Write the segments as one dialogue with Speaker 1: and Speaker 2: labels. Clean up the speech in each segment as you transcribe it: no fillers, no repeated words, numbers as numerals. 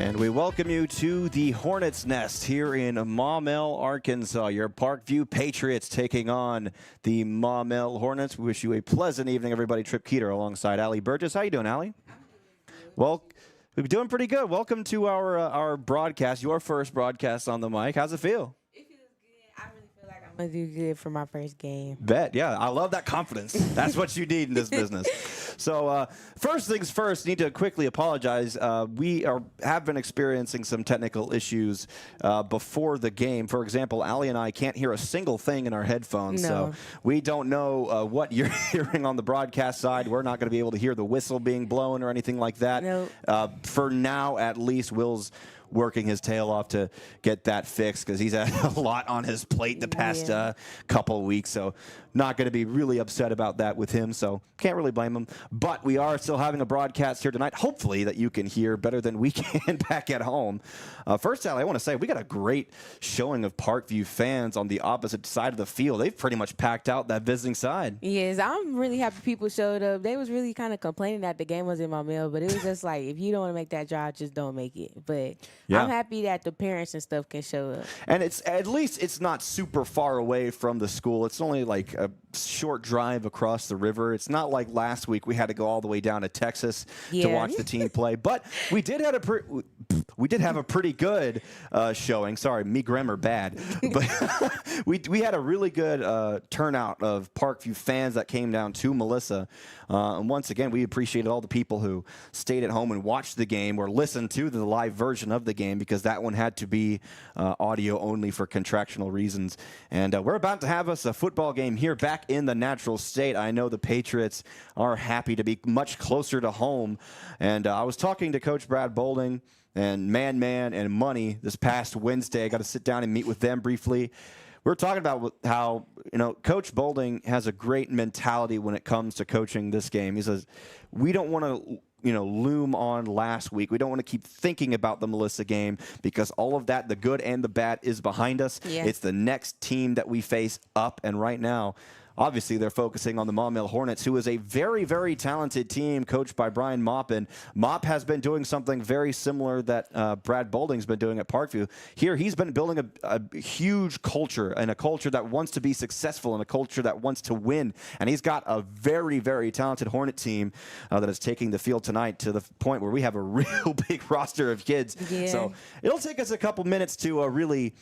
Speaker 1: And we welcome you to the Hornets' nest here in Maumelle, Arkansas. Your Parkview Patriots taking on the Maumelle Hornets. We wish you a pleasant evening, everybody. Trip Keeter alongside Allie Burgess. How you doing, Allie? Well, we're doing pretty good. Welcome to our broadcast, your first broadcast on the mic. How's it feel?
Speaker 2: It feels good. I really feel like I'm going to do good for my first game.
Speaker 1: Bet, yeah. I love that confidence. That's what you need in this business. So first things first, need to quickly apologize. We have been experiencing some technical issues before the game. For example, Allie and I can't hear a single thing in our headphones.
Speaker 2: No.
Speaker 1: So we don't know what you're hearing on the broadcast side. We're not going to be able to hear the whistle being blown or anything like that.
Speaker 2: Nope.
Speaker 1: For now, at least, Will's working his tail off to get that fixed because he's had a lot on his plate the past couple of weeks. So not going to be really upset about that with him. So can't really blame him. But we are still having a broadcast here tonight, hopefully that you can hear better than we can back at home. First, Allie, I want to say we got a great showing of Parkview fans on the opposite side of the field. They've pretty much packed out that visiting side.
Speaker 2: Yes, I'm really happy people showed up. They was really kind of complaining that the game was in Maumelle, but it was just like, if you don't want to make that drive, just don't make it. But I'm happy that the parents and stuff can show up.
Speaker 1: And it's at least it's not super far away from the school. It's only like a short drive across the river. It's not like last week we had to go all the way down to Texas to watch the team play. But we did have a pretty good showing. Sorry, me grammar bad. But we had a really good turnout of Parkview fans that came down to Melissa. And once again, we appreciated all the people who stayed at home and watched the game or listened to the live version of the game because that one had to be audio only for contractual reasons. And we're about to have us a football game here back in the natural state. I know the Patriots are happy to be much closer to home. And I was talking to Coach Brad Bolding and Man and Money this past Wednesday. I got to sit down and meet with them briefly. We're talking about how, Coach Bolding has a great mentality when it comes to coaching this game. He says, we don't want to, loom on last week. We don't want to keep thinking about the Melissa game because all of that, the good and the bad, is behind us.
Speaker 2: Yeah.
Speaker 1: It's the next team that we face up, and right now, obviously, they're focusing on the Maumelle Hornets, who is a very, very talented team coached by Brian Mopp. And Mopp has been doing something very similar that Brad Bolding's been doing at Parkview. Here, he's been building a huge culture, and a culture that wants to be successful, and a culture that wants to win. And he's got a very, very talented Hornet team that is taking the field tonight to the point where we have a real big roster of kids.
Speaker 2: Yeah.
Speaker 1: So it'll take us a couple minutes to really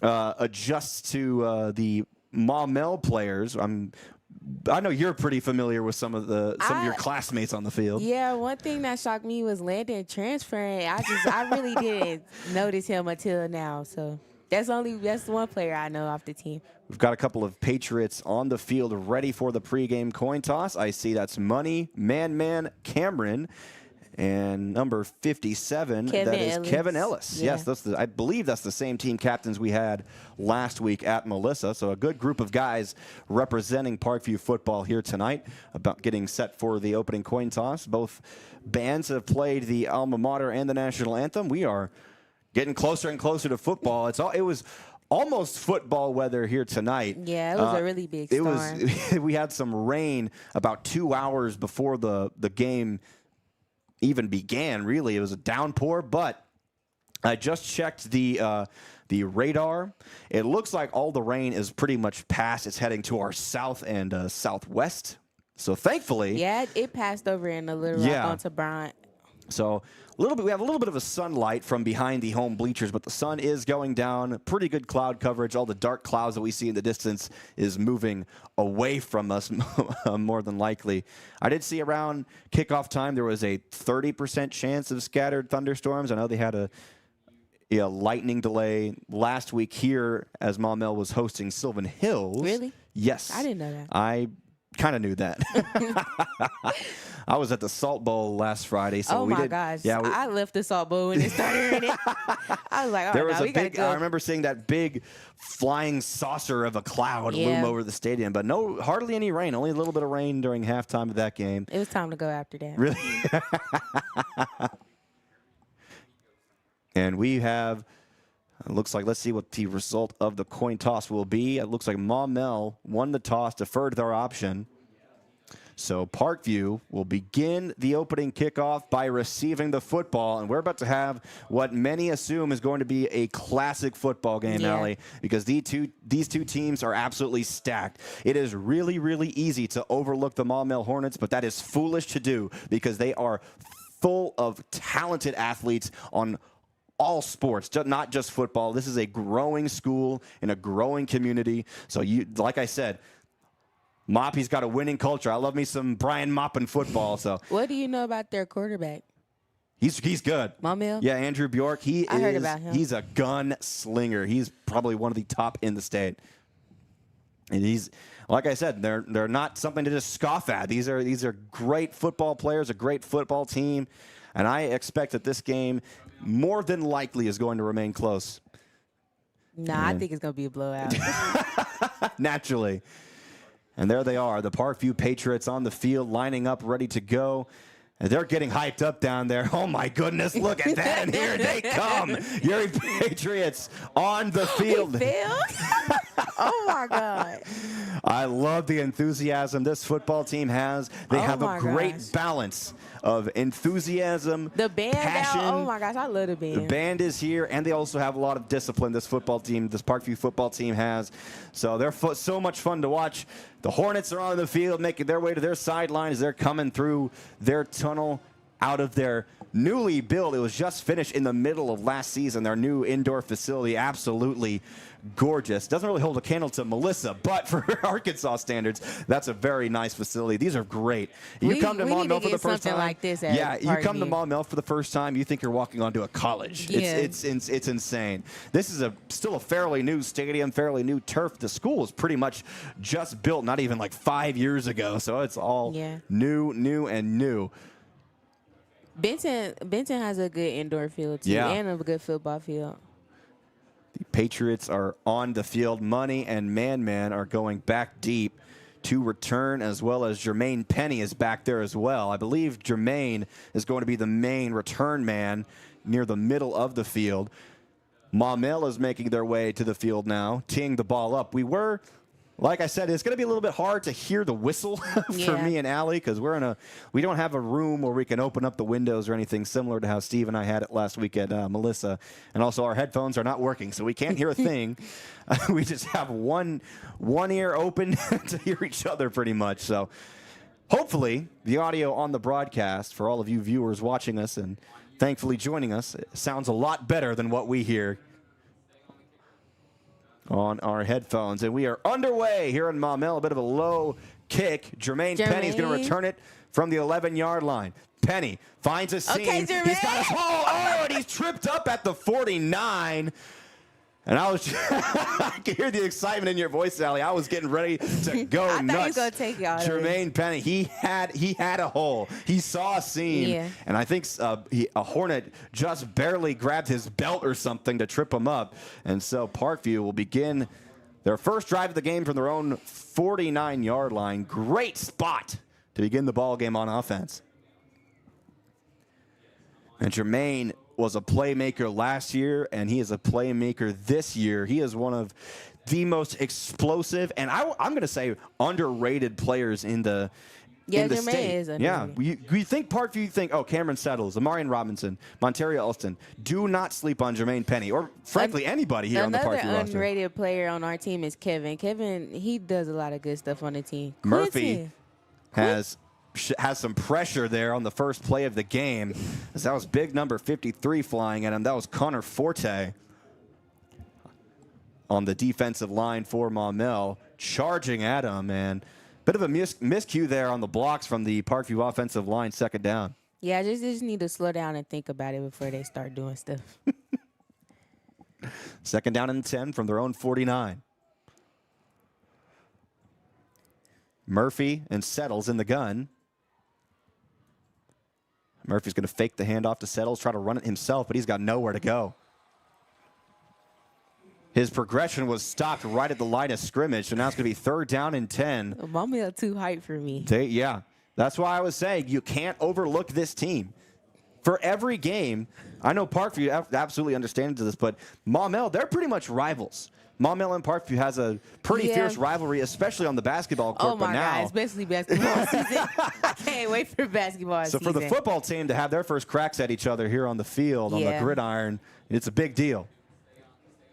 Speaker 1: adjust to the Maumelle players. I know you're pretty familiar with some of your classmates on the field.
Speaker 2: Yeah, one thing that shocked me was Landon transferring. I really didn't notice him until now. So that's one player I know off the team.
Speaker 1: We've got a couple of Patriots on the field ready for the pregame coin toss. I see that's Money, Man, Cameron, and number 57, that is Kevin Ellis.
Speaker 2: Yeah.
Speaker 1: Yes, I believe that's the same team captains we had last week at Melissa. So a good group of guys representing Parkview football here tonight, about getting set for the opening coin toss. Both bands have played the alma mater and the national anthem. We are getting closer and closer to football. It was almost football weather here tonight.
Speaker 2: Yeah, it was a really big storm.
Speaker 1: We had some rain about 2 hours before the game even began. Really, it was a downpour, but I just checked the radar. It looks like all the rain is pretty much past. It's heading to our south and southwest. So thankfully,
Speaker 2: yeah, it passed over in a little rock onto Bryant.
Speaker 1: So we have a little bit of a sunlight from behind the home bleachers, but the sun is going down. Pretty good cloud coverage. All the dark clouds that we see in the distance is moving away from us more than likely. I did see around kickoff time there was a 30% chance of scattered thunderstorms. I know they had a lightning delay last week here as Maumelle was hosting Sylvan Hills.
Speaker 2: Really?
Speaker 1: Yes.
Speaker 2: I didn't know that.
Speaker 1: I kind of knew that. I was at the Salt Bowl last Friday. So
Speaker 2: gosh. Yeah, I left the Salt Bowl when it started raining. I was like,
Speaker 1: I remember seeing that big flying saucer of a cloud loom over the stadium, but hardly any rain, only a little bit of rain during halftime of that game.
Speaker 2: It was time to go after that.
Speaker 1: Really? And we have, it looks like, let's see what the result of the coin toss will be. It looks like Maumelle won the toss, deferred their option. So Parkview will begin the opening kickoff by receiving the football, and we're about to have what many assume is going to be a classic football game, Allie, because these two teams are absolutely stacked. It is really, really easy to overlook the Maumelle Hornets, but that is foolish to do because they are full of talented athletes on all sports, not just football. This is a growing school in a growing community. So, like I said, Moppy's got a winning culture. I love me some Brian Moppin football. So,
Speaker 2: what do you know about their quarterback?
Speaker 1: He's good.
Speaker 2: Maumelle?
Speaker 1: Yeah, Andrew Bjork.
Speaker 2: I heard about him.
Speaker 1: He's a gun slinger. He's probably one of the top in the state. And he's, like I said, they're not something to just scoff at. These are great football players, a great football team, and I expect that this game more than likely is going to remain close.
Speaker 2: Nah, I think it's going to be a blowout.
Speaker 1: Naturally. And there they are, the Parkview Patriots on the field, lining up, ready to go. And they're getting hyped up down there. Oh, my goodness, look at that. And here they come. Your Patriots on the field.
Speaker 2: Oh, my God.
Speaker 1: I love the enthusiasm this football team has. They have a great balance of enthusiasm,
Speaker 2: the band
Speaker 1: passion.
Speaker 2: Oh, my gosh, I love the band.
Speaker 1: The band is here, and they also have a lot of discipline, this football team, this Parkview football team has. So they're so much fun to watch. The Hornets are on the field, making their way to their sideline as they're coming through their tunnel out of their newly built. It was just finished in the middle of last season, their new indoor facility. Absolutely gorgeous. Doesn't really hold a candle to Melissa, but for Arkansas standards, that's a very nice facility. These are great. You come to Maumelle for the first time.
Speaker 2: Like this
Speaker 1: you come to Maumelle for the first time, you think you're walking onto a college.
Speaker 2: Yeah.
Speaker 1: It's insane. This is still a fairly new stadium, fairly new turf. The school was pretty much just built not even like 5 years ago, so it's all new and new.
Speaker 2: Benton has a good indoor field too, and a good football field.
Speaker 1: The Patriots are on the field. Money and Man are going back deep to return, as well as Jermaine Penny is back there as well. I believe Jermaine is going to be the main return man near the middle of the field. Maumelle is making their way to the field now, teeing the ball up. Like I said, it's going to be a little bit hard to hear the whistle for me and Allie because we don't have a room where we can open up the windows or anything similar to how Steve and I had it last week at Melissa. And also our headphones are not working, so we can't hear a thing. We just have one ear open to hear each other pretty much. So hopefully the audio on the broadcast for all of you viewers watching us and thankfully joining us sounds a lot better than what we hear on our headphones. And we are underway here in Maumelle. A bit of a low kick. Jermaine Penny is going to return it from the 11-yard line. Penny finds a seam.
Speaker 2: Okay,
Speaker 1: He's got his hole. Oh, and he's tripped up at the 49. And I can hear the excitement in your voice, Allie. I was getting ready to go
Speaker 2: I
Speaker 1: nuts.
Speaker 2: thought he was going to take it out
Speaker 1: Jermaine Penny, he had a hole. He saw a seam. And I think a Hornet just barely grabbed his belt or something to trip him up. And so Parkview will begin their first drive of the game from their own 49-yard line. Great spot to begin the ball game on offense. And Jermaine was a playmaker last year, and he is a playmaker this year. He is one of the most explosive and I'm going to say underrated players in the state.
Speaker 2: Is underrated.
Speaker 1: You think Parkview, you think, oh, Cameron Settles, Amarian Robinson, Monteria Elston. Do not sleep on Jermaine Penny or, frankly, anybody here on the Parkview roster.
Speaker 2: Another underrated player on our team is Kevin. Kevin, he does a lot of good stuff on the team.
Speaker 1: Murphy has some pressure there on the first play of the game. As that was big number 53 flying at him. That was Connor Forte on the defensive line for Maumelle, charging at him. And bit of a miscue there on the blocks from the Parkview offensive line, second down.
Speaker 2: Yeah, just need to slow down and think about it before they start doing stuff.
Speaker 1: Second down and 10 from their own 49. Murphy and Settles in the gun. Murphy's going to fake the handoff to Settles, try to run it himself, but he's got nowhere to go. His progression was stopped right at the line of scrimmage, so now it's going to be third down and 10.
Speaker 2: Maumelle too hype for me.
Speaker 1: That's why I was saying you can't overlook this team. for every game, I know Parkview absolutely understands this, but Maumelle, they're pretty much rivals. Maumelle and Parkview has a pretty fierce rivalry, especially on the basketball court.
Speaker 2: Oh, my God, especially basketball season. I can't wait for basketball season.
Speaker 1: So for the football team to have their first cracks at each other here on the field, on the gridiron, it's a big deal.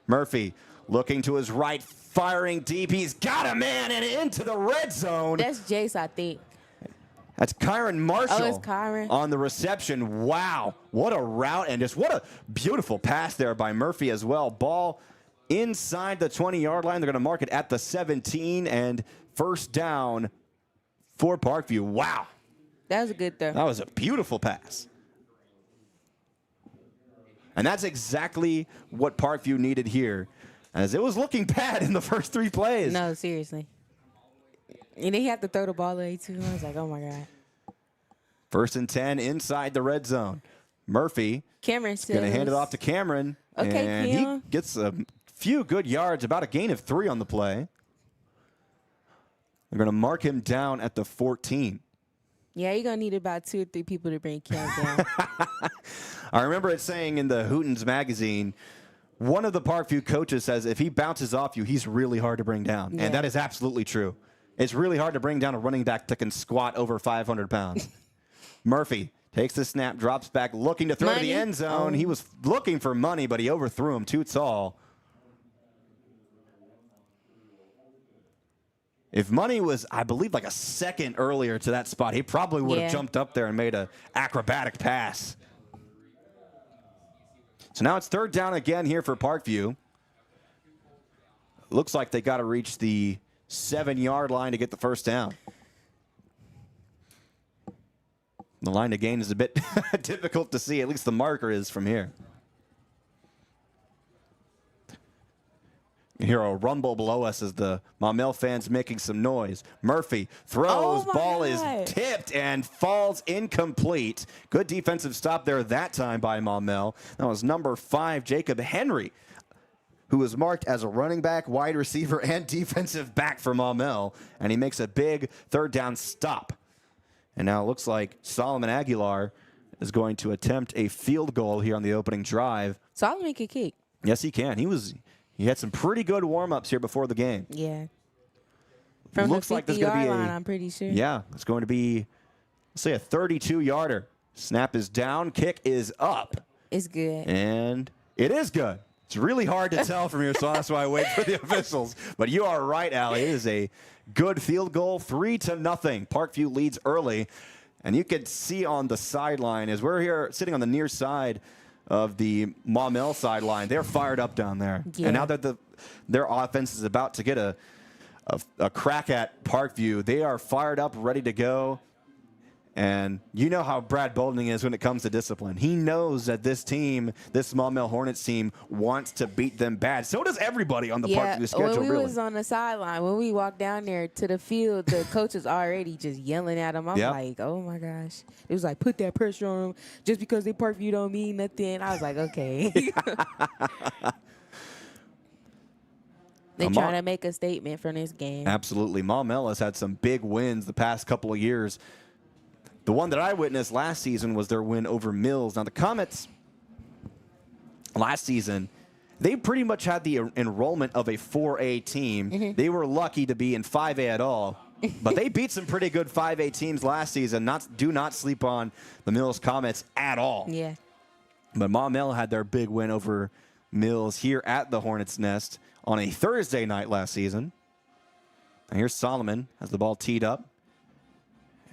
Speaker 1: Murphy looking to his right, firing deep. He's got a man and into the red zone.
Speaker 2: That's Jace, I think.
Speaker 1: That's Kyron Marshall
Speaker 2: it's Kyron.
Speaker 1: On the reception. Wow, what a route, and just what a beautiful pass there by Murphy as well. Ball inside the 20-yard line. They're going to mark it at the 17, and first down for Parkview. Wow.
Speaker 2: That was a good throw.
Speaker 1: That was a beautiful pass. And that's exactly what Parkview needed here, as it was looking bad in the first 3 plays.
Speaker 2: No, seriously. And then he had to throw the ball away, too. I was like, oh, my God.
Speaker 1: First and 10 inside the red zone. Murphy
Speaker 2: Cameron's
Speaker 1: going to hand it off to Cameron.
Speaker 2: Okay,
Speaker 1: and
Speaker 2: Cam.
Speaker 1: He gets a few good yards, about a gain of 3 on the play. They're going to mark him down at the 14.
Speaker 2: Yeah, you're going to need about 2 or 3 people to bring Cam down.
Speaker 1: I remember it saying in the Hootens magazine, one of the Parkview coaches says if he bounces off you, he's really hard to bring down. Yeah. And that is absolutely true. It's really hard to bring down a running back that can squat over 500 pounds. Murphy takes the snap, drops back, looking to throw to the end zone. He was looking for money, but he overthrew him too tall. If Money was, I believe, like a second earlier to that spot, he probably would have jumped up there and made an acrobatic pass. So now it's third down again here for Parkview. Looks like they got to reach the 7-yard line to get the first down. The line to gain is a bit difficult to see. At least the marker is from here. You hear a rumble below us as the Maumelle fans making some noise. Murphy throws. Ball is tipped and falls incomplete. Good defensive stop there that time by Maumelle. That was number 5, Jacob Henry, who was marked as a running back, wide receiver, and defensive back for Maumelle. And he makes a big third down stop. And now it looks like Solomon Aguilar is going to attempt a field goal here on the opening drive.
Speaker 2: Solomon can kick.
Speaker 1: Yes, he can. He had some pretty good warm-ups here before the game.
Speaker 2: Yeah. From looks the 50-yard line, I'm pretty sure.
Speaker 1: Yeah, it's going to be, let's say, a 32-yarder. Snap is down. Kick is up.
Speaker 2: It's good.
Speaker 1: And it is good. It's really hard to tell from here, so that's why I wait for the officials. But you are right, Allie. It is a good field goal, 3-0. Parkview leads early. And you can see on the sideline, as we're here sitting on the near side of the Maumelle sideline, they're fired up down there. Yeah. And now that their offense is about to get a crack at Parkview, they are fired up, ready to go. And you know how Brad Boldening is when it comes to discipline. He knows that this team, this Maumelle Hornets team, wants to beat them bad. So does everybody on the Parkview schedule,
Speaker 2: when we was on the sideline, when we walked down there to the field, the coach is already just yelling at them. I'm like, oh, my gosh. It was like, put that pressure on them. Just because they Parkview don't mean nothing. I was like, okay. They're trying to make a statement from this game.
Speaker 1: Absolutely. Maumelle has had some big wins the past couple of years. The one that I witnessed last season was their win over Mills. Now, the Comets last season, they pretty much had the enrollment of a 4A team. Mm-hmm. They were lucky to be in 5A at all. But they beat some pretty good 5A teams last season. Do not sleep on the Mills Comets at all.
Speaker 2: Yeah.
Speaker 1: But Maumelle had their big win over Mills here at the Hornets' Nest on a Thursday night last season. And here's Solomon has the ball teed up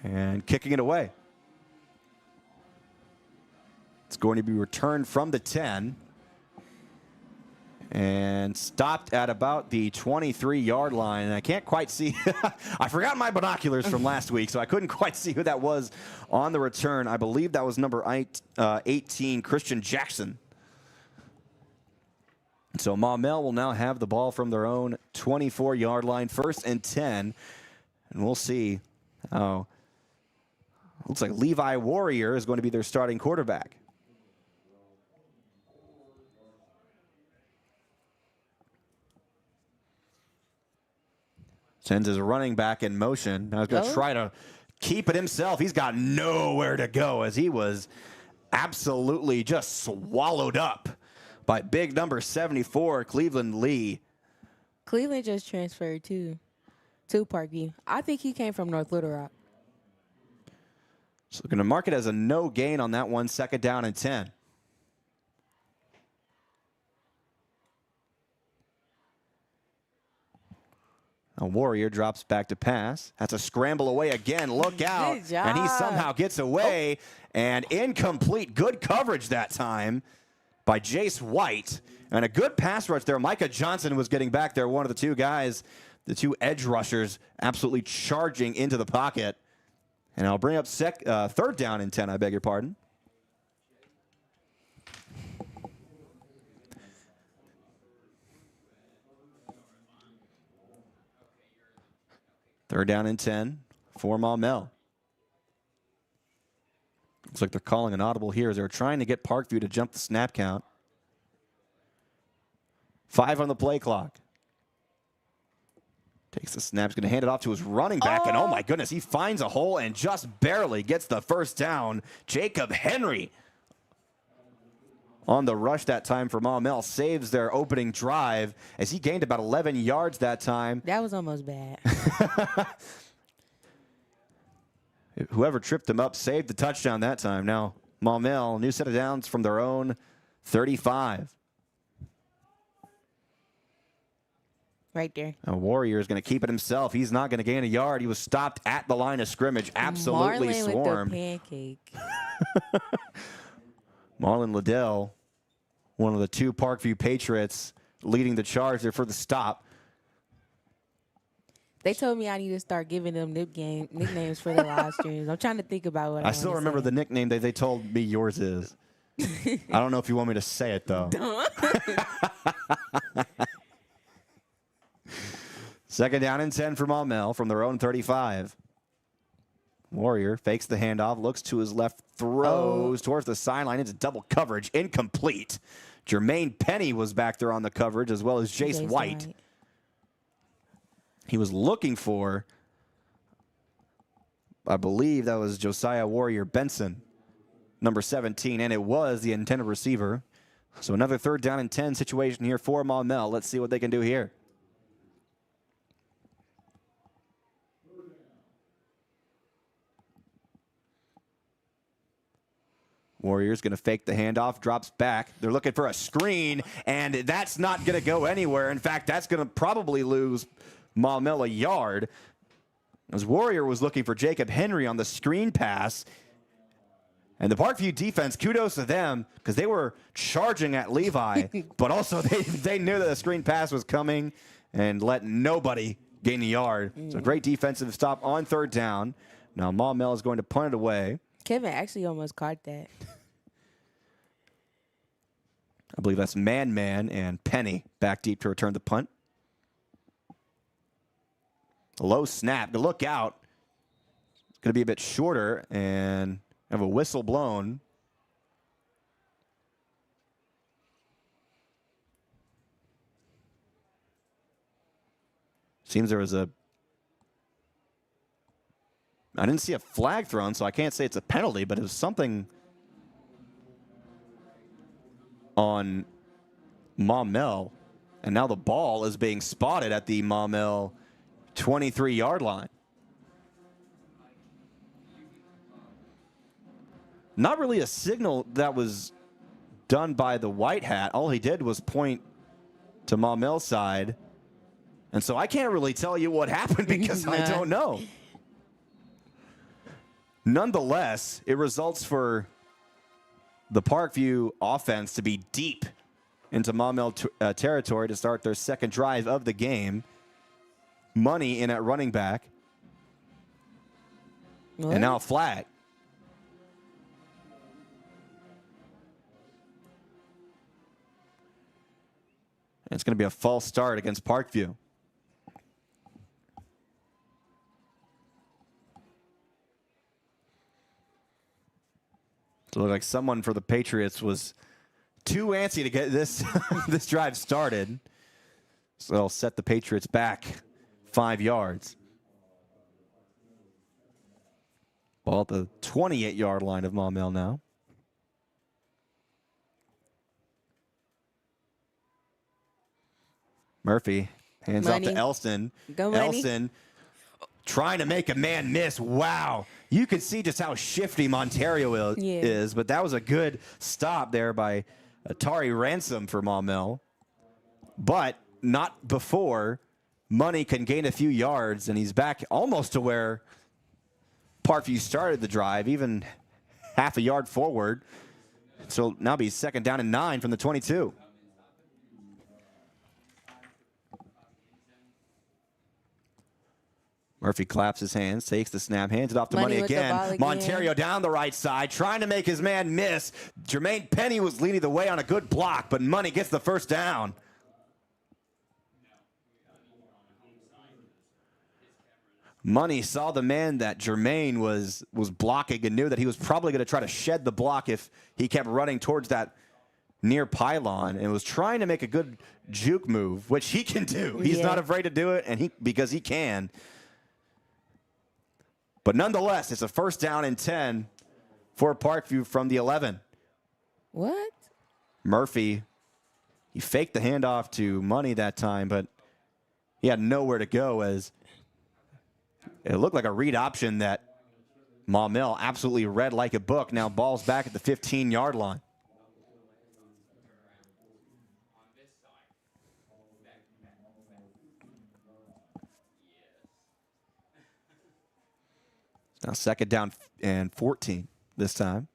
Speaker 1: and kicking it away. It's going to be returned from the 10 and stopped at about the 23-yard line. And I can't quite see. I forgot my binoculars from last week, so I couldn't quite see who that was on the return. I believe that was number 18, Christian Jackson. So Maumelle will now have the ball from their own 24-yard line, 1st and 10. And we'll see how. Looks like Levi Warrior is going to be their starting quarterback. Sends his running back in motion. Now he's going to try to keep it himself. He's got nowhere to go as he was absolutely just swallowed up by big number 74, Cleveland Lee.
Speaker 2: Cleveland just transferred to Parkview. I think he came from North Little Rock.
Speaker 1: So going to mark it as a no gain on that one, 2nd down and 10. A Warrior drops back to pass. That's a scramble away again. Look out.
Speaker 2: Good job.
Speaker 1: And he somehow gets away. And incomplete. Good coverage that time by Jace White. And a good pass rush there. Micah Johnson was getting back there. One of the two guys, the two edge rushers, absolutely charging into the pocket. And I'll bring up 3rd down and 10, I beg your pardon. Third down and 10 for Maumelle. Looks like they're calling an audible here as they're trying to get Parkview to jump the snap count. 5 on the play clock. Takes the snap, going to hand it off to his running back, and oh my goodness, he finds a hole and just barely gets the first down. Jacob Henry on the rush that time for Maumelle saves their opening drive as he gained about 11 yards that time.
Speaker 2: That was almost bad.
Speaker 1: Whoever tripped him up saved the touchdown that time. Now, Maumelle, new set of downs from their own 35.
Speaker 2: Right there.
Speaker 1: A Warrior is going to keep it himself. He's not going to gain a yard. He was stopped at the line of scrimmage. Absolutely
Speaker 2: Marlon
Speaker 1: swarmed.
Speaker 2: With the pancake.
Speaker 1: Marlon Liddell, one of the 2 Parkview Patriots, leading the charge there for the stop.
Speaker 2: They told me I need to start giving them nicknames for the live streams. I'm trying to think about what I
Speaker 1: still remember the nickname that they told me yours is. I don't know if you want me to say it, though. 2nd down and 10 for Maumelle from their own 35. Warrior fakes the handoff, looks to his left, throws towards the sideline. It's double coverage, incomplete. Jermaine Penny was back there on the coverage, as well as Jace White. He was looking for, I believe that was Josiah Warrior Benson, number 17, and it was the intended receiver. So another 3rd down and 10 situation here for Maumelle. Let's see what they can do here. Warriors going to fake the handoff, drops back. They're looking for a screen, and that's not going to go anywhere. In fact, that's going to probably lose Maumelle a yard. As Warrior was looking for Jacob Henry on the screen pass. And the Parkview defense, kudos to them, because they were charging at Levi, but also they knew that the screen pass was coming and let nobody gain a yard. So great defensive stop on 3rd down. Now Maumelle is going to punt it away.
Speaker 2: Kevin actually almost caught that.
Speaker 1: I believe that's Man and Penny back deep to return the punt. A low snap. Look out. It's going to be a bit shorter and have a whistle blown. Seems there was I didn't see a flag thrown, so I can't say it's a penalty, but it was something on Maumelle. And now the ball is being spotted at the Maumelle 23-yard line. Not really a signal that was done by the white hat. All he did was point to Maumelle's side. And so I can't really tell you what happened because I don't know. Nonetheless, it results for the Parkview offense to be deep into Maumelle territory to start their 2nd drive of the game. Money in at running back. What? And now a flag. And it's going to be a false start against Parkview. So it looked like someone for the Patriots was too antsy to get this this drive started. So they'll set the Patriots back 5 yards. Ball at the 28-yard line of Maumelle now. Murphy hands off to Elston.
Speaker 2: Go Money.
Speaker 1: Elston trying to make a man miss. Wow. You could see just how shifty Montario is, but that was a good stop there by Atari Ransom for Maumelle. But not before Money can gain a few yards, and he's back almost to where Parkview started the drive, even half a yard forward. So now be 2nd down and 9 from the 22. Murphy claps his hands, takes the snap, hands it off to Money again. Montario down the right side, trying to make his man miss. Jermaine Penny was leading the way on a good block, but Money gets the first down. Money saw the man that Jermaine was blocking and knew that he was probably going to try to shed the block if he kept running towards that near pylon, and was trying to make a good juke move, which he can do. He's not afraid to do it, and because he can. But nonetheless, it's a 1st down and 10 for Parkview from the 11.
Speaker 2: What?
Speaker 1: Murphy, he faked the handoff to Money that time, but he had nowhere to go, as it looked like a read option that Maumelle absolutely read like a book. Now ball's back at the 15-yard line. Now 2nd down and 14 this time.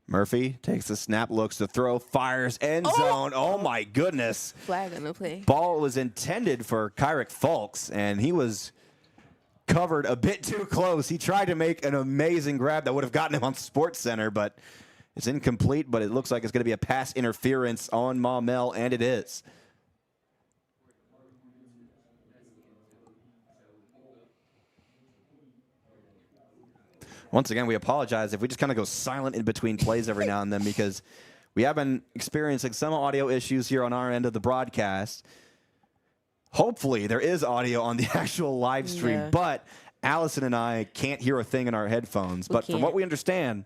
Speaker 1: Murphy takes the snap, looks to throw, fires, end zone. Oh my goodness.
Speaker 2: Flag on the play.
Speaker 1: Ball was intended for Kyrick Fulks, and he was covered a bit too close. He tried to make an amazing grab that would have gotten him on Sports Center, but it's incomplete, but it looks like it's going to be a pass interference on Maumelle, and it is. Once again, we apologize if we just kind of go silent in between plays every now and then, because we have been experiencing some audio issues here on our end of the broadcast. Hopefully, there is audio on the actual live stream, but Allison and I can't hear a thing in our headphones. But from what we understand,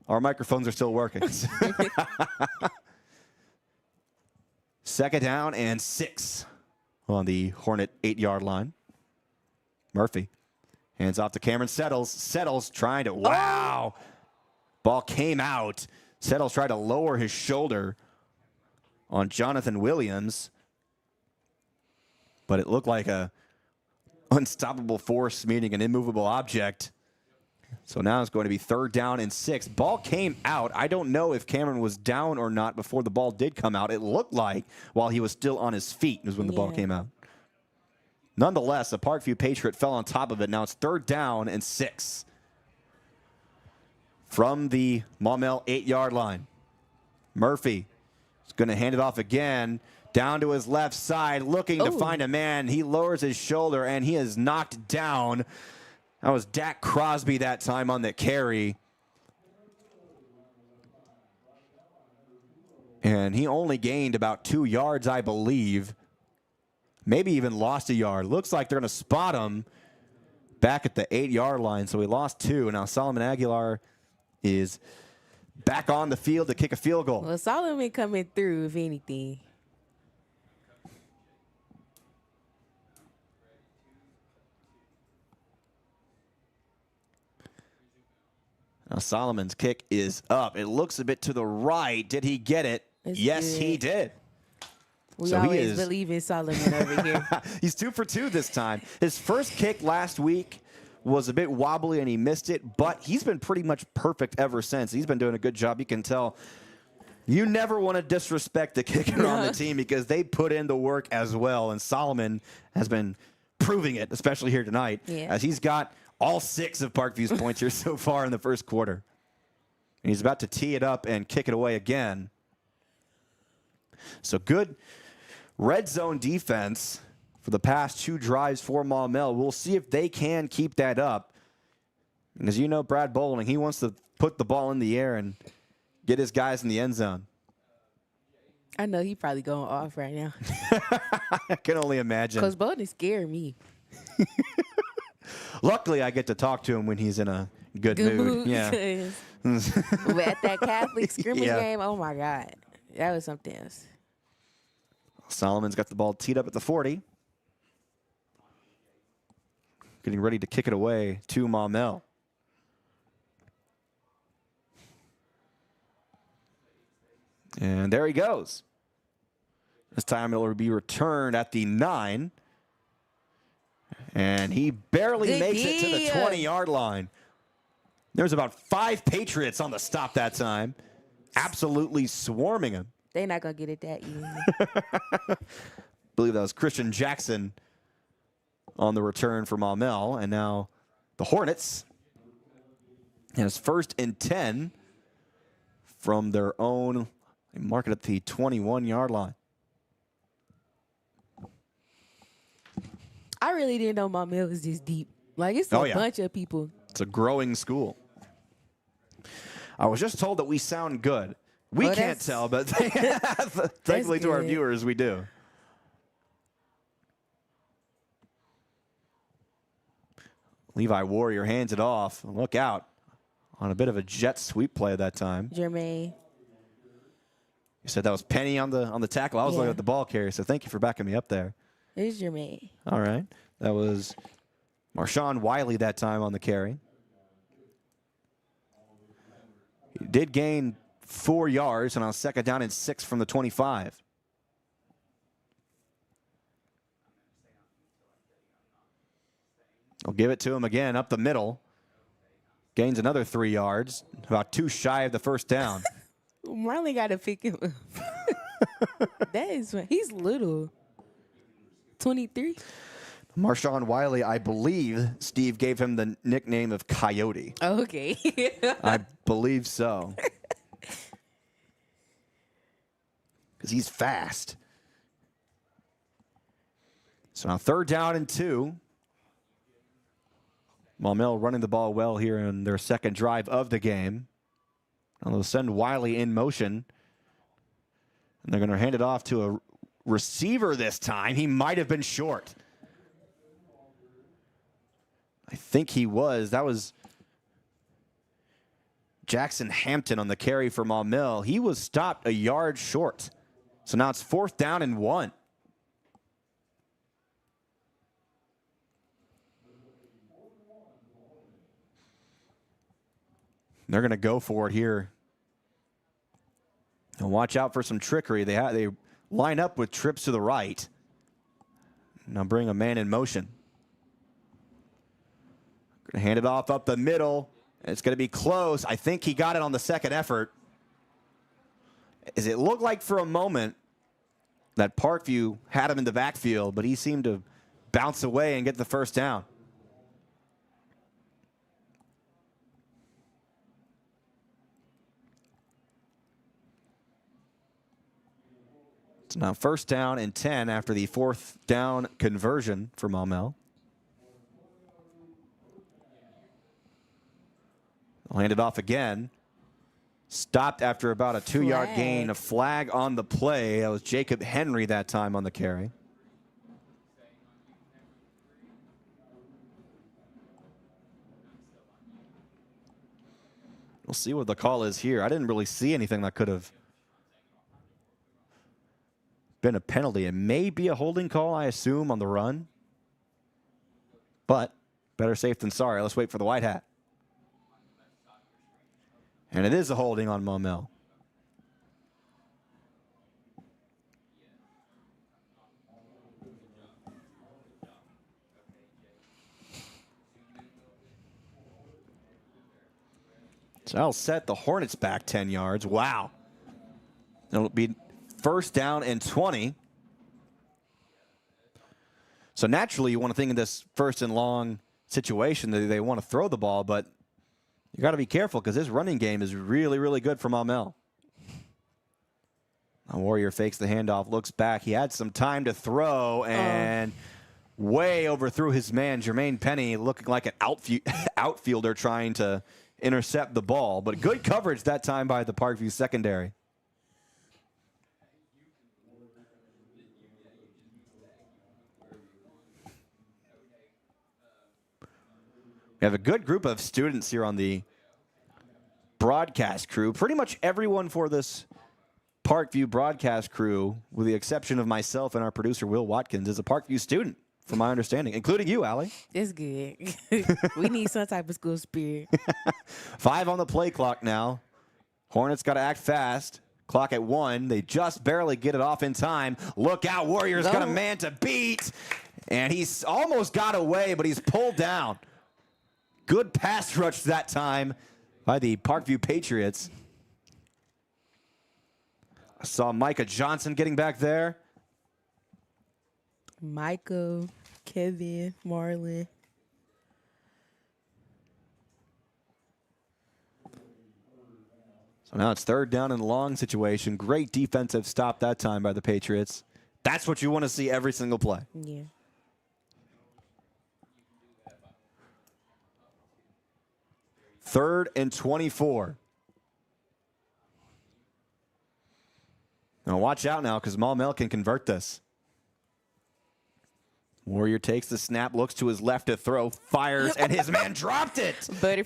Speaker 1: our microphones are still working. 2nd down and 6 on the Hornet 8-yard line. Murphy hands off to Cameron Settles. Settles trying to, wow. Ball came out. Settles tried to lower his shoulder on Jonathan Williams, but it looked like a unstoppable force meeting an immovable object. So now it's going to be 3rd down and 6. Ball came out. I don't know if Cameron was down or not before the ball did come out. It looked like while he was still on his feet was when the ball came out. Nonetheless, a Parkview Patriot fell on top of it. Now it's 3rd down and 6 from the Maumelle 8-yard line. Murphy is going to hand it off again down to his left side, looking to find a man. He lowers his shoulder, and he is knocked down. That was Dak Crosby that time on the carry. And he only gained about 2 yards, I believe. Maybe even lost a yard. Looks like they're going to spot him back at the 8-yard line. So he lost 2. Now Solomon Aguilar is back on the field to kick a field goal.
Speaker 2: Well, Solomon coming through, if anything.
Speaker 1: Now Solomon's kick is up. It looks a bit to the right. Did he get it? Yes, he did.
Speaker 2: We always believe in Solomon over here.
Speaker 1: He's 2 for 2 this time. His first kick last week was a bit wobbly and he missed it, but he's been pretty much perfect ever since. He's been doing a good job. You can tell you never want to disrespect the kicker on the team because they put in the work as well, and Solomon has been proving it, especially here tonight, as he's got all 6 of Parkview's points here so far in the first quarter. And he's about to tee it up and kick it away again. So good red zone defense for the past 2 drives for Maumelle. We'll see if they can keep that up. Because you know Brad Bowling, he wants to put the ball in the air and get his guys in the end zone.
Speaker 2: I know he probably going off right now.
Speaker 1: I can only imagine.
Speaker 2: Coach Bowling scared me.
Speaker 1: Luckily, I get to talk to him when he's in a good mood. Yeah.
Speaker 2: But at that Catholic scrimmage game, oh my God, that was something else.
Speaker 1: Solomon's got the ball teed up at the 40. Getting ready to kick it away to Maumelle. And there he goes. This time it will be returned at the 9. And he barely makes it to the 20-yard line. There's about 5 Patriots on the stop that time. Absolutely swarming him.
Speaker 2: They're not going to get it that easy.
Speaker 1: I believe that was Christian Jackson on the return for Maumelle. And now the Hornets. And it's 1st and 10 from their own. They mark it at the 21-yard line.
Speaker 2: I really didn't know Maumelle was this deep. Like, it's a bunch of people.
Speaker 1: It's a growing school. I was just told that we sound good. We can't tell, but thankfully to our viewers, we do. Levi Warrior hands it off. Look out on a bit of a jet sweep play that time.
Speaker 2: Jermaine.
Speaker 1: You said that was Penny on the tackle. I was looking at the ball carrier, so thank you for backing me up there.
Speaker 2: It's Jermaine.
Speaker 1: All right. That was Marshawn Wiley that time on the carry. He did gain 4 yards, and on 2nd down and 6 from the 25. I'll give it to him again up the middle. Gains another 3 yards, about 2 shy of the 1st down.
Speaker 2: Marley got to pick him up. He's little. 23.
Speaker 1: Marshawn Wiley, I believe Steve gave him the nickname of Coyote.
Speaker 2: Okay.
Speaker 1: I believe so. Because he's fast. So now 3rd down and 2. Maumelle running the ball well here in their 2nd drive of the game. Now they'll send Wiley in motion. And they're going to hand it off to a receiver this time. He might have been short. I think he was. That was Jackson Hampton on the carry for Maumelle. He was stopped a yard short. So now it's 4th down and 1. They're going to go for it here. And watch out for some trickery. They line up with trips to the right. Now bring a man in motion. Going to hand it off up the middle. It's going to be close. I think he got it on the 2nd effort. As it looked like for a moment that Parkview had him in the backfield, but he seemed to bounce away and get the 1st down. It's now 1st down and 10 after the 4th down conversion for Maumelle. I'll hand it off again. Stopped after about a 2-yard gain. A flag on the play. That was Jacob Henry that time on the carry. We'll see what the call is here. I didn't really see anything that could have been a penalty. It may be a holding call, I assume, on the run. But better safe than sorry. Let's wait for the white hat. And it is a holding on Maumelle. So I'll set the Hornets back 10 yards. Wow. It'll be 1st down and 20. So naturally, you want to think in this 1st and long situation that they want to throw the ball, but you got to be careful because this running game is really, really good for Maumelle. Now Warrior fakes the handoff, looks back. He had some time to throw and way overthrew his man, Jermaine Penny, looking like an outfielder trying to intercept the ball. But good coverage that time by the Parkview secondary. We have a good group of students here on the broadcast crew. Pretty much everyone for this Parkview broadcast crew, with the exception of myself and our producer, Will Watkins, is a Parkview student, from my understanding, including you, Allie.
Speaker 2: It's good. We need some type of school spirit.
Speaker 1: 5 on the play clock now. Hornets got to act fast. Clock at 1. They just barely get it off in time. Look out, Warriors got a man to beat. And he's almost got away, but he's pulled down. Good pass rush that time by the Parkview Patriots. I saw Micah Johnson getting back there.
Speaker 2: Michael, Kevin, Marlon.
Speaker 1: So now it's 3rd down and long situation. Great defensive stop that time by the Patriots. That's what you want to see every single play.
Speaker 2: Yeah.
Speaker 1: Third and 24. Now watch out now, because Maumelle can convert this. Warrior takes the snap, looks to his left to throw, fires, and his man dropped it.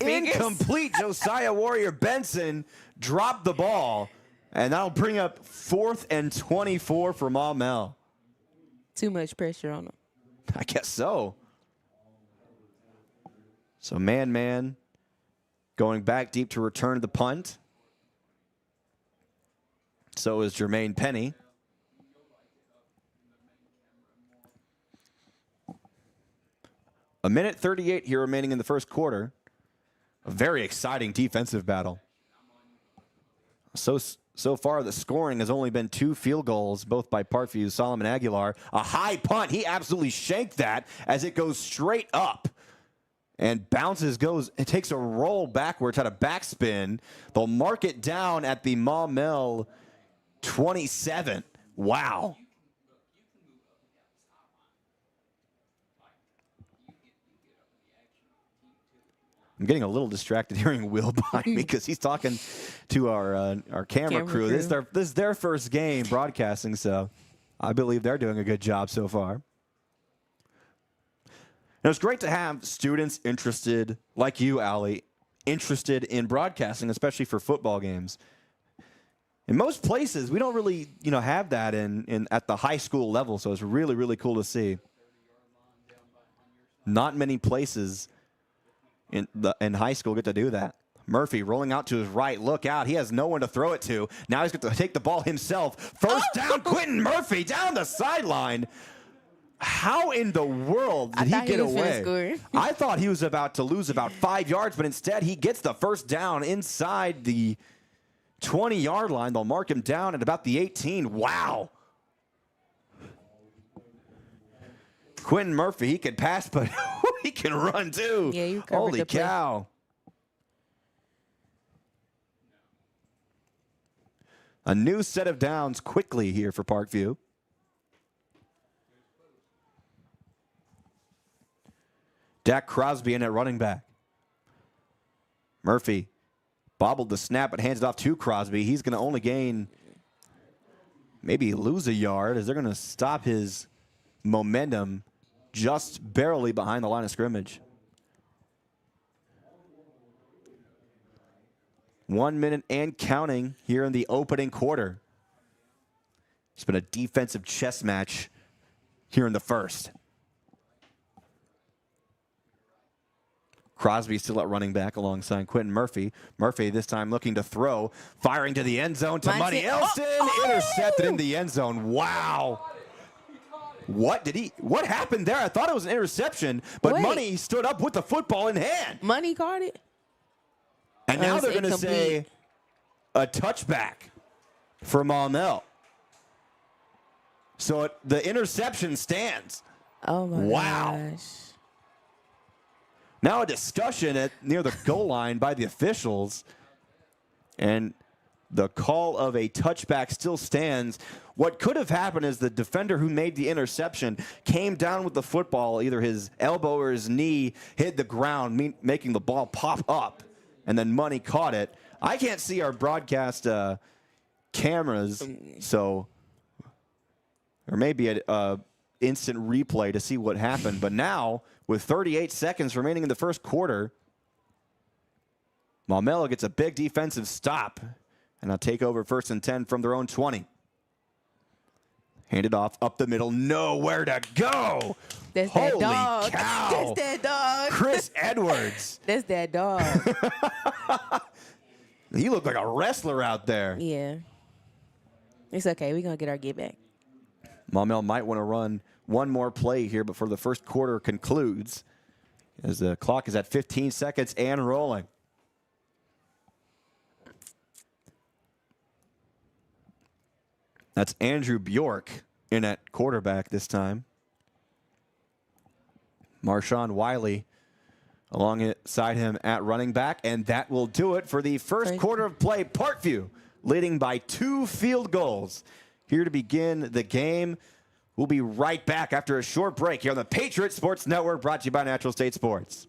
Speaker 1: Incomplete. Josiah Warrior Benson dropped the ball, and that'll bring up 4th and 24 for Maumelle.
Speaker 2: Too much pressure on him.
Speaker 1: I guess so. So man. Going back deep to return the punt. So is Jermaine Penny. A minute 38 here remaining in the first quarter. A very exciting defensive battle. So far, the scoring has only been 2 field goals, both by Parkview, Solomon Aguilar. A high punt. He absolutely shanked that as it goes straight up. And bounces, it takes a roll backwards, had a backspin. They'll mark it down at the Maumelle 27. Wow. I'm getting a little distracted hearing Will behind me because he's talking to our camera crew. This is their first game broadcasting, so I believe they're doing a good job so far. Now, it's great to have students interested, like you, Allie, interested in broadcasting, especially for football games. In most places, we don't really, have that at the high school level, so it's really, really cool to see. Not many places in high school get to do that. Murphy rolling out to his right. Look out. He has no one to throw it to. Now he's got to take the ball himself. First down, Quentin Murphy down the sideline. How in the world did he get away? I thought he was about to lose about 5 yards, but instead he gets the first down inside the 20-yard line. They'll mark him down at about the 18. Wow. Quentin Murphy, he can pass, but he can run too.
Speaker 2: Yeah, you covered
Speaker 1: Holy cow. A new set of downs quickly here for Parkview. Dak Crosby in at running back. Murphy bobbled the snap, but hands it off to Crosby. He's going to only gain, maybe lose a yard, as they're going to stop his momentum just barely behind the line of scrimmage. 1 minute and counting here in the opening quarter. It's been a defensive chess match here in the first. Crosby still at running back alongside Quentin Murphy. Murphy this time looking to throw, firing to the end zone to Money Elston. Intercepted in the end zone. Wow. What happened there? I thought it was an interception, but Money stood up with the football in hand.
Speaker 2: Money caught it.
Speaker 1: And now they're going to say a touchback for Maumelle. So the interception stands.
Speaker 2: Oh, my gosh.
Speaker 1: Now a discussion near the goal line by the officials. And the call of a touchback still stands. What could have happened is the defender who made the interception came down with the football. Either his elbow or his knee hit the ground, making the ball pop up. And then Money caught it. I can't see our broadcast cameras, so there may be instant replay to see what happened. But now, with 38 seconds remaining in the first quarter, Maumelle gets a big defensive stop. And I'll take over 1st and 10 from their own 20. Hand it off up the middle. Nowhere to go.
Speaker 2: That's
Speaker 1: Holy
Speaker 2: that dog.
Speaker 1: cow.
Speaker 2: That's that dog.
Speaker 1: Chris Edwards.
Speaker 2: That's that dog.
Speaker 1: He looked like a wrestler out there.
Speaker 2: Yeah. It's okay. We're going to get our get back.
Speaker 1: Maumelle might want to run one more play here before the first quarter concludes, as the clock is at 15 seconds and rolling. That's Andrew Bjork in at quarterback this time. Marshawn Wiley alongside him at running back, and that will do it for the first quarter of play. Parkview leading by 2 field goals. Here to begin the game. We'll be right back after a short break here on the Patriots Sports Network, brought to you by Natural State Sports.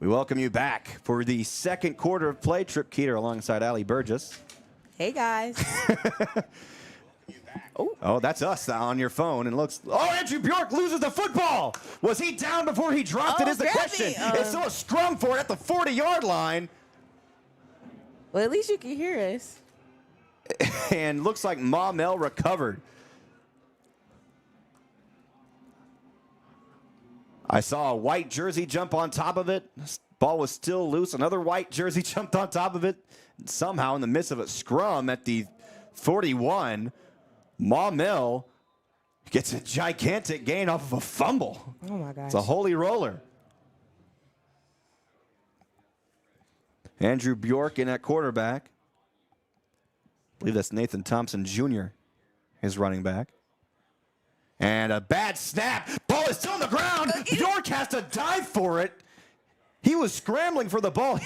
Speaker 1: We welcome you back for the second quarter of play. Trip Keeter alongside Allie Burgess.
Speaker 2: Hey, guys.
Speaker 1: Oh, that's us on your phone. And looks. Oh, Andrew Bjork loses the football. Was he down before he dropped it? Is the question. It's still a scrum for it at the 40-yard line.
Speaker 2: Well, at least you can hear us.
Speaker 1: And looks like Maumelle recovered. I saw a white jersey jump on top of it. Ball was still loose. Another white jersey jumped on top of it. And somehow, in the midst of a scrum at the 41, Maumelle gets a gigantic gain off of a fumble.
Speaker 2: Oh, my gosh.
Speaker 1: It's a holy roller. Andrew Bjork in at quarterback. I believe that's Nathan Thompson Jr., his running back. And a bad snap. Ball is still on the ground. Bjork has to dive for it. He was scrambling for the ball.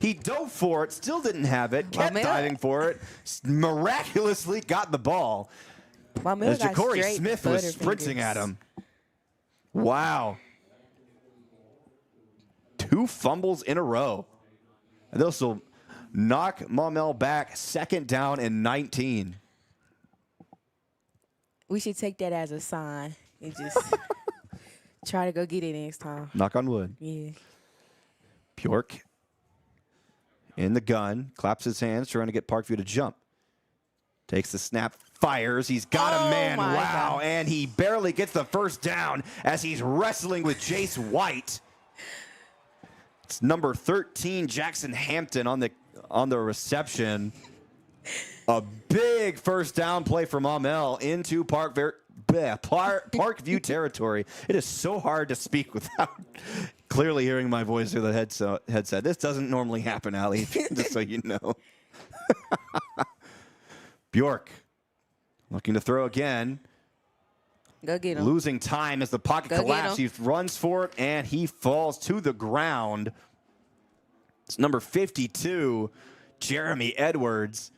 Speaker 1: He dove for it, still didn't have it, kept diving for it, miraculously got the ball. As Ja'Cory Smith was sprinting at him. Wow. 2 fumbles in a row. And this will knock Maumelle back, 2nd down and 19.
Speaker 2: We should take that as a sign and just try to go get it next time.
Speaker 1: Knock on wood.
Speaker 2: Yeah.
Speaker 1: Bjork in the gun, claps his hands, trying to get Parkview to jump. Takes the snap, fires. He's got a man. Wow. God. And he barely gets the first down as he's wrestling with Jace White. It's number 13, Jackson Hampton on the reception. A big first down play for Maumelle into Parkview territory. It is so hard to speak without clearly hearing my voice through the headset. This doesn't normally happen, Allie, just so you know. Bjork looking to throw again.
Speaker 2: Go get him.
Speaker 1: Losing time as the pocket collapses. He runs for it, and he falls to the ground. It's number 52, Jeremy Edwards.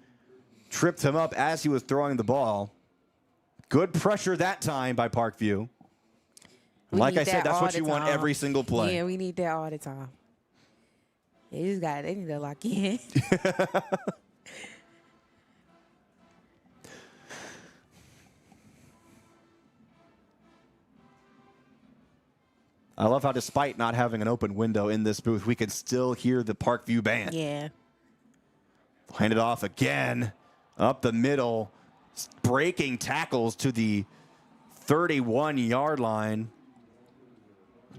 Speaker 1: Tripped him up as he was throwing the ball. Good pressure that time by Parkview. Like I said, that's what you want every single play.
Speaker 2: Yeah, we need that all the time. They need to lock in.
Speaker 1: I love how despite not having an open window in this booth, we can still hear the Parkview band.
Speaker 2: Yeah.
Speaker 1: Hand it off again. Up the middle. Breaking tackles to the 31-yard line.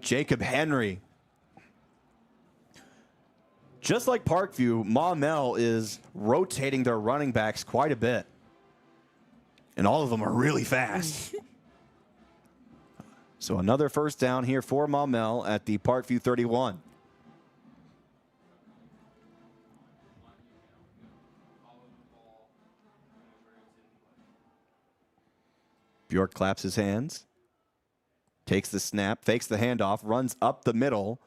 Speaker 1: Jacob Henry. Just like Parkview, Maumelle is rotating their running backs quite a bit. And all of them are really fast. So another first down here for Maumelle at the Parkview 31. Bjork claps his hands. Takes the snap, fakes the handoff, runs up the middle.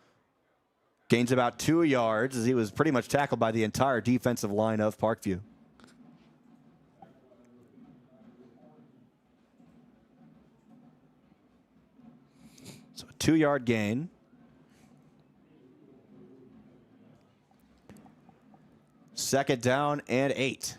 Speaker 1: Gains about 2 yards as he was pretty much tackled by the entire defensive line of Parkview. So a 2-yard gain. Second down and 8.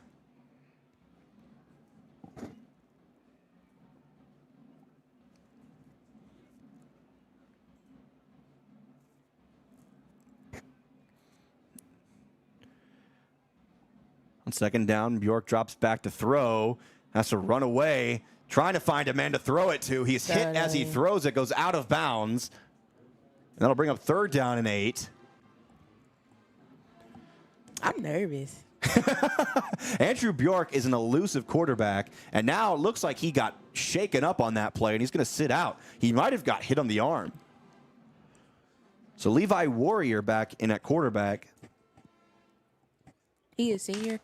Speaker 1: On second down, Bjork drops back to throw. Has to run away. Trying to find a man to throw it to. He's hit as he throws it. Goes out of bounds. And that'll bring up third down and 8.
Speaker 2: I'm nervous.
Speaker 1: Andrew Bjork is an elusive quarterback. And now it looks like he got shaken up on that play. And he's going to sit out. He might have got hit on the arm. So Levi Warrior back in at quarterback.
Speaker 2: He is senior.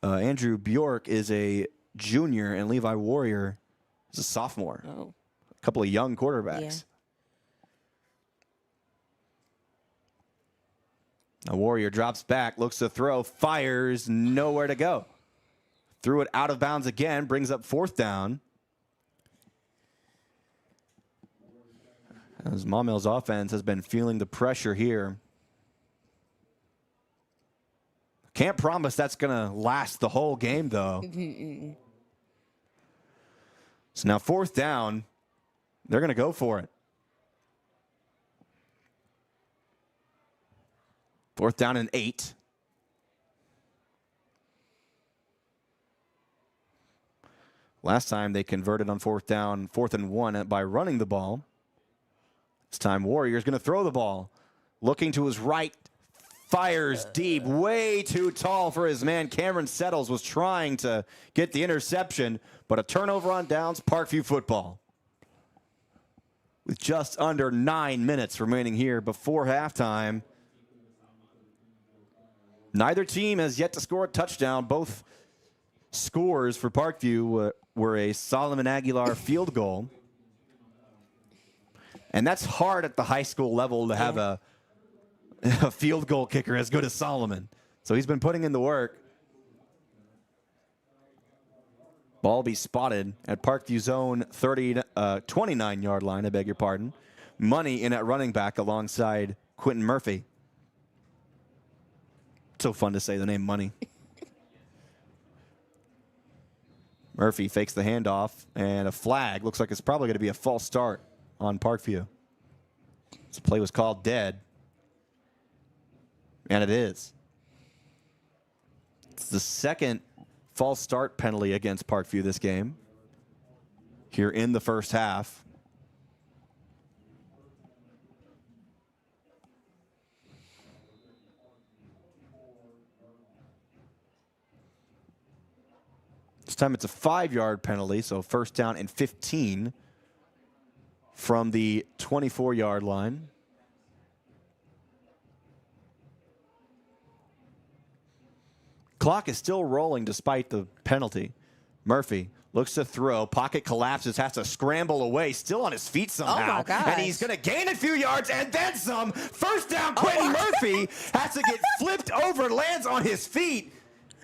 Speaker 1: Andrew Bjork is a junior, and Levi Warrior is a sophomore.
Speaker 2: Oh.
Speaker 1: A couple of young quarterbacks. Yeah. Now Warrior drops back, looks to throw, fires, nowhere to go. Threw it out of bounds again, brings up fourth down. As Maumelle's offense has been feeling the pressure here. Can't promise that's going to last the whole game, though. So now fourth down, they're going to go for it. Fourth down and 8. Last time they converted on fourth down, 4th and 1 by running the ball. This time Warrior's going to throw the ball. Looking to his right. Fires deep, way too tall for his man. Cameron Settles was trying to get the interception, but a turnover on downs, Parkview football. With just under 9 minutes remaining here before halftime. Neither team has yet to score a touchdown. Both scores for Parkview were a Solomon Aguilar field goal. And that's hard at the high school level to have a field goal kicker as good as Solomon. So he's been putting in the work. Ball be spotted at Parkview's own 29-yard line, I beg your pardon. Money in at running back alongside Quentin Murphy. So fun to say the name Money. Murphy fakes the handoff, and a flag. Looks like it's probably going to be a false start on Parkview. This play was called dead. And it is. It's the second false start penalty against Parkview this game. Here in the first half. This time it's a 5-yard penalty, so first down and 15 from the 24-yard line. Clock is still rolling despite the penalty. Murphy looks to throw. Pocket collapses, has to scramble away. Still on his feet somehow.
Speaker 2: Oh my gosh.
Speaker 1: And he's going to gain a few yards and then some. First down, Quentin Murphy has to get flipped over, lands on his feet.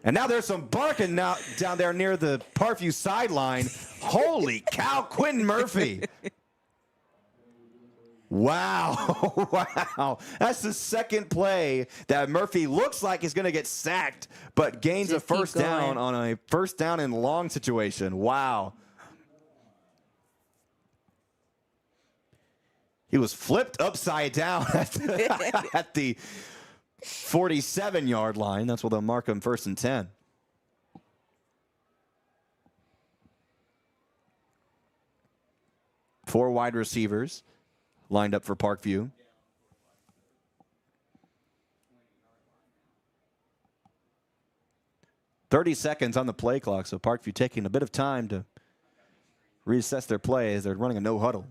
Speaker 1: And now there's some barking now down there near the Parkview sideline. Holy cow, Quentin Murphy. Wow. Wow. That's the second play that Murphy looks like he's going to get sacked, but gains a first down on a first down and long situation. Wow. He was flipped upside down at the 47-yard line. That's where they'll mark him 1st and 10. Four wide receivers lined up for Parkview. .30 seconds on the play clock, so Parkview taking a bit of time to reassess their play as they're running a no huddle.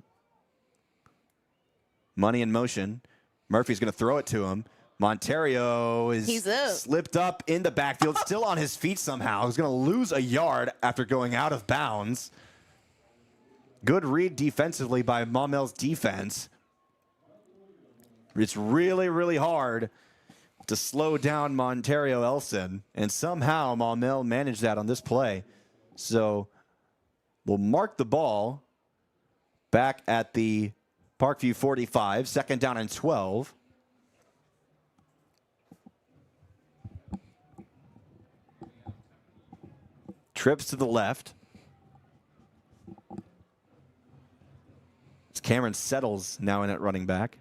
Speaker 1: Money in motion. Murphy's going to throw it to him. Monterio is slipped up in the backfield, still on his feet somehow. He's going to lose a yard after going out of bounds. Good read defensively by Maumelle's defense. It's really, really hard to slow down Monterio Elson, and somehow Maumelle managed that on this play. So we'll mark the ball back at the Parkview 45, 2nd down and 12. Trips to the left. It's Cameron Settles now in at running back.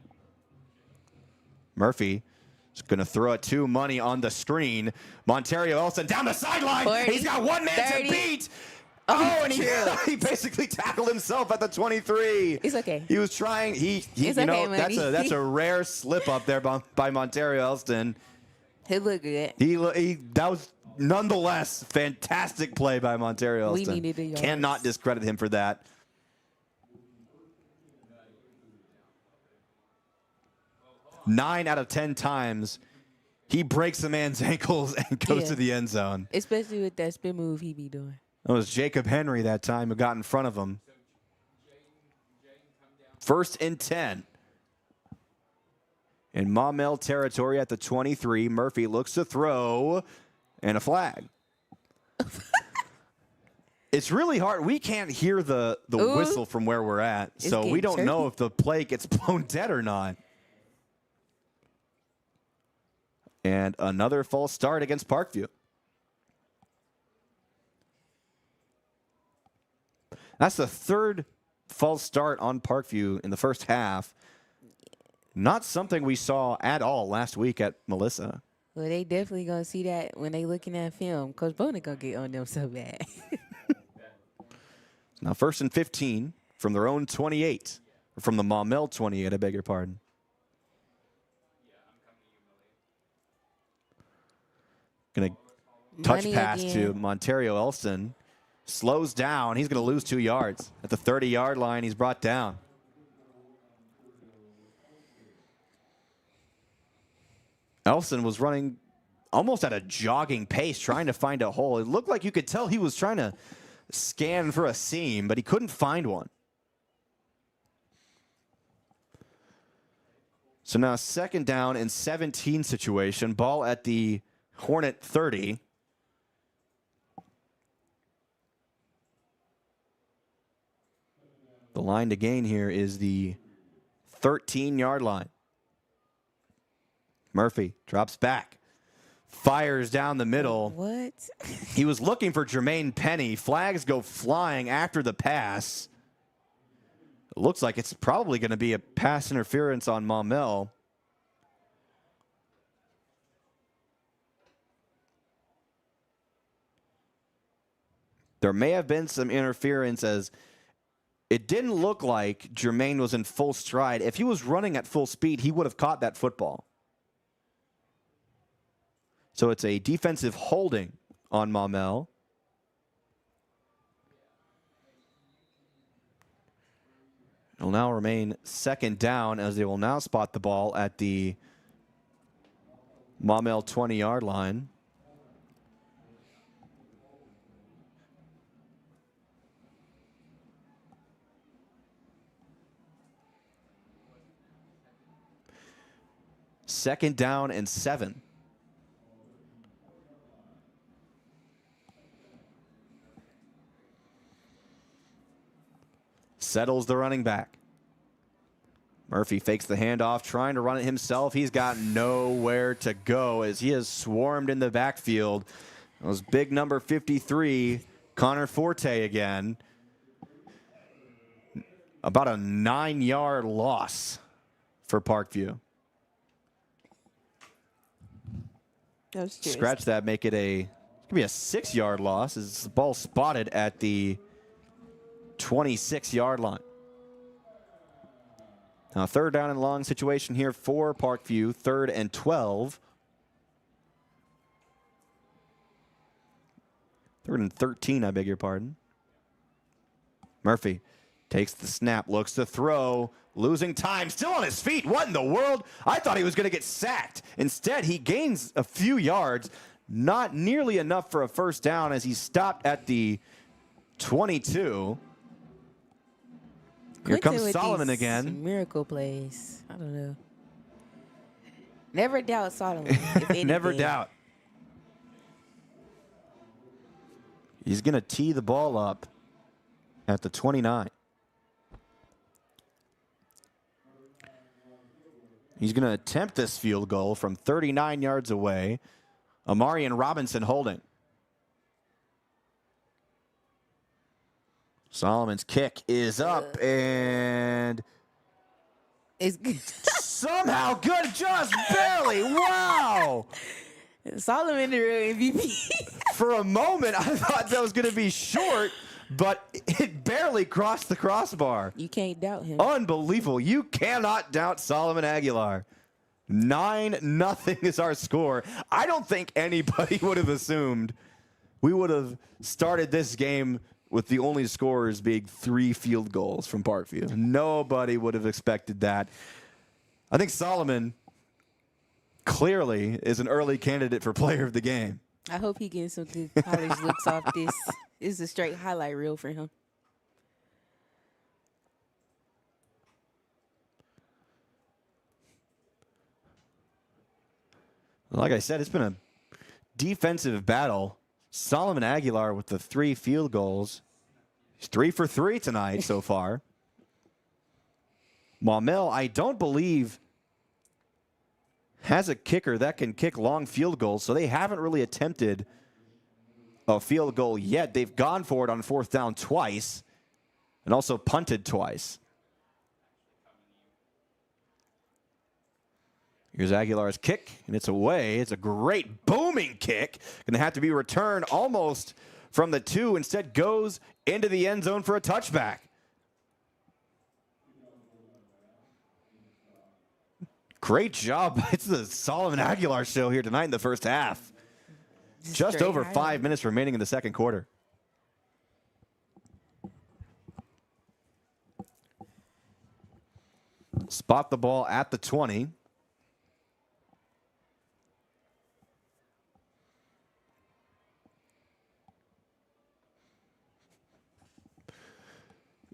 Speaker 1: Murphy is going to throw it to Money on the screen. Monterio Elson down the sideline.
Speaker 2: 40,
Speaker 1: He's got one man
Speaker 2: 30.
Speaker 1: to beat. Oh, and he basically tackled himself at the 23.
Speaker 2: It's okay.
Speaker 1: He was trying. It's
Speaker 2: okay,
Speaker 1: that's a rare slip up there by Monterio Elston.
Speaker 2: He looked good.
Speaker 1: That was nonetheless fantastic play by Monterio Elston.
Speaker 2: We needed the yards.
Speaker 1: Cannot discredit him for that. Nine out of 10 times, he breaks a man's ankles and goes to the end zone.
Speaker 2: Especially with that spin move he be doing.
Speaker 1: It was Jacob Henry that time who got in front of him. 1st and 10. In Maumelle territory at the 23, Murphy looks to throw, and a flag. It's really hard. We can't hear the whistle from where we're at, so we don't know if the play gets blown dead or not. And another false start against Parkview. That's the 3rd false start on Parkview in the first half. Not something we saw at all last week at Melissa.
Speaker 2: Well, they definitely going to see that when they looking at film. Coach Bonin going to get on them so bad.
Speaker 1: Now 1st and 15 from their own 28. Or from the Maumelle 28, I beg your pardon. Going to touch pass to Monterio Elston. Slows down. He's going to lose 2 yards. At the 30-yard line, he's brought down. Elson was running almost at a jogging pace, trying to find a hole. It looked like you could tell he was trying to scan for a seam, but he couldn't find one. So now 2nd down and 17 situation. Ball at the Hornet 30. The line to gain here is the 13-yard line. Murphy drops back, fires down the middle.
Speaker 2: What?
Speaker 1: He was looking for Jermaine Penny. Flags go flying after the pass. It looks like it's probably going to be a pass interference on Maumelle. There may have been some interference as it didn't look like Jermaine was in full stride. If he was running at full speed, he would have caught that football. So it's a defensive holding on Maumelle. It'll now remain 2nd down as they will now spot the ball at the Maumelle 20-yard line. Second down and 7. Settles the running back. Murphy fakes the handoff, trying to run it himself. He's got nowhere to go as he has swarmed in the backfield. It was big number 53, Connor Forte again. About a 9-yard loss for Parkview. Scratch that, make it a 6-yard loss as the ball spotted at the 26-yard line. Now, third down and long situation here for Parkview, 3rd and 12. 3rd and 13, I beg your pardon. Murphy takes the snap, looks to throw, losing time, still on his feet. What in the world? I thought he was going to get sacked. Instead, he gains a few yards, not nearly enough for a first down as he stopped at the 22. Here comes Solomon again.
Speaker 2: Miracle plays. I don't know. Never doubt Solomon. If
Speaker 1: Never doubt. He's going to tee the ball up at the 29. He's going to attempt this field goal from 39 yards away. Amarian Robinson holding. Solomon's kick is up and
Speaker 2: it's
Speaker 1: somehow good, just barely. Wow.
Speaker 2: Solomon the real MVP.
Speaker 1: For a moment, I thought that was going to be short, but it barely crossed the crossbar.
Speaker 2: You can't doubt him.
Speaker 1: Unbelievable. You cannot doubt Solomon Aguilar. 9-0 is our score. I don't think anybody would have assumed we would have started this game with the only scorers being 3 field goals from Parkview. Nobody would have expected that. I think Solomon clearly is an early candidate for player of the game.
Speaker 2: I hope he gets some good college looks off this. This is a straight highlight reel for him.
Speaker 1: Like I said, it's been a defensive battle. Solomon Aguilar with the 3 field goals. He's 3 for 3 tonight so far. Maumelle, I don't believe, has a kicker that can kick long field goals, so they haven't really attempted a field goal yet. They've gone for it on 4th down twice and also punted twice. Here's Aguilar's kick, and it's away. It's a great booming kick. Going to have to be returned almost from the 2. Instead goes into the end zone for a touchback. Great job. It's the Solomon Aguilar show here tonight in the first half. Just over 5 minutes remaining in the second quarter. Spot the ball at the 20.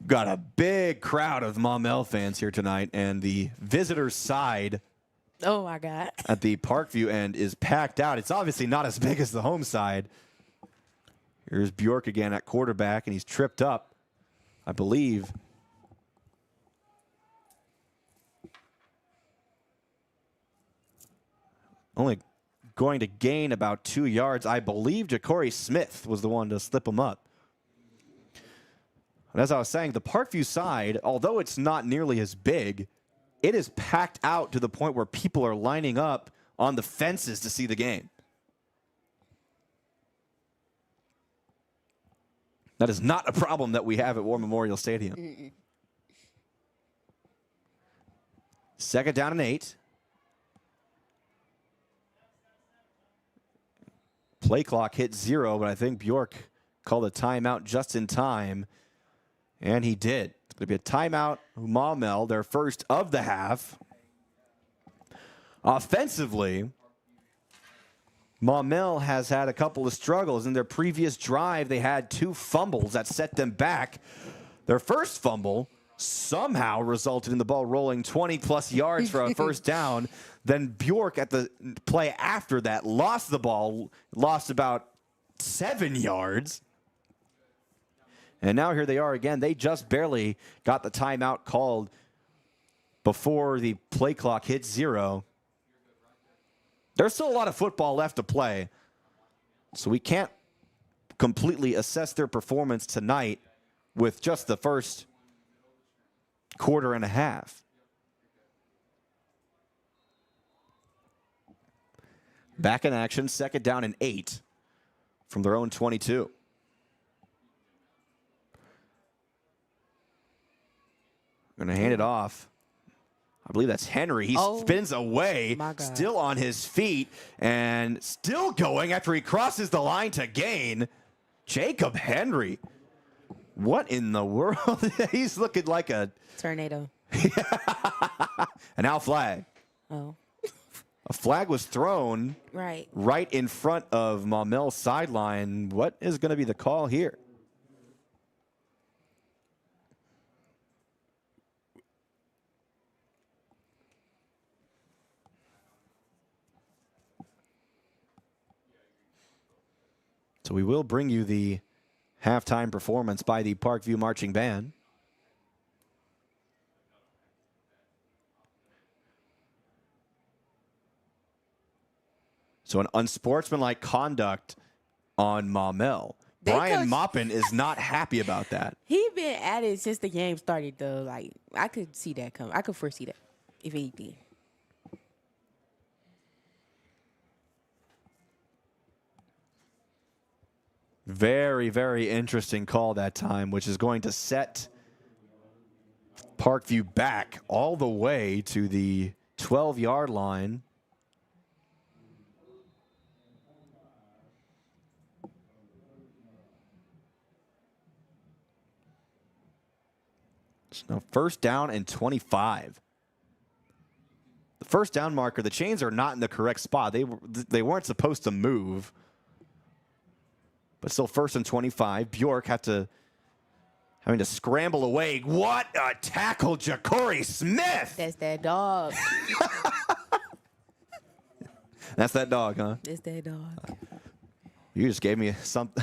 Speaker 1: Got a big crowd of Maumelle fans here tonight, and the visitors' side
Speaker 2: oh my God,
Speaker 1: at the Parkview end is packed out. It's obviously not as big as the home side. Here's Bjork again at quarterback, and he's tripped up, I believe. Only going to gain about 2 yards. I believe Ja'Cory Smith was the one to slip him up. And as I was saying, the Parkview side, although it's not nearly as big, it is packed out to the point where people are lining up on the fences to see the game. That is not a problem that we have at War Memorial Stadium.
Speaker 2: Mm-mm.
Speaker 1: 2nd down and 8. Play clock hit 0, but I think Bjork called a timeout just in time. And he did. It's going to be a timeout. Maumelle, their first of the half. Offensively, Maumelle has had a couple of struggles. In their previous drive, they had 2 fumbles that set them back. Their first fumble somehow resulted in the ball rolling 20-plus yards for a first down. Then Bjork at the play after that lost the ball, lost about 7 yards. And now here they are again. They just barely got the timeout called before the play clock hit 0. There's still a lot of football left to play, so we can't completely assess their performance tonight with just the first quarter and a half. Back in action, 2nd down and 8 from their own 22. Going to hand it off. I believe that's Henry. He spins away, still on his feet, and still going after he crosses the line to gain. Jacob Henry. What in the world? He's looking like a
Speaker 2: tornado.
Speaker 1: An out flag.
Speaker 2: Oh.
Speaker 1: A flag was thrown
Speaker 2: right
Speaker 1: in front of Maumelle's sideline. What is going to be the call here? So we will bring you the halftime performance by the Parkview Marching Band. So an unsportsmanlike conduct on Maumelle. Brian Maupin is not happy about that.
Speaker 2: He been at it since the game started, though. Like, I could see that coming. I could foresee that, if anything.
Speaker 1: Very, very interesting call that time, which is going to set Parkview back all the way to the 12-yard line. So 1st down and 25. The 1st down marker, the chains are not in the correct spot. They weren't supposed to move. But still 1st and 25. Bjork having to scramble away. What a tackle, Ja'Cory Smith.
Speaker 2: That's that dog.
Speaker 1: That's that dog, huh?
Speaker 2: That's that dog.
Speaker 1: You just gave me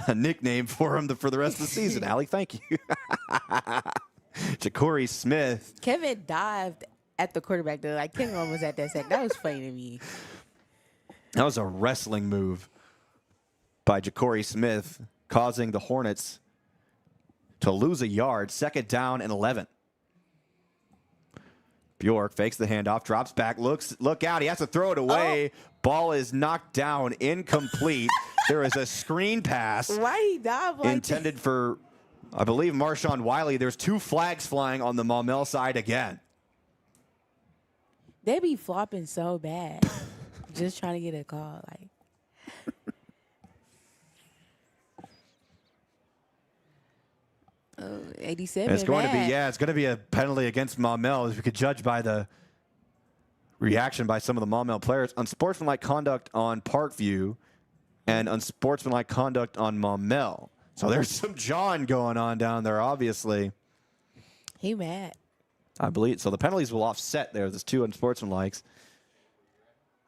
Speaker 1: a nickname for him for the rest of the season, Allie. Thank you. Ja'Cory Smith.
Speaker 2: Kevin dived at the quarterback, though. Like, Kevin almost at that sack. That was funny to me.
Speaker 1: That was a wrestling move by Ja'Cory Smith, causing the Hornets to lose a yard. 2nd down and 11. Bjork fakes the handoff, drops back, look out. He has to throw it away. Ball is knocked down, incomplete. There is a screen pass.
Speaker 2: Why he dive like
Speaker 1: intended for, I believe, Marshawn Wiley. There's 2 flags flying on the Maumelle side again.
Speaker 2: They be flopping so bad. Just trying to get a call. Like, 87.
Speaker 1: It's going to be a penalty against Maumelle, as we could judge by the reaction by some of the Maumelle players. Unsportsmanlike conduct on Parkview and unsportsmanlike conduct on Maumelle. So there's some jawing going on down there, obviously.
Speaker 2: He mad.
Speaker 1: I believe so. The penalties will offset there. There's 2 unsportsmanlikes,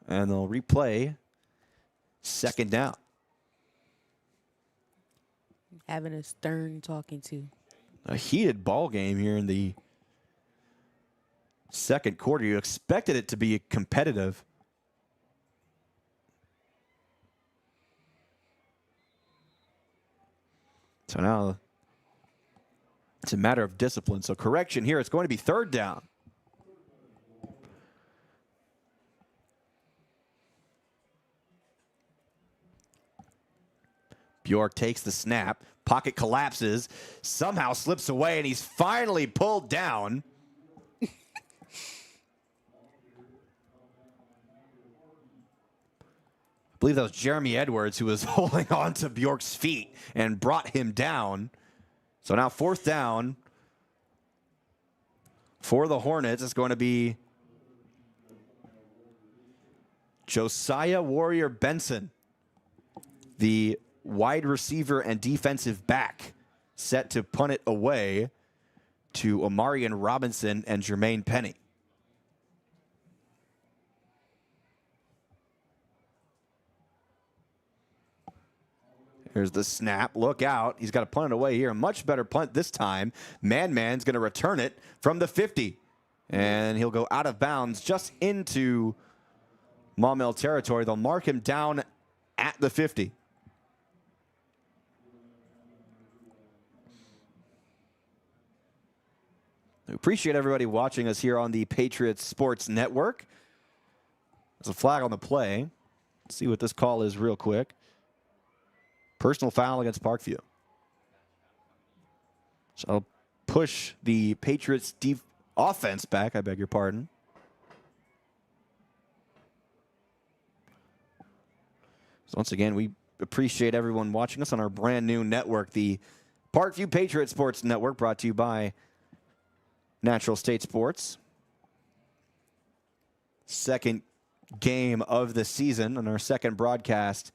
Speaker 1: and they'll replay 2nd down.
Speaker 2: Having a stern talking to.
Speaker 1: A heated ball game here in the 2nd quarter. You expected it to be competitive. So now it's a matter of discipline. So correction here. It's going to be 3rd down. Bjork takes the snap. Pocket collapses. Somehow slips away, and he's finally pulled down. I believe that was Jeremy Edwards who was holding on to Bjork's feet and brought him down. So now 4th down for the Hornets. It's going to be Josiah Warrior Benson, the wide receiver and defensive back, set to punt it away to Omarion Robinson and Jermaine Penny. Here's the snap. Look out. He's got to punt it away here. A much better punt this time. Man's going to return it from the 50. And he'll go out of bounds just into Maumelle territory. They'll mark him down at the 50. We appreciate everybody watching us here on the Patriots Sports Network. There's a flag on the play. Let's see what this call is real quick. Personal foul against Parkview. So I'll push the Patriots offense back, I beg your pardon. So once again, we appreciate everyone watching us on our brand new network, the Parkview Patriots Sports Network, brought to you by Natural State Sports. Second game of the season and our second broadcast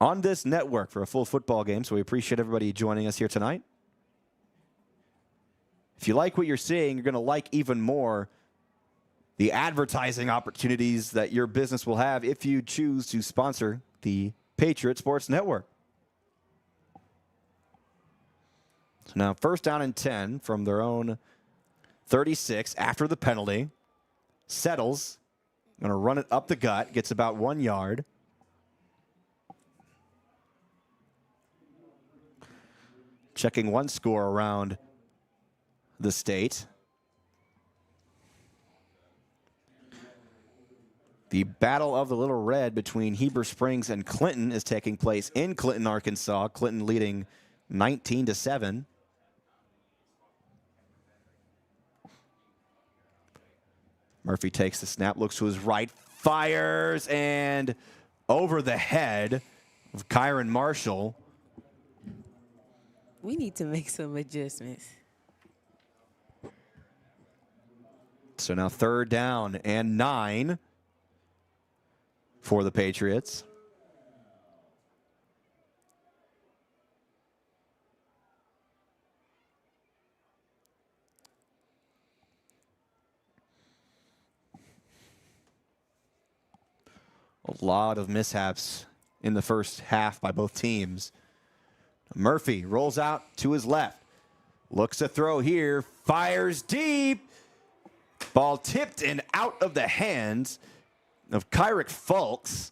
Speaker 1: on this network for a full football game. So we appreciate everybody joining us here tonight. If you like what you're seeing, you're going to like even more the advertising opportunities that your business will have if you choose to sponsor the Patriot Sports Network. So now 1st down and 10 from their own 36 after the penalty. Settles. Going to run it up the gut. Gets about 1 yard. Checking one score around the state. The Battle of the Little Red between Heber Springs and Clinton is taking place in Clinton, Arkansas. Clinton leading 19-7. Murphy takes the snap, looks to his right, fires, and over the head of Kyron Marshall.
Speaker 2: We need to make some adjustments.
Speaker 1: So now 3rd down and 9 for the Patriots. A lot of mishaps in the first half by both teams. Murphy rolls out to his left. Looks to throw here. Fires deep. Ball tipped and out of the hands of Kyrick Fulks.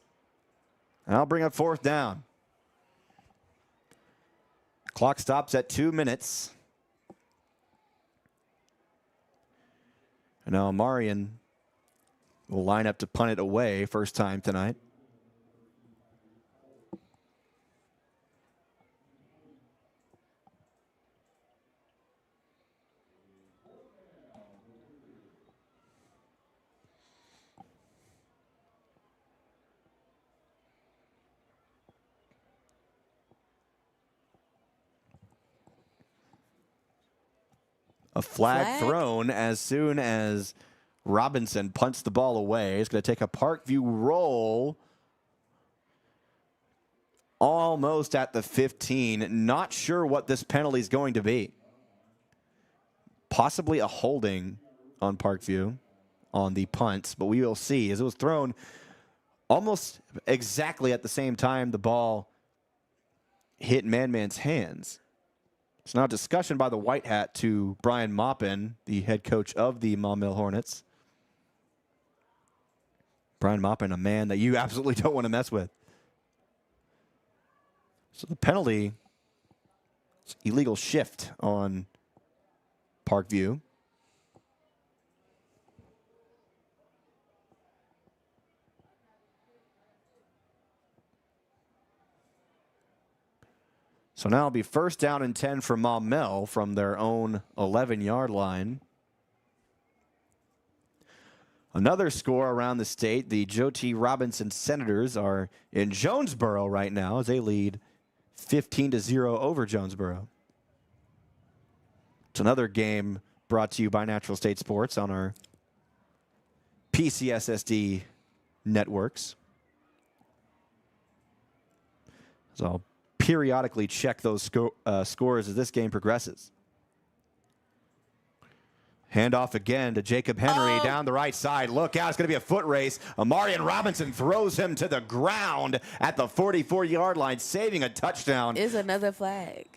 Speaker 1: And I'll bring up 4th down. Clock stops at 2 minutes. And now Marion will line up to punt it away, first time tonight. A flag thrown as soon as Robinson punts the ball away. He's going to take a Parkview roll almost at the 15. Not sure what this penalty is going to be. Possibly a holding on Parkview on the punts, but we will see, as it was thrown almost exactly at the same time the ball hit Man-Man's hands. So now discussion by the white hat to Brian Maupin, the head coach of the Maumelle Hornets. Brian Maupin, a man that you absolutely don't want to mess with. So the penalty, illegal shift on Parkview. So now it'll be 1st down and 10 for Maumelle from their own 11-yard line. Another score around the state. The Joe T. Robinson Senators are in Jonesboro right now as they lead 15-0 over Jonesboro. It's another game brought to you by Natural State Sports on our PCSSD networks. So I'll periodically check those scores as this game progresses. Handoff again to Jacob Henry down the right side. Look out, it's going to be a foot race. Amarian Robinson throws him to the ground at the 44-yard line, saving a touchdown.
Speaker 2: Is another flag.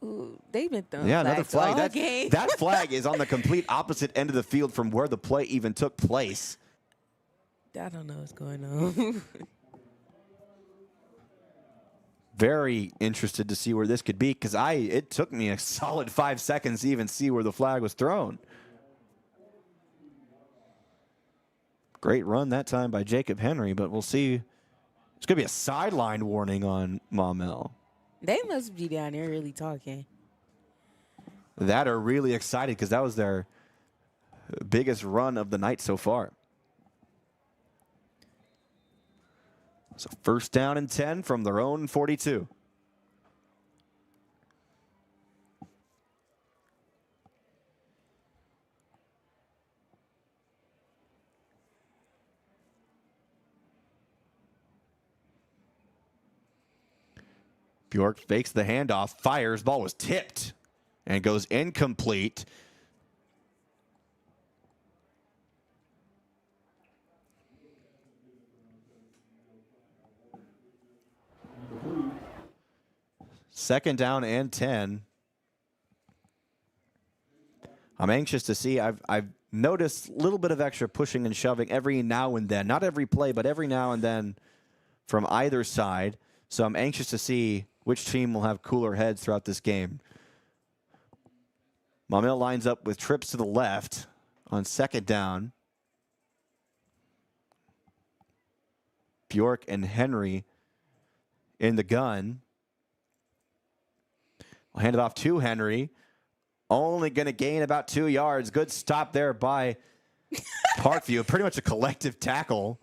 Speaker 2: Ooh, they've been throwing
Speaker 1: another flag.
Speaker 2: Game.
Speaker 1: That flag is on the complete opposite end of the field from where the play even took place.
Speaker 2: I don't know what's going on.
Speaker 1: Very interested to see where this could be because it took me a solid 5 seconds to even see where the flag was thrown. Great run that time by Jacob Henry, but we'll see. It's going to be a sideline warning on Maumelle.
Speaker 2: They must be down there really talking.
Speaker 1: That are really excited because that was their biggest run of the night so far. So first down and 10 from their own 42. Bjork fakes the handoff, fires, ball was tipped, and goes incomplete. Second down and 10. I'm anxious to see. I've noticed a little bit of extra pushing and shoving every now and then. Not every play, but every now and then from either side. So I'm anxious to see which team will have cooler heads throughout this game. Maumelle lines up with trips to the left on second down. Bjork and Henry in the gun. I'll hand it off to Henry. Only going to gain about 2 yards. Good stop there by Parkview. Pretty much a collective tackle.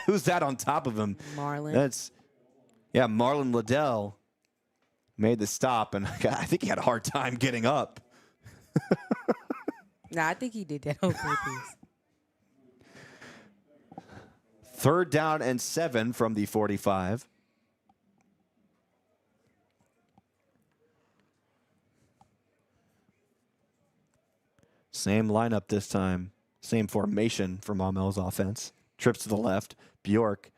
Speaker 1: Who's that on top of him?
Speaker 2: Marlon.
Speaker 1: Marlon Liddell made the stop, and I think he had a hard time getting up.
Speaker 2: Nah, I think he did that on purpose.
Speaker 1: Third down and 7 from the 45. Same lineup this time. Same formation for Maumelle's offense. Trips to the left. Bjork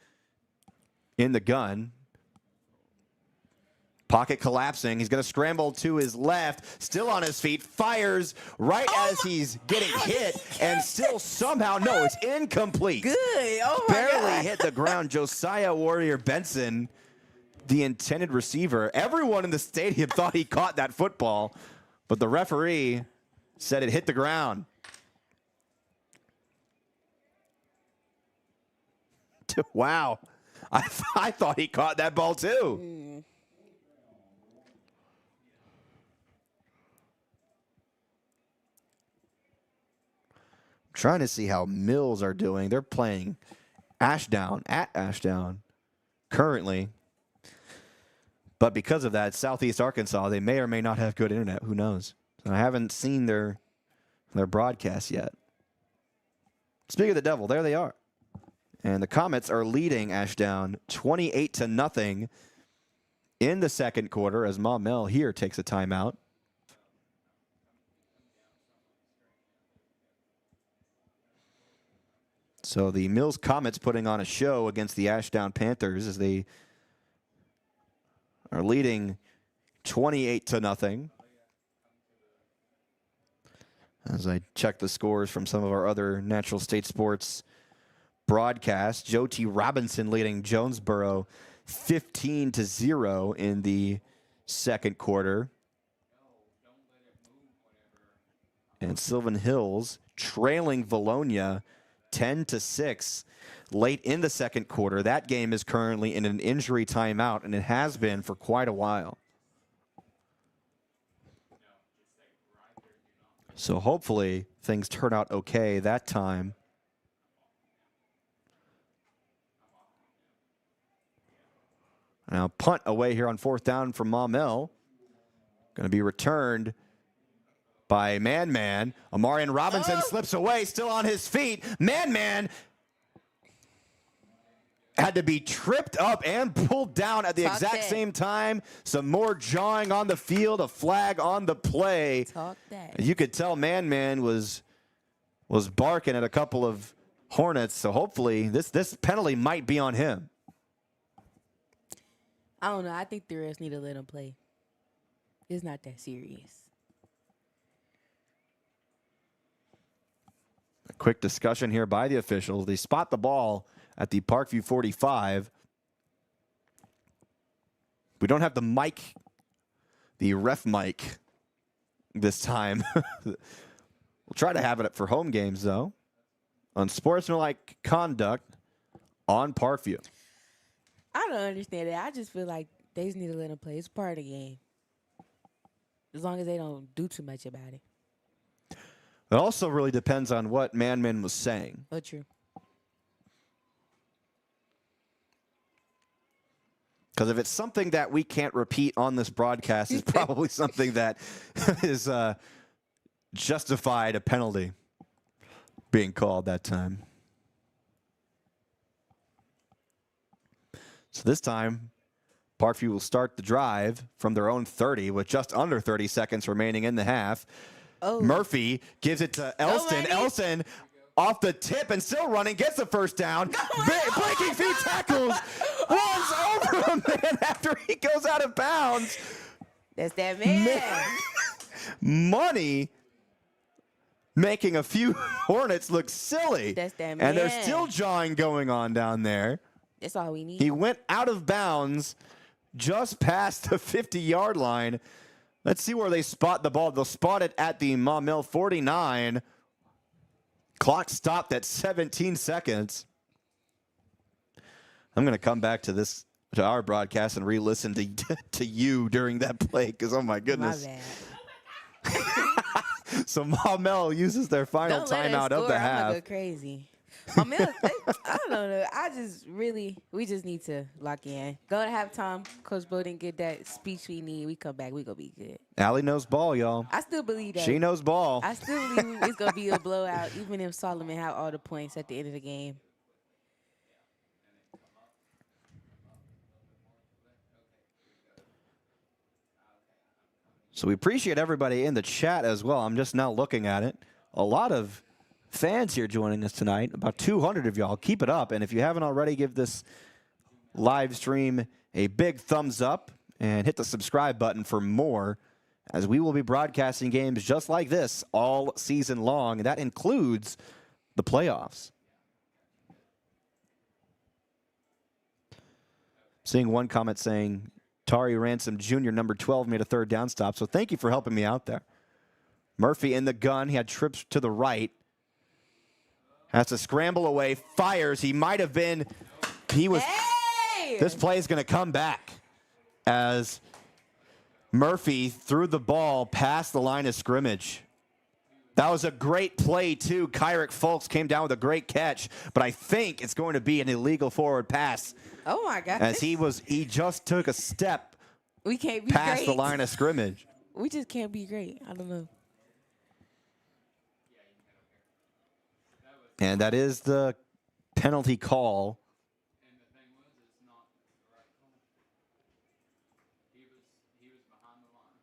Speaker 1: in the gun. Pocket collapsing. He's going to scramble to his left. Still on his feet. Fires right as he's getting hit. And still somehow, no, it's incomplete.
Speaker 2: Good. Oh, my
Speaker 1: Barely
Speaker 2: God.
Speaker 1: hit the ground. Josiah Warrior Benson, the intended receiver. Everyone in the stadium thought he caught that football. But the referee said it hit the ground. Wow. I thought he caught that ball too. Trying to see how Mills are doing. They're playing Ashdown at Ashdown currently. But because of that, Southeast Arkansas, they may or may not have good internet. Who knows? I haven't seen their broadcast yet. Speaking of the devil, there they are. And the Comets are leading Ashdown 28-0 in the second quarter as Maumelle here takes a timeout. So the Mills Comets putting on a show against the Ashdown Panthers as they are leading 28-0. As I check the scores from some of our other Natural State Sports broadcasts, Joe T. Robinson leading Jonesboro 15-0 in the second quarter. And Sylvan Hills trailing Valonia 10-6 late in the second quarter. That game is currently in an injury timeout, and it has been for quite a while. So hopefully things turn out okay that time. Now punt away here on fourth down from Maumelle. Going to be returned by Man. Amarian Robinson slips away, still on his feet. Man had to be tripped up and pulled down at the exact same time. Some more jawing on the field, a flag on the play. You could tell Man was barking at a couple of Hornets, so hopefully this penalty might be on him.
Speaker 2: I don't know. I think the refs need to let him play. It's not that serious.
Speaker 1: A quick discussion here by the officials. They spot the ball at the Parkview 45. We don't have the mic, the ref mic this time. We'll try to have it for home games, though. Unsportsmanlike conduct on Parkview.
Speaker 2: I don't understand it. I just feel like they just need to let them play. It's part of the game. As long as they don't do too much about it.
Speaker 1: It also really depends on what Man was saying.
Speaker 2: Oh, true.
Speaker 1: Because if it's something that we can't repeat on this broadcast, it's probably something that is justified a penalty being called that time. So this time, Parkview will start the drive from their own 30 with just under 30 seconds remaining in the half.
Speaker 2: Oh.
Speaker 1: Murphy gives it to Elston. Elston off the tip and still running, gets the first down. Breaking few tackles, runs over a man after he goes out of bounds.
Speaker 2: That's that man.
Speaker 1: Money making a few Hornets look silly.
Speaker 2: That's that man.
Speaker 1: And there's still jawing going on down there.
Speaker 2: That's all we need.
Speaker 1: He went out of bounds just past the 50-yard line. Let's see where they spot the ball. They'll spot it at the Maumelle 49. Clock stopped at 17 seconds. I'm going to come back to our broadcast and re-listen to you during that play because, oh, my goodness.
Speaker 2: My bad.
Speaker 1: So Maumelle uses their final timeout of the half.
Speaker 2: I'm going to go crazy. Maumelle, I don't know. We just need to lock in. Go to halftime. Coach Bo didn't get that speech we need. We come back. We going to be good.
Speaker 1: Allie knows ball, y'all.
Speaker 2: I still believe that.
Speaker 1: She knows ball.
Speaker 2: I still believe it's going to be a blowout, even if Solomon have all the points at the end of the game.
Speaker 1: So we appreciate everybody in the chat as well. I'm just now looking at it. A lot of fans here joining us tonight, about 200 of y'all. Keep it up, and if you haven't already, give this live stream a big thumbs up and hit the subscribe button for more, as we will be broadcasting games just like this all season long, and that includes the playoffs. Seeing one comment saying, Tari Ransom Jr., number 12, made a third down stop, so thank you for helping me out there. Murphy in the gun. He had trips to the right. Has to scramble away, fires. He might have been, This play is going to come back as Murphy threw the ball past the line of scrimmage. That was a great play, too. Kyrick Folks came down with a great catch, but I think it's going to be an illegal forward pass.
Speaker 2: Oh, my God.
Speaker 1: As he just took a step past the line of scrimmage.
Speaker 2: We just can't be great. I don't know.
Speaker 1: And that is the penalty call.
Speaker 3: And the thing was, it's not the right call. He was behind the line.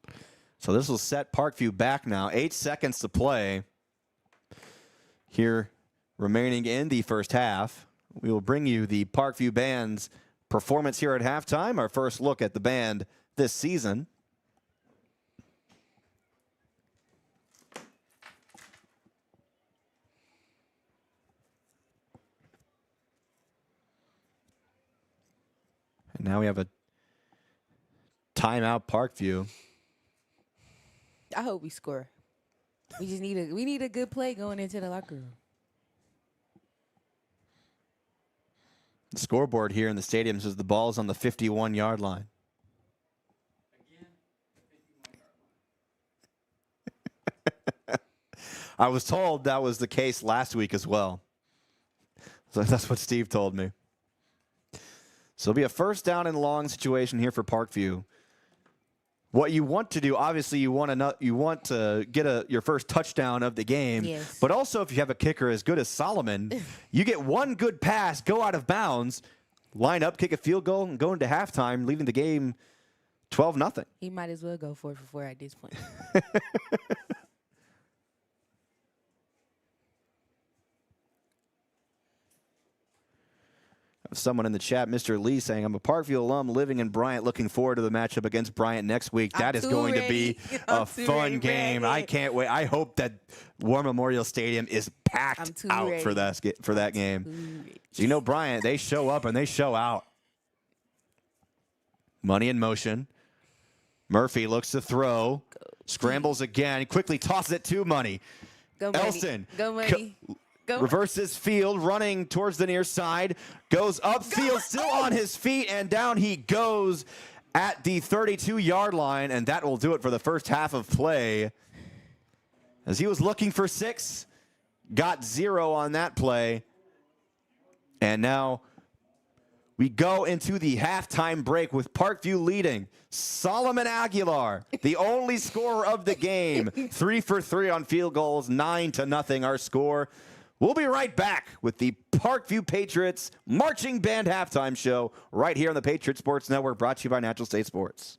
Speaker 3: Yeah.
Speaker 1: So this will set Parkview back now. 8 seconds to play here remaining in the first half. We will bring you the Parkview Band's performance here at halftime. Our first look at the band this season. And now we have a timeout Parkview.
Speaker 2: I hope we score. We need a good play going into the locker room.
Speaker 1: The scoreboard here in the stadium says the ball is on the 51-yard line. Again, I was told that was the case last week as well. So that's what Steve told me. So it'll be a first down and long situation here for Parkview. What you want to do, obviously, you want to get your first touchdown of the game.
Speaker 2: Yes.
Speaker 1: But also, if you have a kicker as good as Solomon, you get one good pass, go out of bounds, line up, kick a field goal, and go into halftime, leaving the game 12-0.
Speaker 2: He might as well go 4-for-4 at this point.
Speaker 1: someone in the chat, Mr. Lee, saying, I'm a Parkview alum living in Bryant, looking forward to the matchup against Bryant next week. That is going to be a fun game. I can't wait. I hope that War Memorial Stadium is packed out for that game. So, you know, Bryant, they show up and they show out. Money in motion. Murphy looks to throw. Scrambles again. Quickly tosses it to Money.
Speaker 2: Go Money.
Speaker 1: Elson.
Speaker 2: Go Money.
Speaker 1: Reverses field, running towards the near side. Goes upfield, still on his feet, and down he goes at the 32-yard line. And that will do it for the first half of play. As he was looking for 6, got 0 on that play. And now we go into the halftime break with Parkview leading. Solomon Aguilar, the only scorer of the game. 3 for 3 on field goals, 9-0 our score. We'll be right back with the Parkview Patriots Marching Band Halftime Show right here on the Patriot Sports Network, brought to you by Natural State Sports.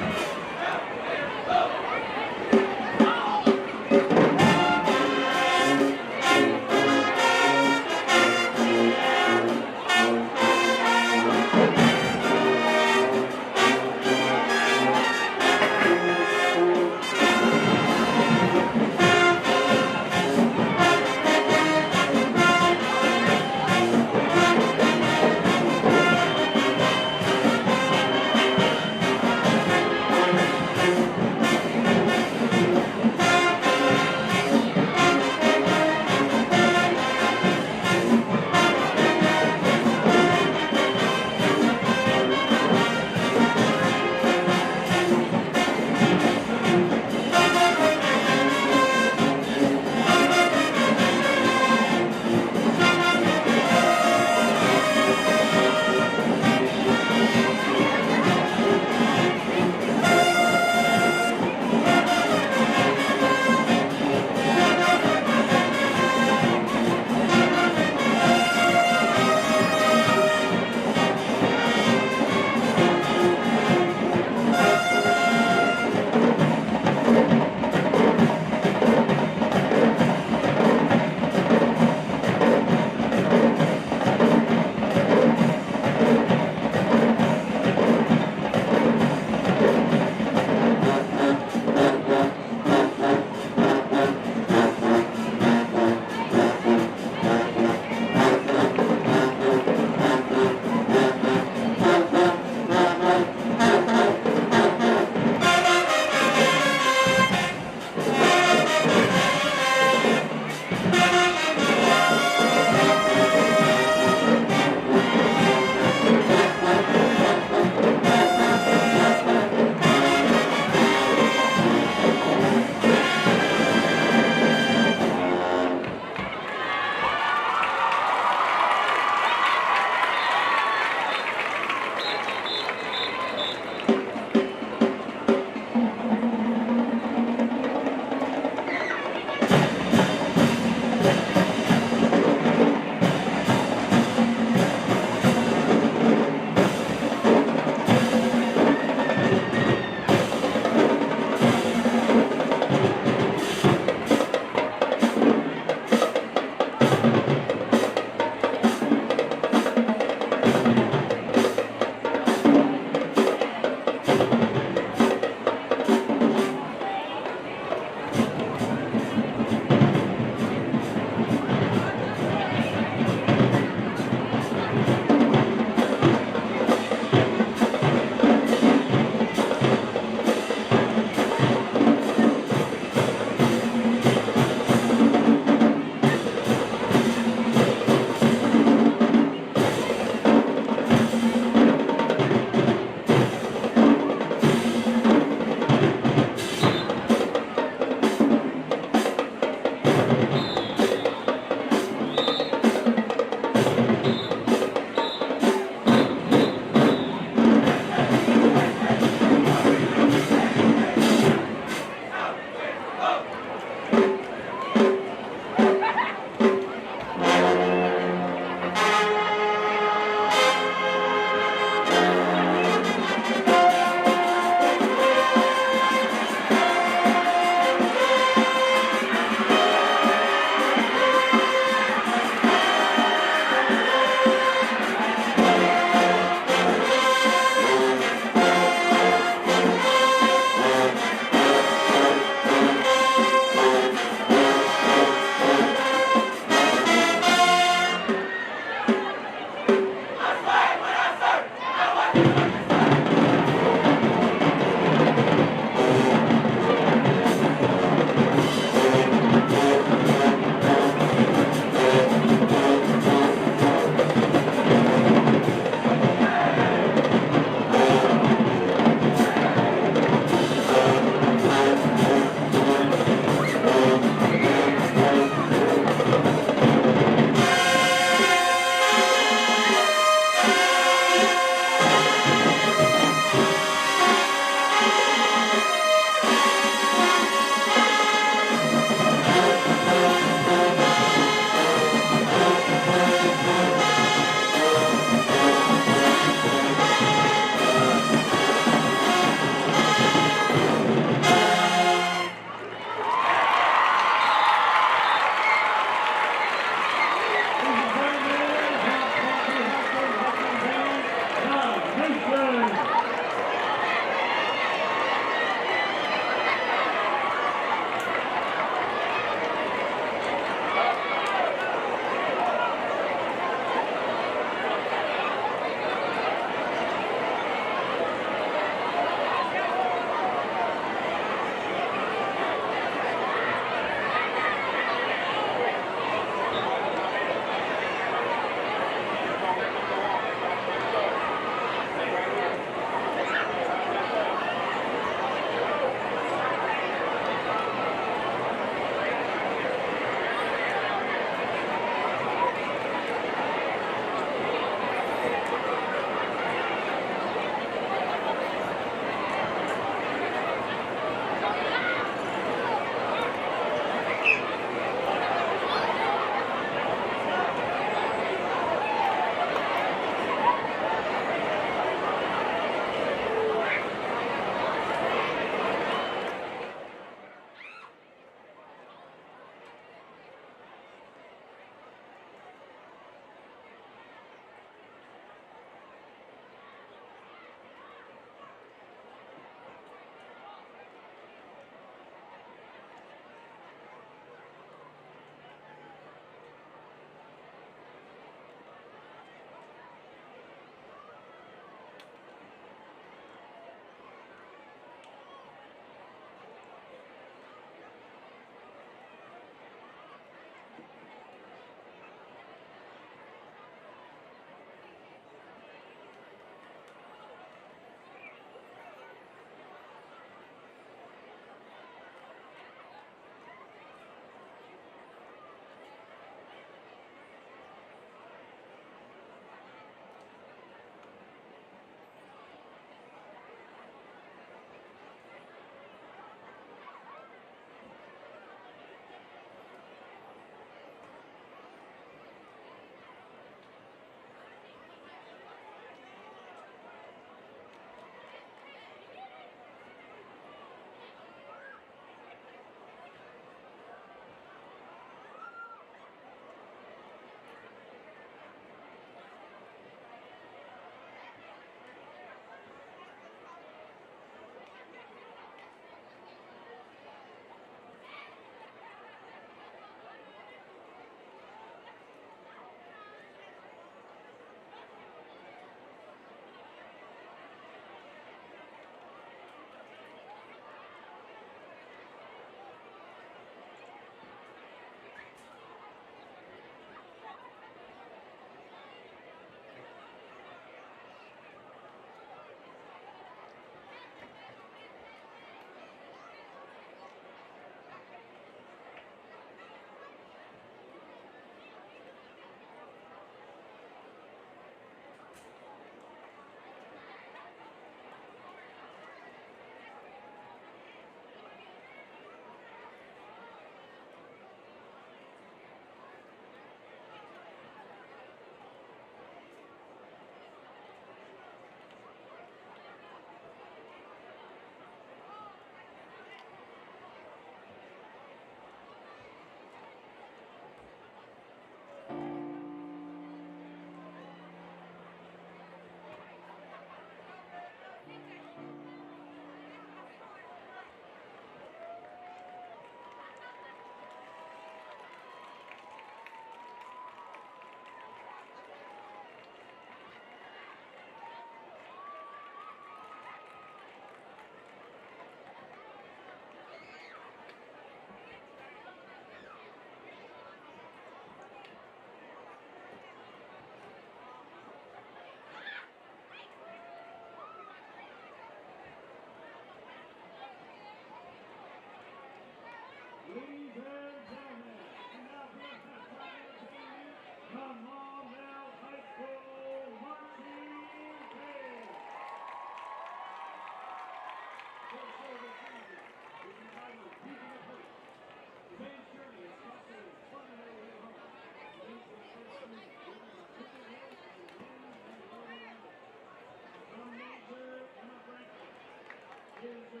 Speaker 4: Go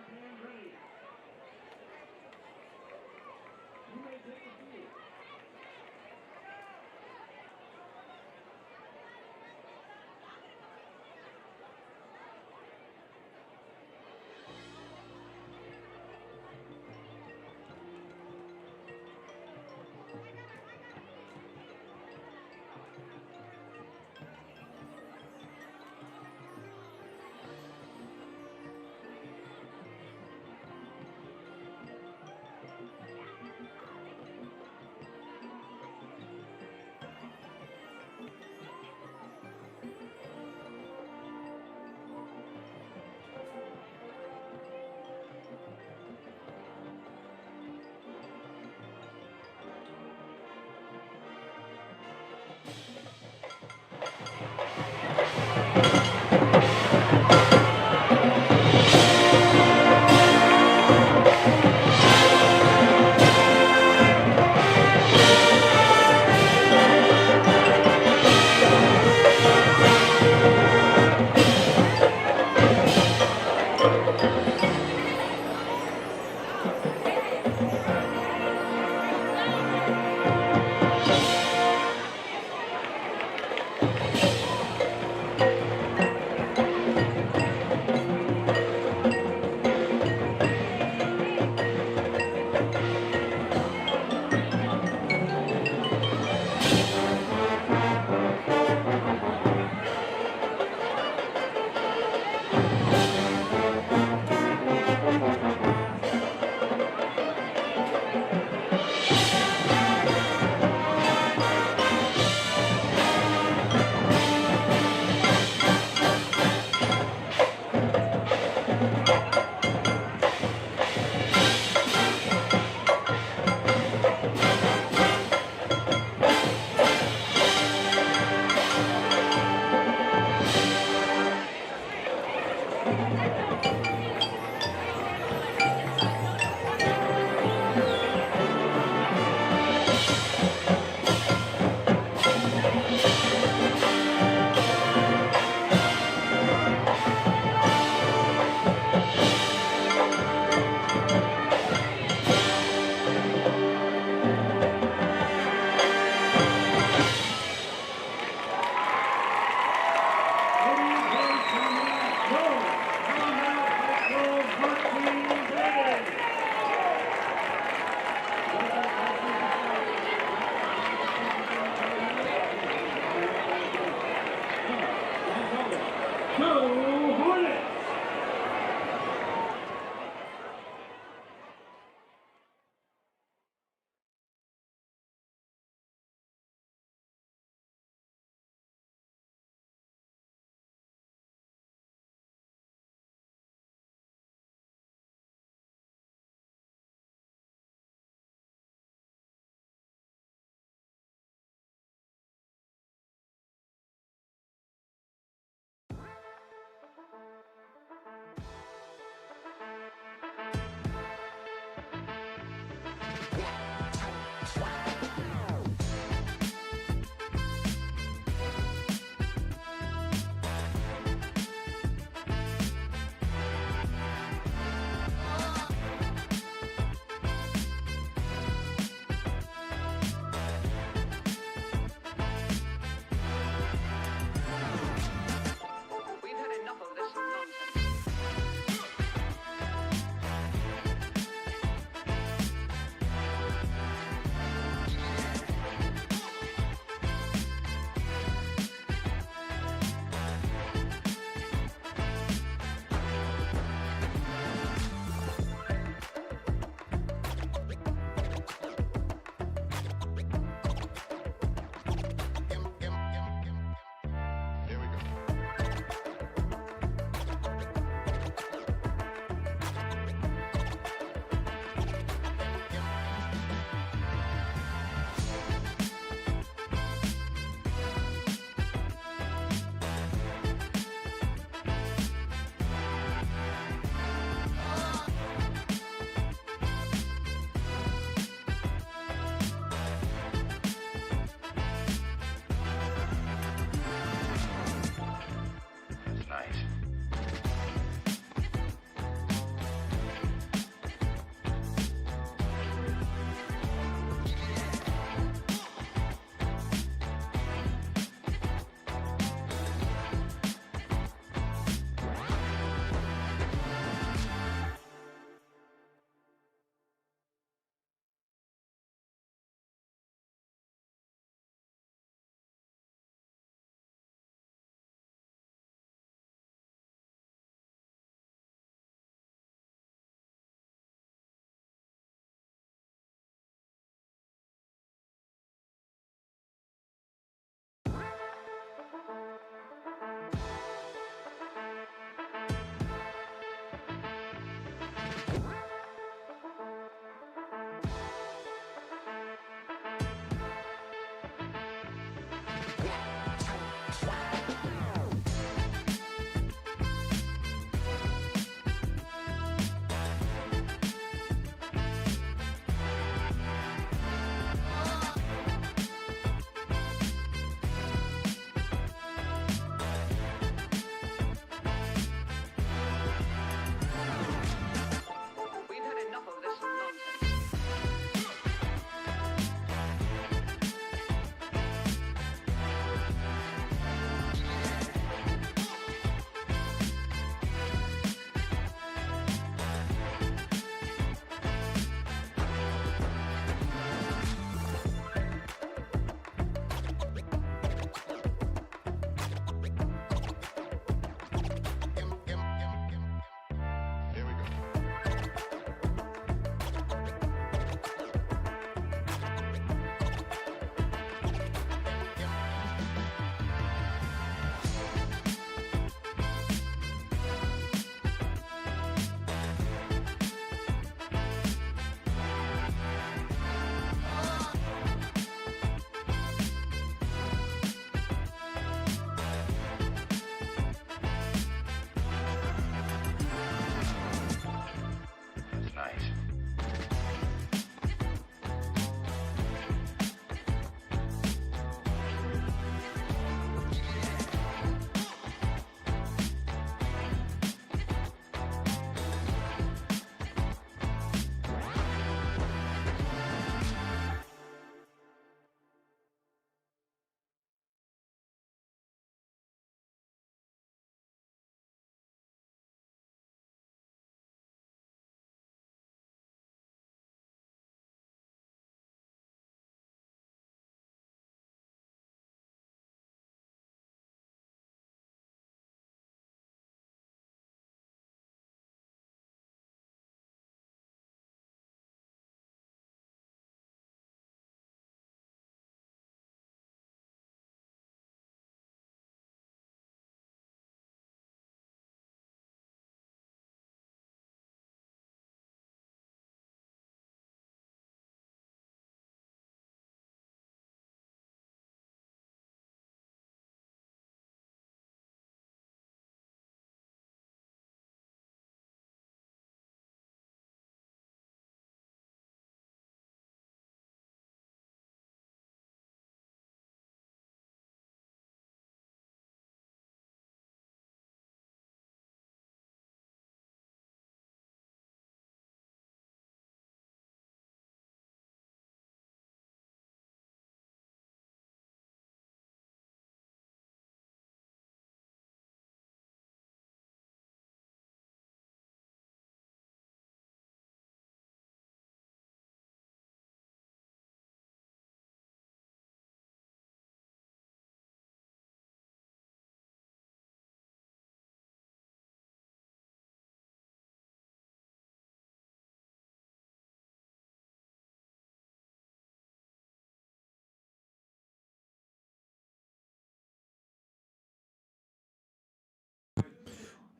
Speaker 4: Hornets!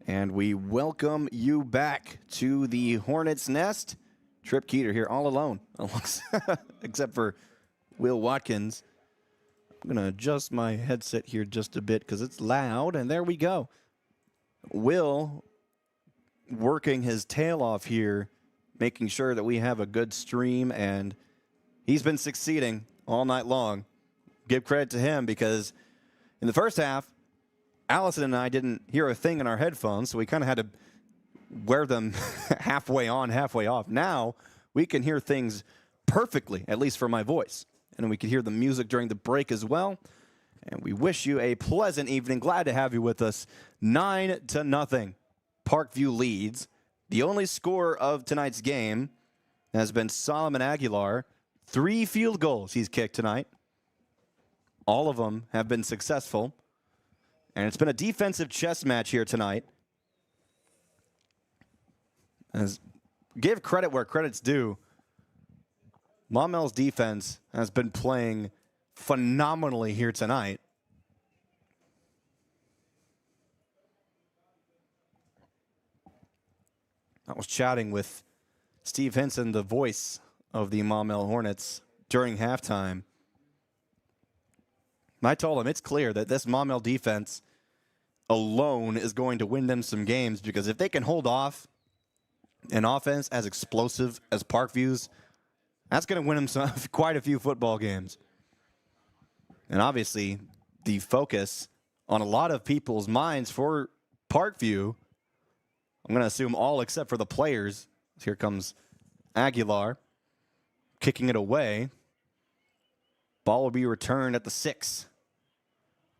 Speaker 1: And we welcome you back to the Hornets nest. Trip Keeter here all alone, except for Will Watkins. I'm going to adjust my headset here just a bit because it's loud, and there we go. Will working his tail off here, making sure that we have a good stream, and he's been succeeding all night long. Give credit to him because in the first half, Allison and I didn't hear a thing in our headphones, so we kind of had to wear them halfway on, halfway off. Now we can hear things perfectly, at least for my voice. And we can hear the music during the break as well. And we wish you a pleasant evening. Glad to have you with us. 9-0. Parkview leads. The only scorer of tonight's game has been Solomon Aguilar. 3 field goals he's kicked tonight. All of them have been successful. And it's been a defensive chess match here tonight. Give credit where credit's due. Maumelle's defense has been playing phenomenally here tonight. I was chatting with Steve Hinson, the voice of the Maumelle Hornets, during halftime. I told him it's clear that this Maumelle defense alone is going to win them some games, because if they can hold off an offense as explosive as Parkview's, that's going to win them quite a few football games. And obviously, the focus on a lot of people's minds for Parkview, I'm going to assume all except for the players. Here comes Aguilar, kicking it away. Ball will be returned at the 6.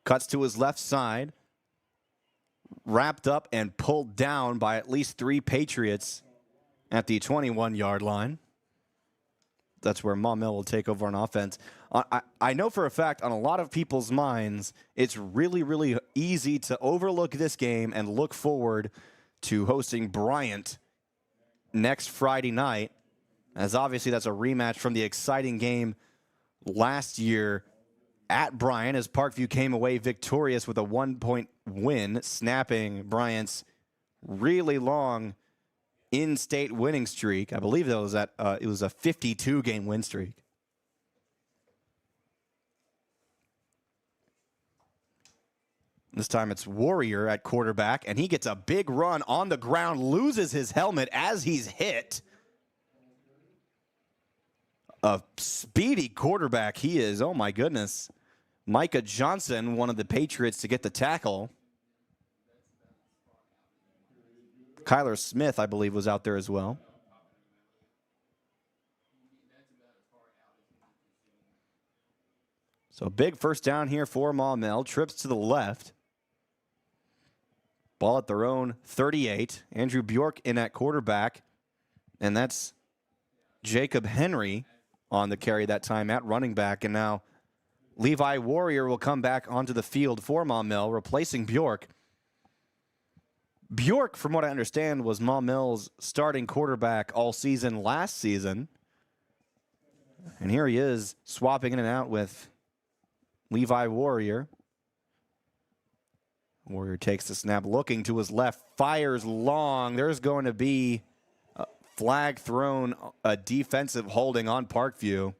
Speaker 1: Cuts to his left side. Wrapped up and pulled down by at least 3 Patriots at the 21-yard line. That's where Maumelle will take over on offense. I know for a fact on a lot of people's minds, it's really, really easy to overlook this game and look forward to hosting Bryant next Friday night, as obviously that's a rematch from the exciting game last year at Bryant, as Parkview came away victorious with a 1-point win, snapping Bryant's really long in-state winning streak. I believe that was it was a 52-game win streak. This time it's Warrior at quarterback, and he gets a big run on the ground, loses his helmet as he's hit. A speedy quarterback he is. Oh, my goodness. Micah Johnson, one of the Patriots, to get the tackle. Kyler Smith, I believe, was out there as well. So big first down here for Maumelle. Trips to the left. Ball at their own 38. Andrew Bjork in at quarterback. And that's Jacob Henry on the carry that time at running back. And now Levi Warrior will come back onto the field for Maumelle, replacing Bjork. Bjork, from what I understand, was Maumelle's starting quarterback all season last season. And here he is, swapping in and out with Levi Warrior. Warrior takes the snap, looking to his left, fires long. There's going to be a flag thrown, a defensive holding on Parkview.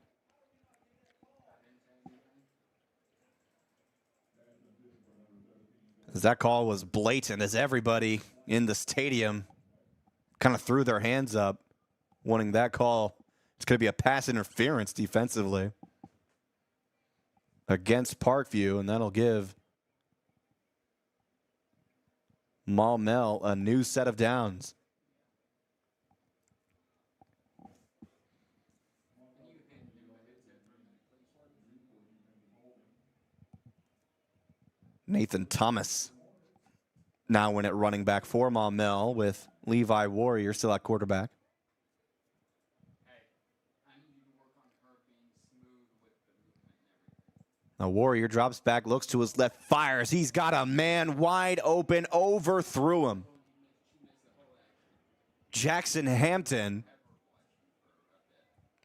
Speaker 1: As that call was blatant, as everybody in the stadium kind of threw their hands up, wanting that call. It's going to be a pass interference defensively against Parkview, and that'll give Maumelle a new set of downs. Nathan Thomas now in at running back for Maumelle, with Levi Warrior still at quarterback. Now Warrior drops back, looks to his left, fires. He's got a man wide open, overthrew him. Jackson Hampton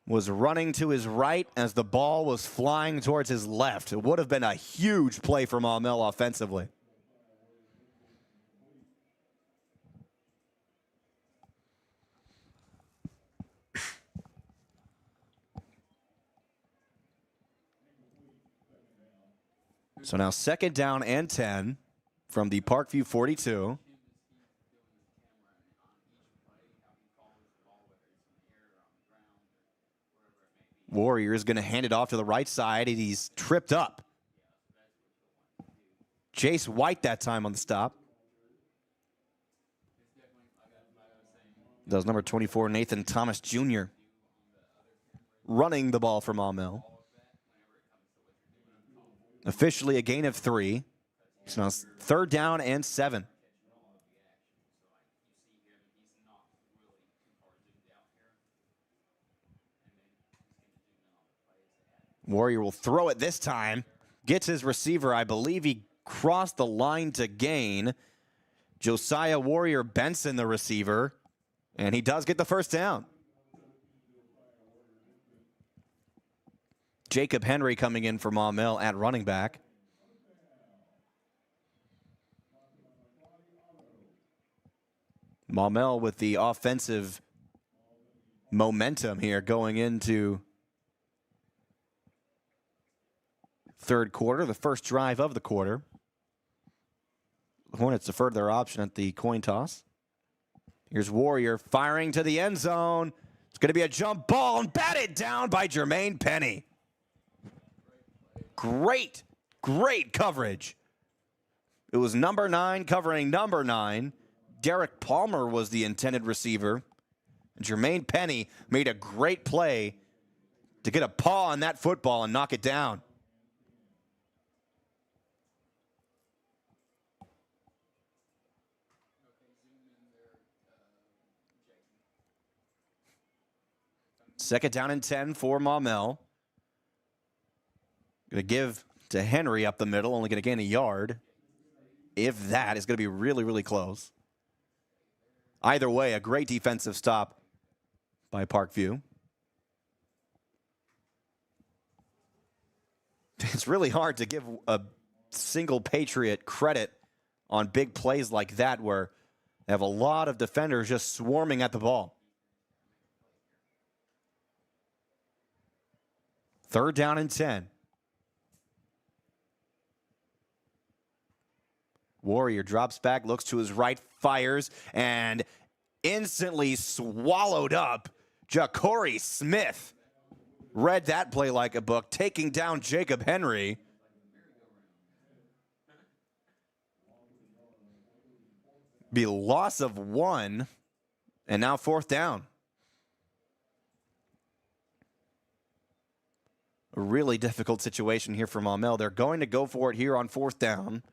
Speaker 1: was running to his right as the ball was flying towards his left. It would have been a huge play for Maumelle offensively. So now 2nd down and 10 from the Parkview 42. Warriors going to hand it off to the right side, and he's tripped up. Jace White that time on the stop. Does number 24, Nathan Thomas Jr. running the ball for Maumelle. Officially a gain of 3. So now it's 3rd down and 7. Warrior will throw it this time. Gets his receiver. I believe he crossed the line to gain. Josiah Warrior Benson, the receiver. And he does get the 1st down. Jacob Henry coming in for Maumelle at running back. Maumelle with the offensive momentum here going into 3rd quarter, the first drive of the quarter. The Hornets deferred their option at the coin toss. Here's Warrior firing to the end zone. It's going to be a jump ball and batted down by Jermaine Penny. Great coverage. It was number 9 covering number 9. Derek Palmer was the intended receiver. Jermaine Penny made a great play to get a paw on that football and knock it down. Second down and 10 for Maumelle. Going to give to Henry up the middle, only going to gain a yard. If that is going to be really, really close. Either way, a great defensive stop by Parkview. It's really hard to give a single Patriot credit on big plays like that where they have a lot of defenders just swarming at the ball. 3rd down and 10. Warrior drops back, looks to his right, fires, and instantly swallowed up. Ja'Cory Smith read that play like a book, taking down Jacob Henry. Be a loss of 1, and now 4th down. A really difficult situation here for Maumelle. They're going to go for it here on 4th down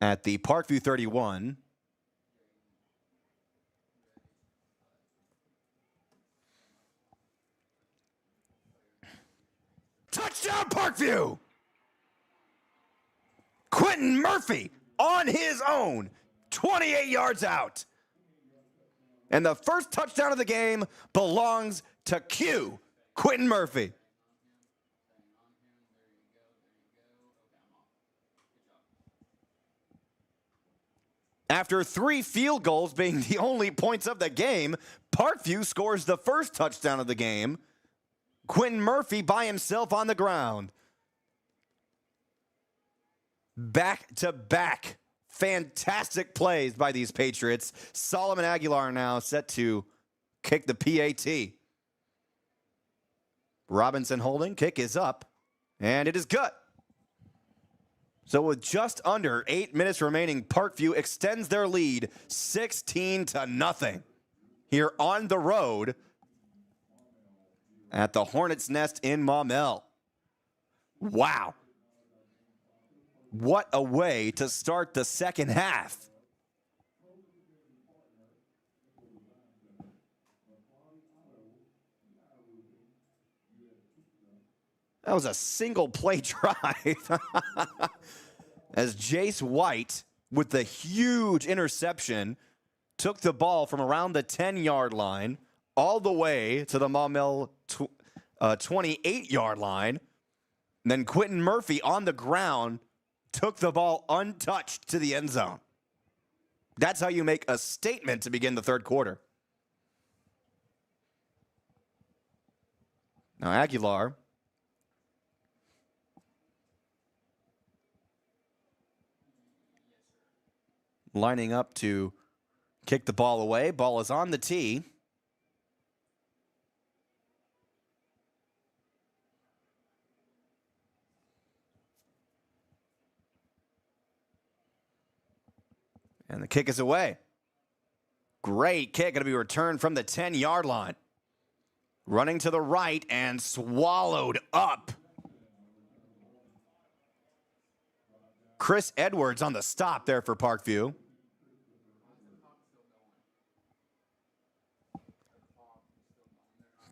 Speaker 1: at the Parkview 31. Touchdown, Parkview! Quentin Murphy on his own, 28 yards out. And the first touchdown of the game belongs to Q, Quentin Murphy. After 3 field goals being the only points of the game, Parkview scores the first touchdown of the game. Quentin Murphy by himself on the ground. Back-to-back fantastic plays by these Patriots. Solomon Aguilar now set to kick the PAT. Robinson holding, kick is up, and it is good. So with just under 8 minutes remaining, Parkview extends their lead 16-0 here on the road at the Hornets' Nest in Maumelle. Wow. What a way to start the second half. That was a single play drive. As Jace White, with the huge interception, took the ball from around the 10-yard line all the way to the Maumelle 28-yard line. And then Quentin Murphy on the ground took the ball untouched to the end zone. That's how you make a statement to begin the third quarter. Now Aguilar lining up to kick the ball away. Ball is on the tee. And the kick is away. Great kick, going to be returned from the 10-yard line. Running to the right and swallowed up. Chris Edwards on the stop there for Parkview.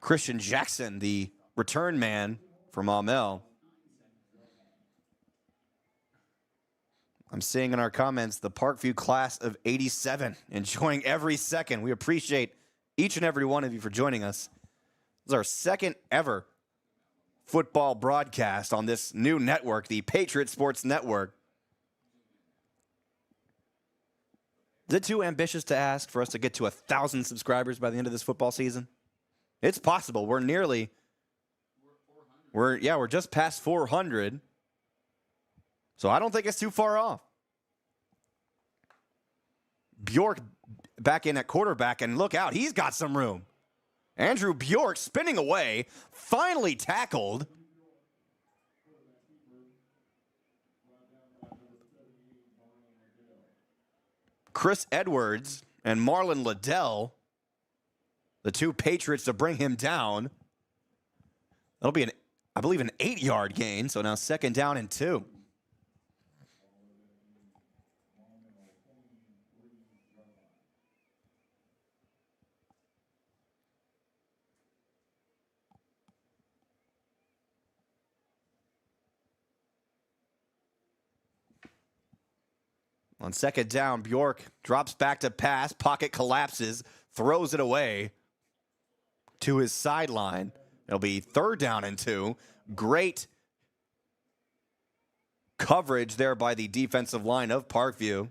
Speaker 1: Christian Jackson, the return man for Maumelle. I'm seeing in our comments the Parkview class of 87, enjoying every second. We appreciate each and every one of you for joining us. This is our second ever football broadcast on this new network, the Patriots Sports Network. Is it too ambitious to ask for us to get to 1,000 subscribers by the end of this football season? It's possible. We're just past 400. So I don't think it's too far off. Bjork back in at quarterback, and look out, he's got some room. Andrew Bjork spinning away, finally tackled. Chris Edwards and Marlon Liddell, the two Patriots to bring him down. That'll be, I believe, an 8-yard gain, so now 2nd down and 2. On 2nd down, Bjork drops back to pass. Pocket collapses, throws it away to his sideline. It'll be 3rd down and 2. Great coverage there by the defensive line of Parkview.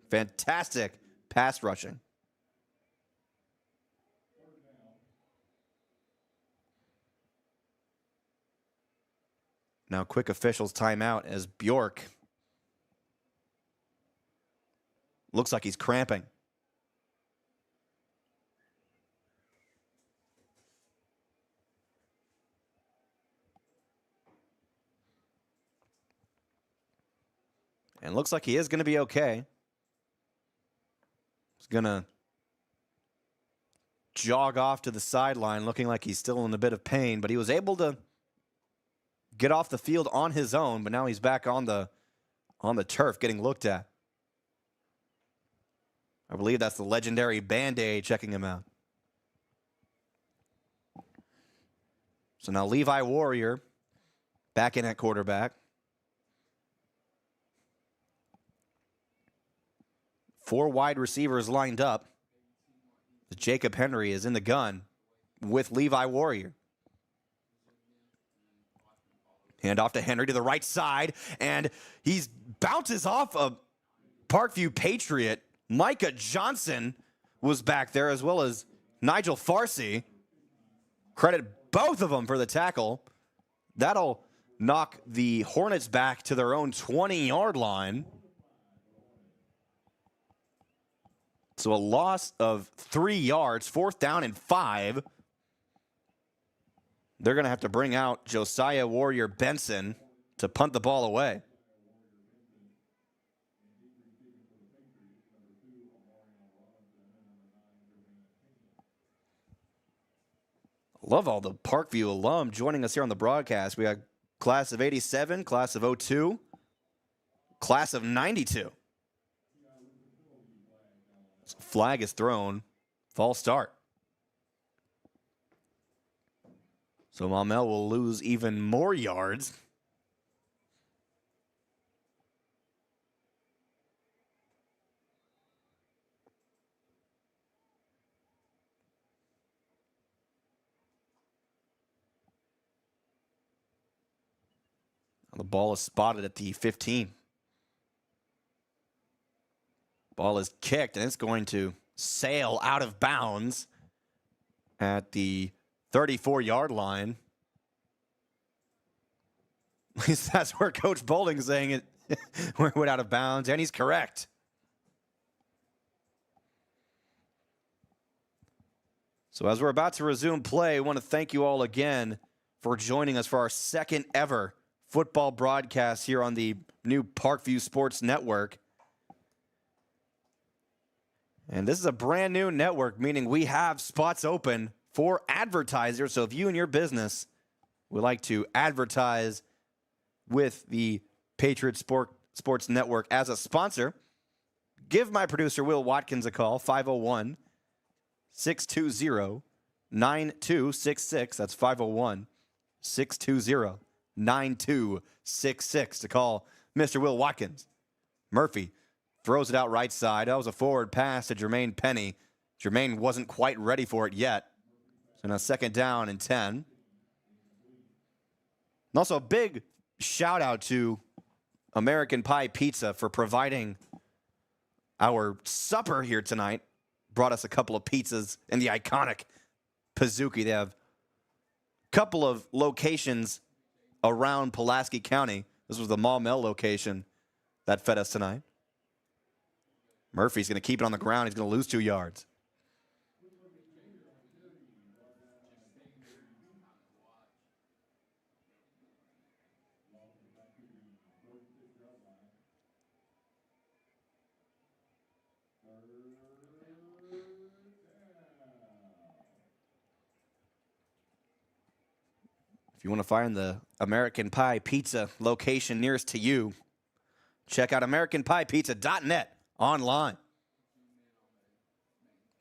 Speaker 1: Fantastic pass rushing. Now quick officials timeout as Bjork looks like he's cramping. And looks like he is going to be okay. He's going to jog off to the sideline looking like he's still in a bit of pain, but he was able to get off the field on his own, but now he's back on the turf getting looked at. I believe that's the legendary Band-Aid checking him out. So now Levi Warrior back in at quarterback. 4 wide receivers lined up. Jacob Henry is in the gun with Levi Warrior. Hand off to Henry to the right side, and he bounces off a Parkview Patriot. Micah Johnson was back there, as well as Nigel Farsi. Credit both of them for the tackle. That'll knock the Hornets back to their own 20-yard line. So a loss of 3 yards, 4th down and 5. They're going to have to bring out Josiah Warrior Benson to punt the ball away. Love all the Parkview alum joining us here on the broadcast. We got class of 87, class of 02, class of 92. Flag is thrown. False start. So Maumelle will lose even more yards. The ball is spotted at the 15. Ball is kicked, and it's going to sail out of bounds at the 34-yard line. At least that's where Coach Boulding's saying it went out of bounds, and he's correct. So as we're about to resume play, I want to thank you all again for joining us for our second ever football broadcast here on the new Parkview Sports Network. And this is a brand new network, meaning we have spots open for advertisers. So if you and your business would like to advertise with the Patriots Sports Network as a sponsor, give my producer Will Watkins a call, 501-620-9266. That's 501-620-9266 to call Mr. Will Watkins. Murphy throws it out right side. That was a forward pass to Jermaine Penny. Jermaine wasn't quite ready for it yet. So now 2nd down and 10. And also a big shout out to American Pie Pizza for providing our supper here tonight. Brought us a couple of pizzas in the iconic Pizookie. They have a couple of locations around Pulaski County. This was the Maumelle location that fed us tonight. Murphy's going to keep it on the ground. He's going to lose 2 yards. If you want to find the American Pie Pizza location nearest to you, check out AmericanPiePizza.net online.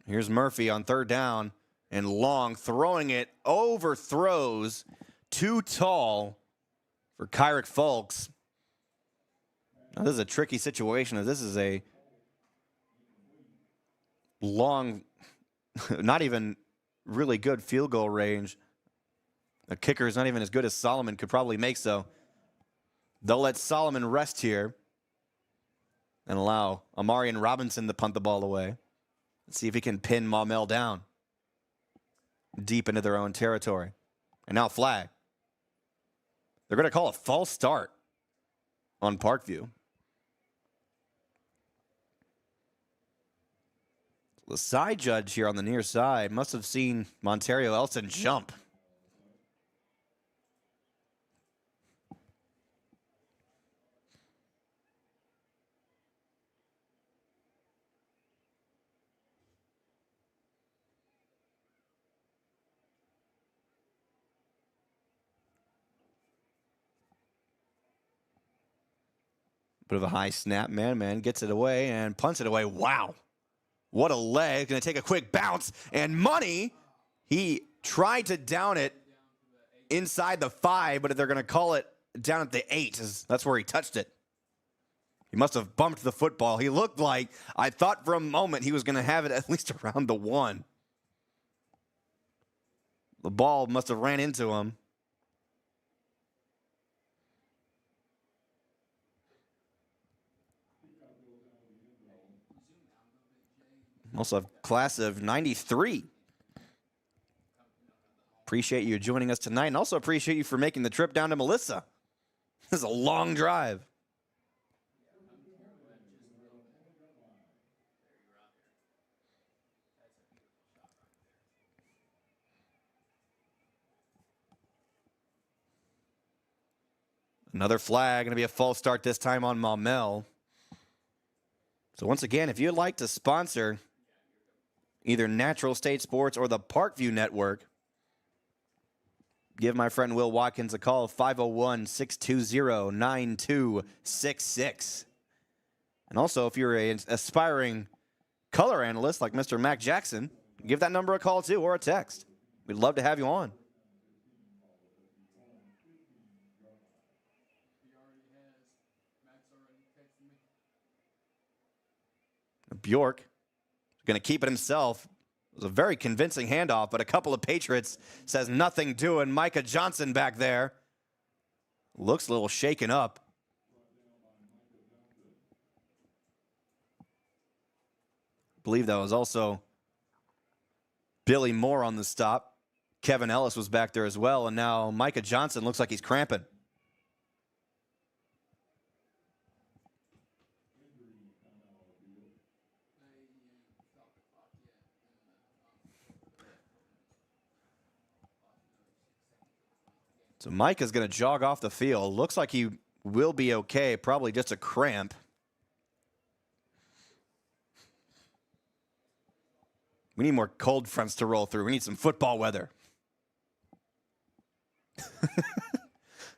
Speaker 1: Here's Murphy on 3rd down and long, throwing it, overthrows, too tall for Kyrick Folks. Now, this is a tricky situation. This is a long, not even really good field goal range. The kicker is not even as good as Solomon could probably make, so they'll let Solomon rest here and allow Amarian Robinson to punt the ball away. Let's see if he can pin Maumelle down deep into their own territory. And now flag. They're going to call a false start on Parkview. The side judge here on the near side must have seen Montario Elson jump. Bit of a high snap. Man gets it away and punts it away. Wow. What a leg. Going to take a quick bounce. And Money, he tried to down it inside the 5, but they're going to call it down at the 8. That's where he touched it. He must have bumped the football. He looked like, I thought for a moment he was going to have it at least around the 1. The ball must have ran into him. Also a class of 93. Appreciate you joining us tonight, and also appreciate you for making the trip down to Melissa. This is a long drive. Another flag, going to be a false start this time on Maumelle. So once again, if you'd like to sponsor either Natural State Sports or the Parkview Network, give my friend Will Watkins a call, 501-620-9266. And also, if you're an aspiring color analyst like Mr. Mac Jackson, give that number a call too, or a text. We'd love to have you on. Bjork going to keep it himself. It was a very convincing handoff, but a couple of Patriots says nothing doing. Micah Johnson back there looks a little shaken up. I believe that was also Billy Moore on the stop. Kevin Ellis was back there as well, and now Micah Johnson looks like he's cramping. So Mike is going to jog off the field. Looks like he will be okay. Probably just a cramp. We need more cold fronts to roll through. We need some football weather.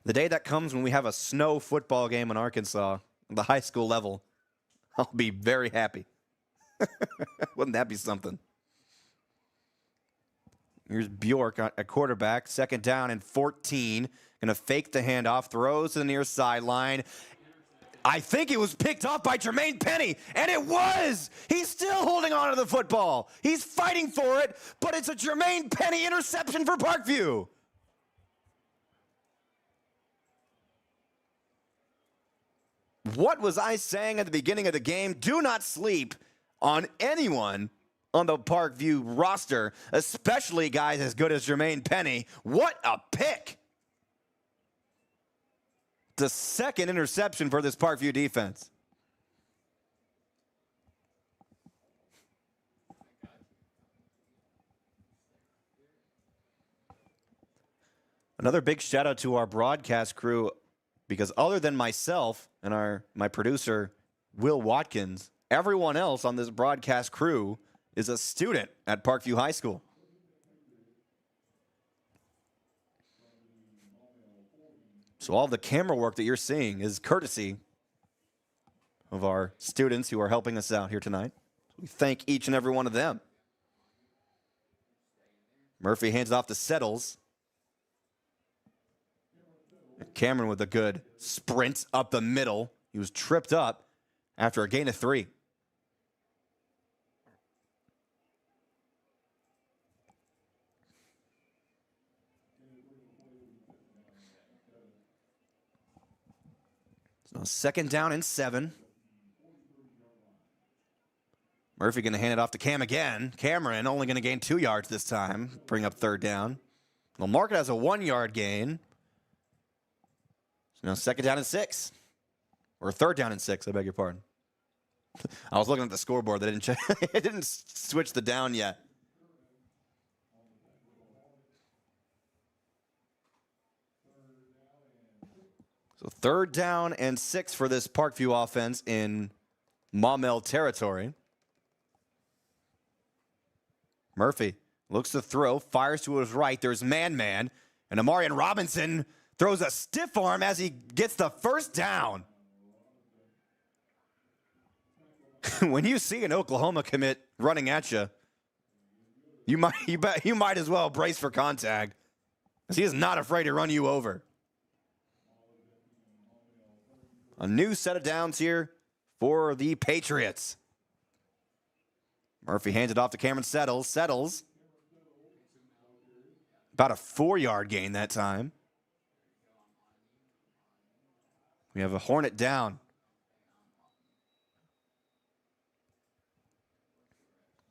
Speaker 1: The day that comes when we have a snow football game in Arkansas, the high school level, I'll be very happy. Wouldn't that be something? Here's Bjork at quarterback. 2nd down and 14. Going to fake the handoff. Throws to the near sideline. I think it was picked off by Jermaine Penny, and it was! He's still holding on to the football. He's fighting for it, but it's a Jermaine Penny interception for Parkview. What was I saying at the beginning of the game? Do not sleep on anyone on the Parkview roster, especially guys as good as Jermaine Penny. What a pick! The 2nd interception for this Parkview defense. Another big shout out to our broadcast crew, because other than myself and my producer, Will Watkins, everyone else on this broadcast crew is a student at Parkview High School. So all the camera work that you're seeing is courtesy of our students who are helping us out here tonight. We thank each and every one of them. Murphy hands it off to Settles. Cameron with a good sprint up the middle. He was tripped up after a gain of 3. So 2nd down and 7. Murphy going to hand it off to Cam again. Cameron only going to gain 2 yards this time. Bring up 3rd down. Well, mark it as a 1-yard gain. So now 2nd down and 6. Or 3rd down and 6, I beg your pardon. I was looking at the scoreboard. They didn't check. It didn't switch the down yet. So 3rd down and 6 for this Parkview offense in Maumelle territory. Murphy looks to throw, fires to his right. There's man, and Amarian Robinson throws a stiff arm as he gets the 1st down. When you see an Oklahoma commit running at you, you might as well brace for contact, because he is not afraid to run you over. A new set of downs here for the Patriots. Murphy hands it off to Cameron Settles. Settles. About a 4-yard gain that time. We have a Hornet down.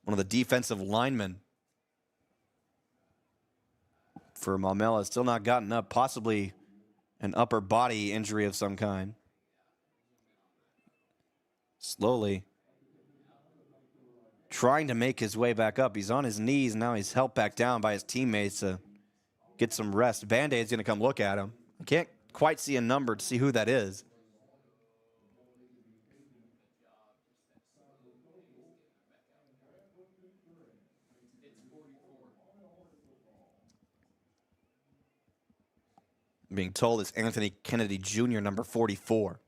Speaker 1: One of the defensive linemen for Maumelle has still not gotten up. Possibly an upper body injury of some kind. Slowly trying to make his way back up. He's on his knees, and now he's helped back down by his teammates to get some rest. Band-Aid's going to come look at him. I can't quite see a number to see who that is. I'm being told it's Anthony Kennedy Jr., number 44.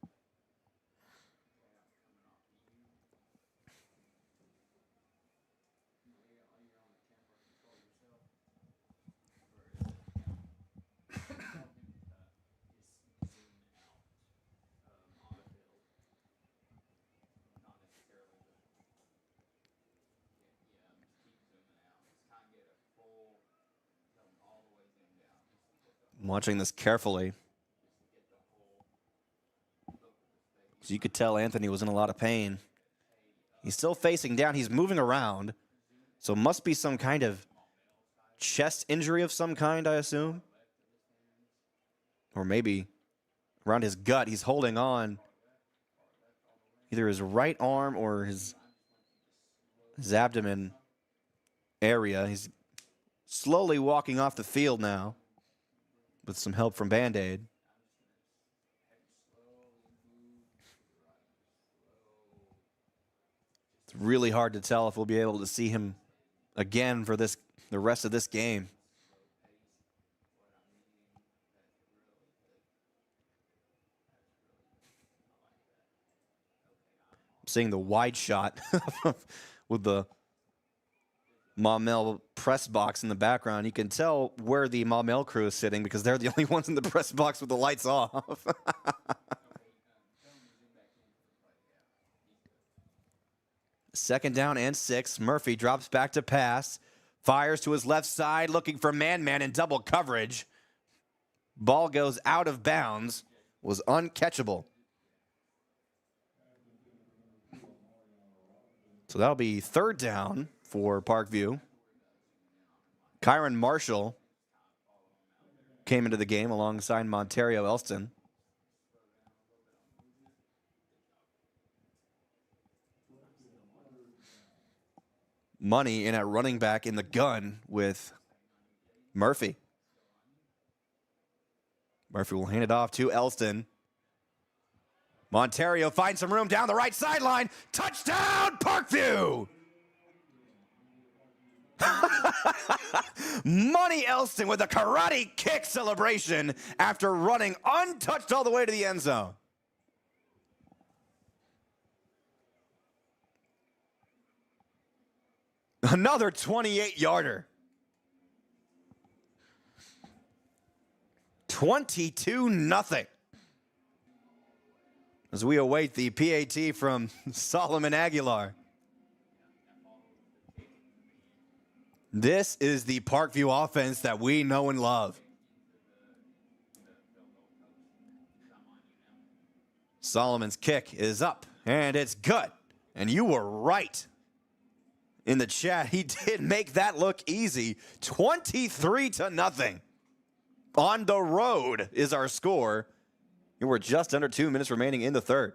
Speaker 1: I'm watching this carefully. So you could tell Anthony was in a lot of pain. He's still facing down. He's moving around. So it must be some kind of chest injury of some kind, I assume. Or maybe around his gut. He's holding on. Either his right arm or his abdomen area. He's slowly walking off the field now. with some help from Band-Aid. It's really hard to tell if we'll be able to see him again for the rest of this game. Seeing the wide shot with the Maumelle press box in the background. You can tell where the Maumelle crew is sitting because they're the only ones in the press box with the lights off. Second down and 6. Murphy drops back to pass. Fires to his left side, looking for man-man in double coverage. Ball goes out of bounds. Was uncatchable. So that'll be third down for Parkview. Kyron Marshall came into the game alongside Montario Elston. Money in at running back in the gun with Murphy. Murphy will hand it off to Elston. Montario finds some room down the right sideline. Touchdown, Parkview! Money Elston with a karate kick celebration after running untouched all the way to the end zone. Another 28-yarder. 22-0. As we await the PAT from Solomon Aguilar. This is the Parkview offense that we know and love. Solomon's kick is up, and it's good. And you were right. In the chat, he did make that look easy. 23-0. On the road is our score. And we're just under 2 minutes remaining in the third.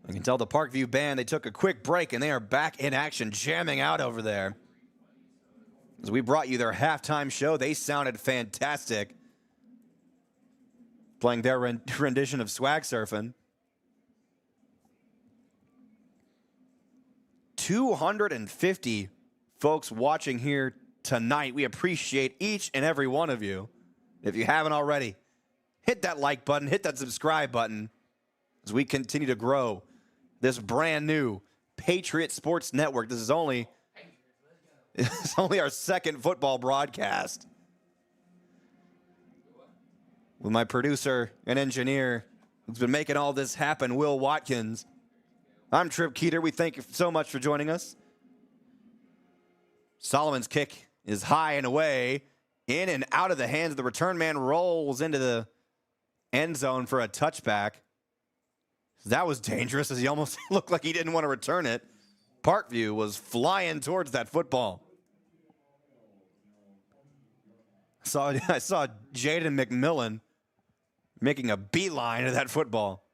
Speaker 1: You can tell the Parkview band, they took a quick break, and they are back in action, jamming out over there. As we brought you their halftime show, they sounded fantastic. Playing their rendition of Swag Surfing. 250 folks watching here tonight. We appreciate each and every one of you. If you haven't already, hit that like button, hit that subscribe button as we continue to grow this brand new Patriot Sports Network. This is only our second football broadcast. With my producer and engineer who's been making all this happen, Will Watkins. I'm Trip Keeter. We thank you so much for joining us. Solomon's kick is high and away, in and out of the hands of the return man, rolls into the end zone for a touchback. That was dangerous, as he almost looked like he didn't want to return it. Parkview was flying towards that football. I saw Jaden McMillan making a beeline to that football.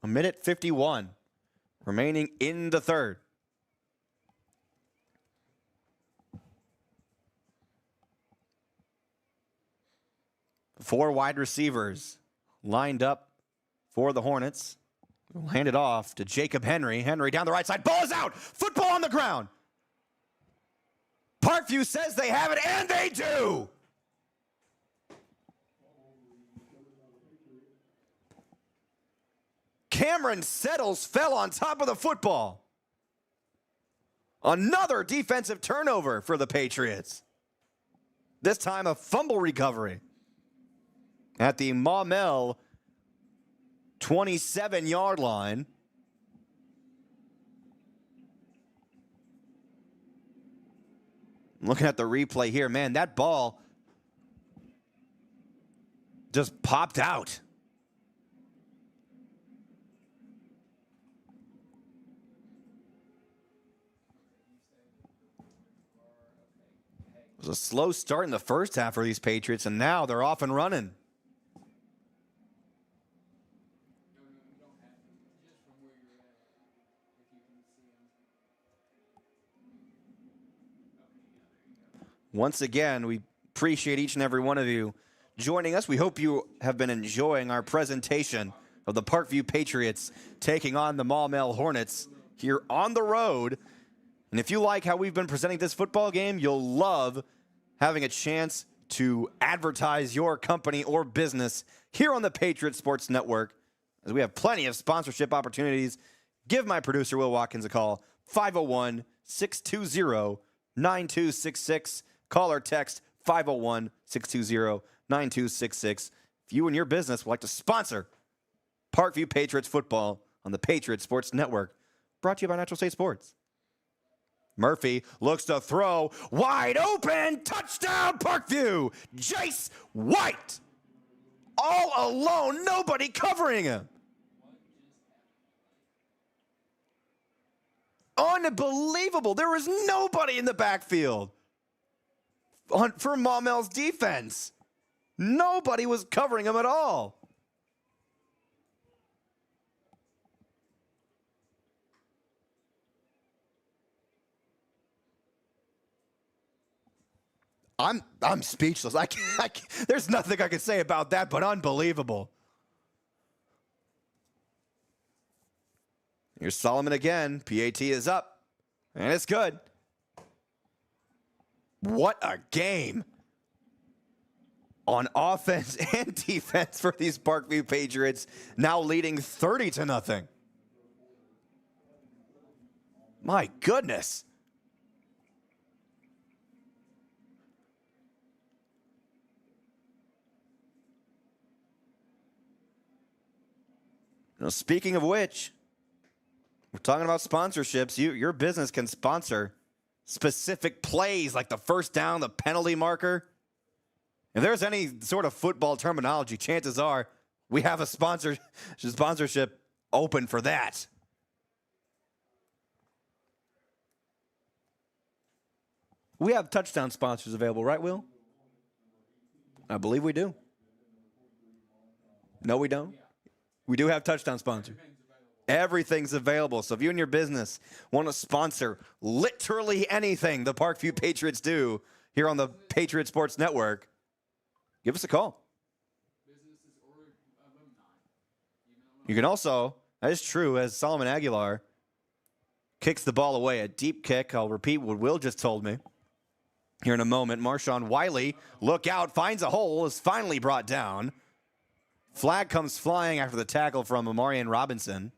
Speaker 1: A minute 51 remaining in the third. Four wide receivers lined up for the Hornets. We'll hand it off to Jacob Henry. Henry down the right side. Ball is out. Football on the ground. Parkview says they have it, and they do. Cameron Settles fell on top of the football. Another defensive turnover for the Patriots. This time a fumble recovery at the Maumelle 27-yard line. Looking at the replay here, man, that ball just popped out. It was a slow start in the first half for these Patriots, and now they're off and running.
Speaker 3: You don't have to. Just from where you're at, if you can see them.
Speaker 1: Once again, we appreciate each and every one of you joining us. We hope you have been enjoying our presentation of the Parkview Patriots taking on the Maumelle Hornets here on the road. And if you like how we've been presenting this football game, you'll love having a chance to advertise your company or business here on the Patriot Sports Network, as we have plenty of sponsorship opportunities. Give my producer, Will Watkins, a call, 501-620-9266. Call or text 501-620-9266. If you and your business would like to sponsor Parkview Patriots football on the Patriot Sports Network, brought to you by Natural State Sports. Murphy looks to throw, wide open, touchdown Parkview. Jace White, all alone, nobody covering him. Unbelievable. There was nobody in the backfield for Maumelle's defense. Nobody was covering him at all. I'm speechless. There's nothing I can say about that, but unbelievable. Here's Solomon again. PAT is up, and it's good. What a game on offense and defense for these Parkview Patriots, now leading 30-0. My goodness. Now, speaking of which, we're talking about sponsorships. Your business can sponsor specific plays like the first down, the penalty marker. If there's any sort of football terminology, chances are we have a sponsorship open for that. We have touchdown sponsors available, right, Will? I believe we do. No, we don't. We do have touchdown sponsors. Everything's available. So if you and your business want to sponsor literally anything the Parkview Patriots do here on the Patriot Sports Network, give us a call. You can also, that is true, as Solomon Aguilar kicks the ball away, a deep kick. I'll repeat what Will just told me here in a moment. Marshawn Wiley, look out, finds a hole, is finally brought down. Flag comes flying after the tackle from Amarian Robinson.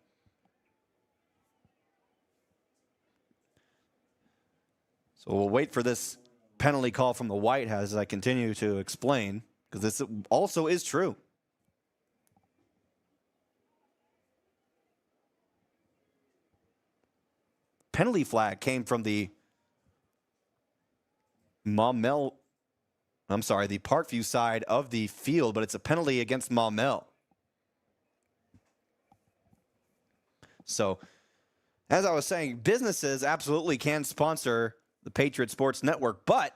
Speaker 1: So we'll wait for this penalty call from the White House as I continue to explain, because this also is true. Penalty flag came from the the Parkview side of the field, but it's a penalty against Maumelle. So, as I was saying, businesses absolutely can sponsor the Patriot Sports Network, but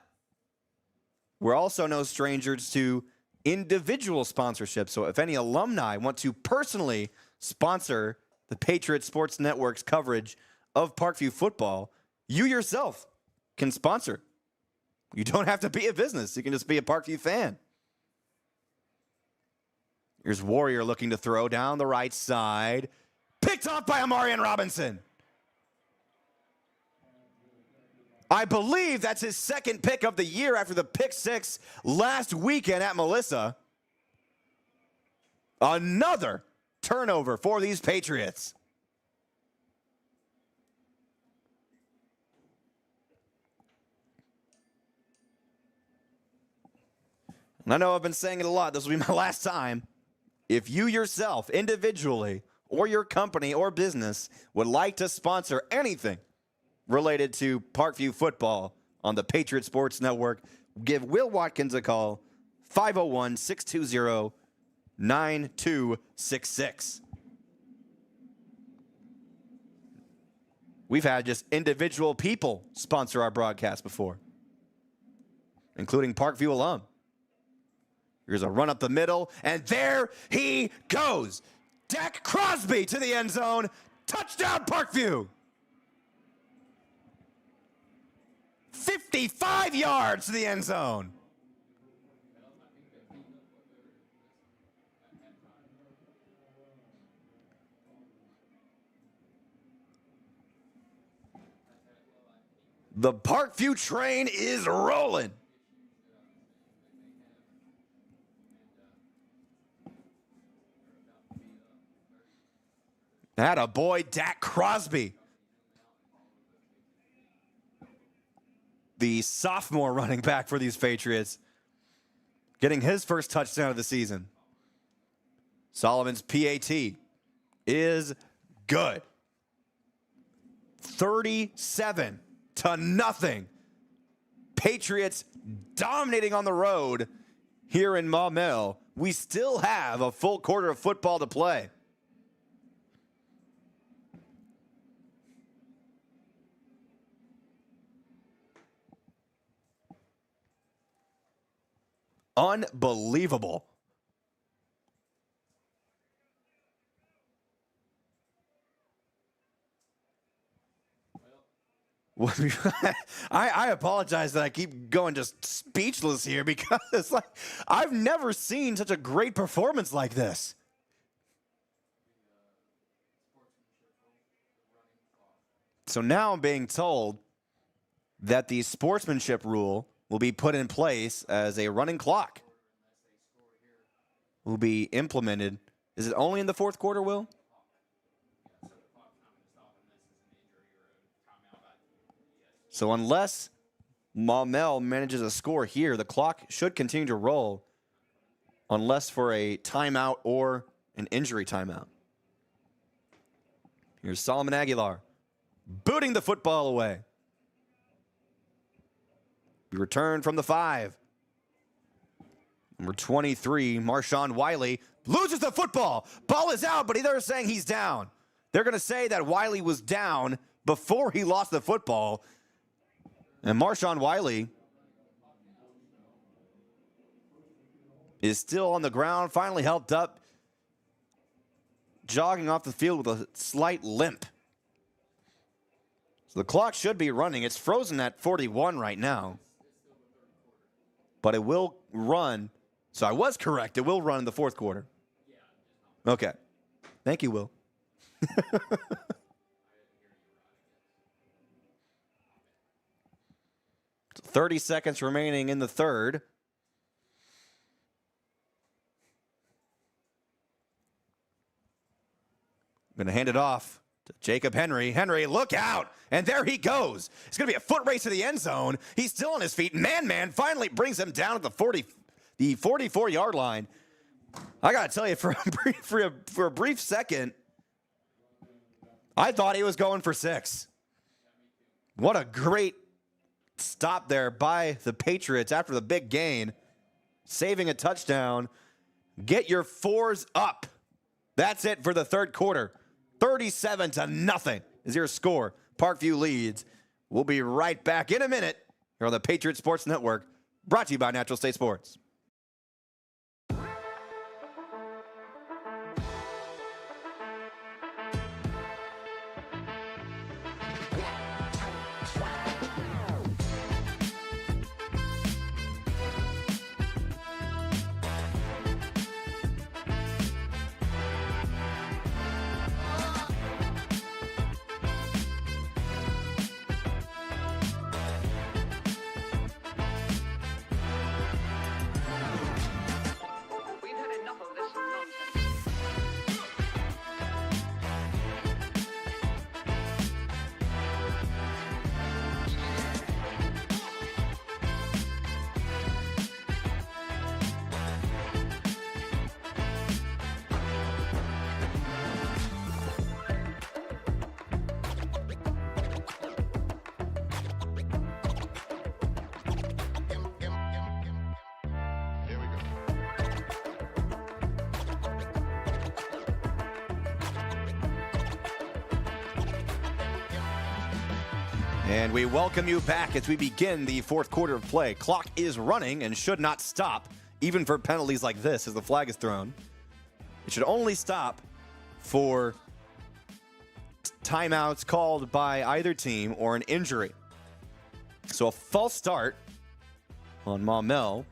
Speaker 1: we're also no strangers to individual sponsorship. So if any alumni want to personally sponsor the Patriot Sports Network's coverage of Parkview football, you yourself can sponsor. You don't have to be a business. You can just be a Parkview fan. Here's Warrior looking to throw down the right side. Picked off by Amarian Robinson. I believe that's his second pick of the year after the pick six last weekend at Melissa. Another turnover for these Patriots. And I know I've been saying it a lot. This will be my last time. If you yourself, individually, or your company or business would like to sponsor anything related to Parkview football on the Patriot Sports Network, give Will Watkins a call, 501-620-9266. We've had just individual people sponsor our broadcast before. including Parkview alum. Here's a run up the middle, and there he goes. Dak Crosby to the end zone. Touchdown, Parkview. 55 yards to the end zone. The Parkview train is rolling. Atta boy, Dak Crosby. The sophomore running back for these Patriots, getting his first touchdown of the season. Solomon's PAT is good. 37-0. Patriots dominating on the road here in Maumelle. We still have a full quarter of football to play. Unbelievable. I apologize that I keep going just speechless here because it's like I've never seen such a great performance like this. So now I'm being told that the sportsmanship rule will be put in place as a running clock. Will be implemented. Is it only in the fourth quarter, Will? So unless Maumelle manages a score here, the clock should continue to roll unless for a timeout or an injury timeout. Here's Solomon Aguilar booting the football away. We return from the 5. Number 23, Marshawn Wiley, loses the football. Ball is out, but they're saying he's down. They're going to say that Wiley was down before he lost the football. And Marshawn Wiley is still on the ground, finally helped up, jogging off the field with a slight limp. So the clock should be running. It's frozen at 41 right now. But it will run. So I was correct. It will run in the fourth quarter. Okay. Thank you, Will. 30 seconds remaining in the third. I'm going to hand it off to Jacob Henry. Henry, look out. And there he goes. It's going to be a foot race to the end zone. He's still on his feet. Man finally brings him down at the 44-yard line. I got to tell you, for a brief second, I thought he was going for 6. What a great stop there by the Patriots after the big gain, saving a touchdown. Get your 4s up. That's it for the third quarter. 37-0 is your score. Parkview leads. We'll be right back in a minute here on the Patriot Sports Network, brought to you by Natural State Sports. And we welcome you back as we begin the fourth quarter of play. Clock is running and should not stop, even for penalties like this as the flag is thrown. It should only stop for timeouts called by either team or an injury. So a false start on Maumelle.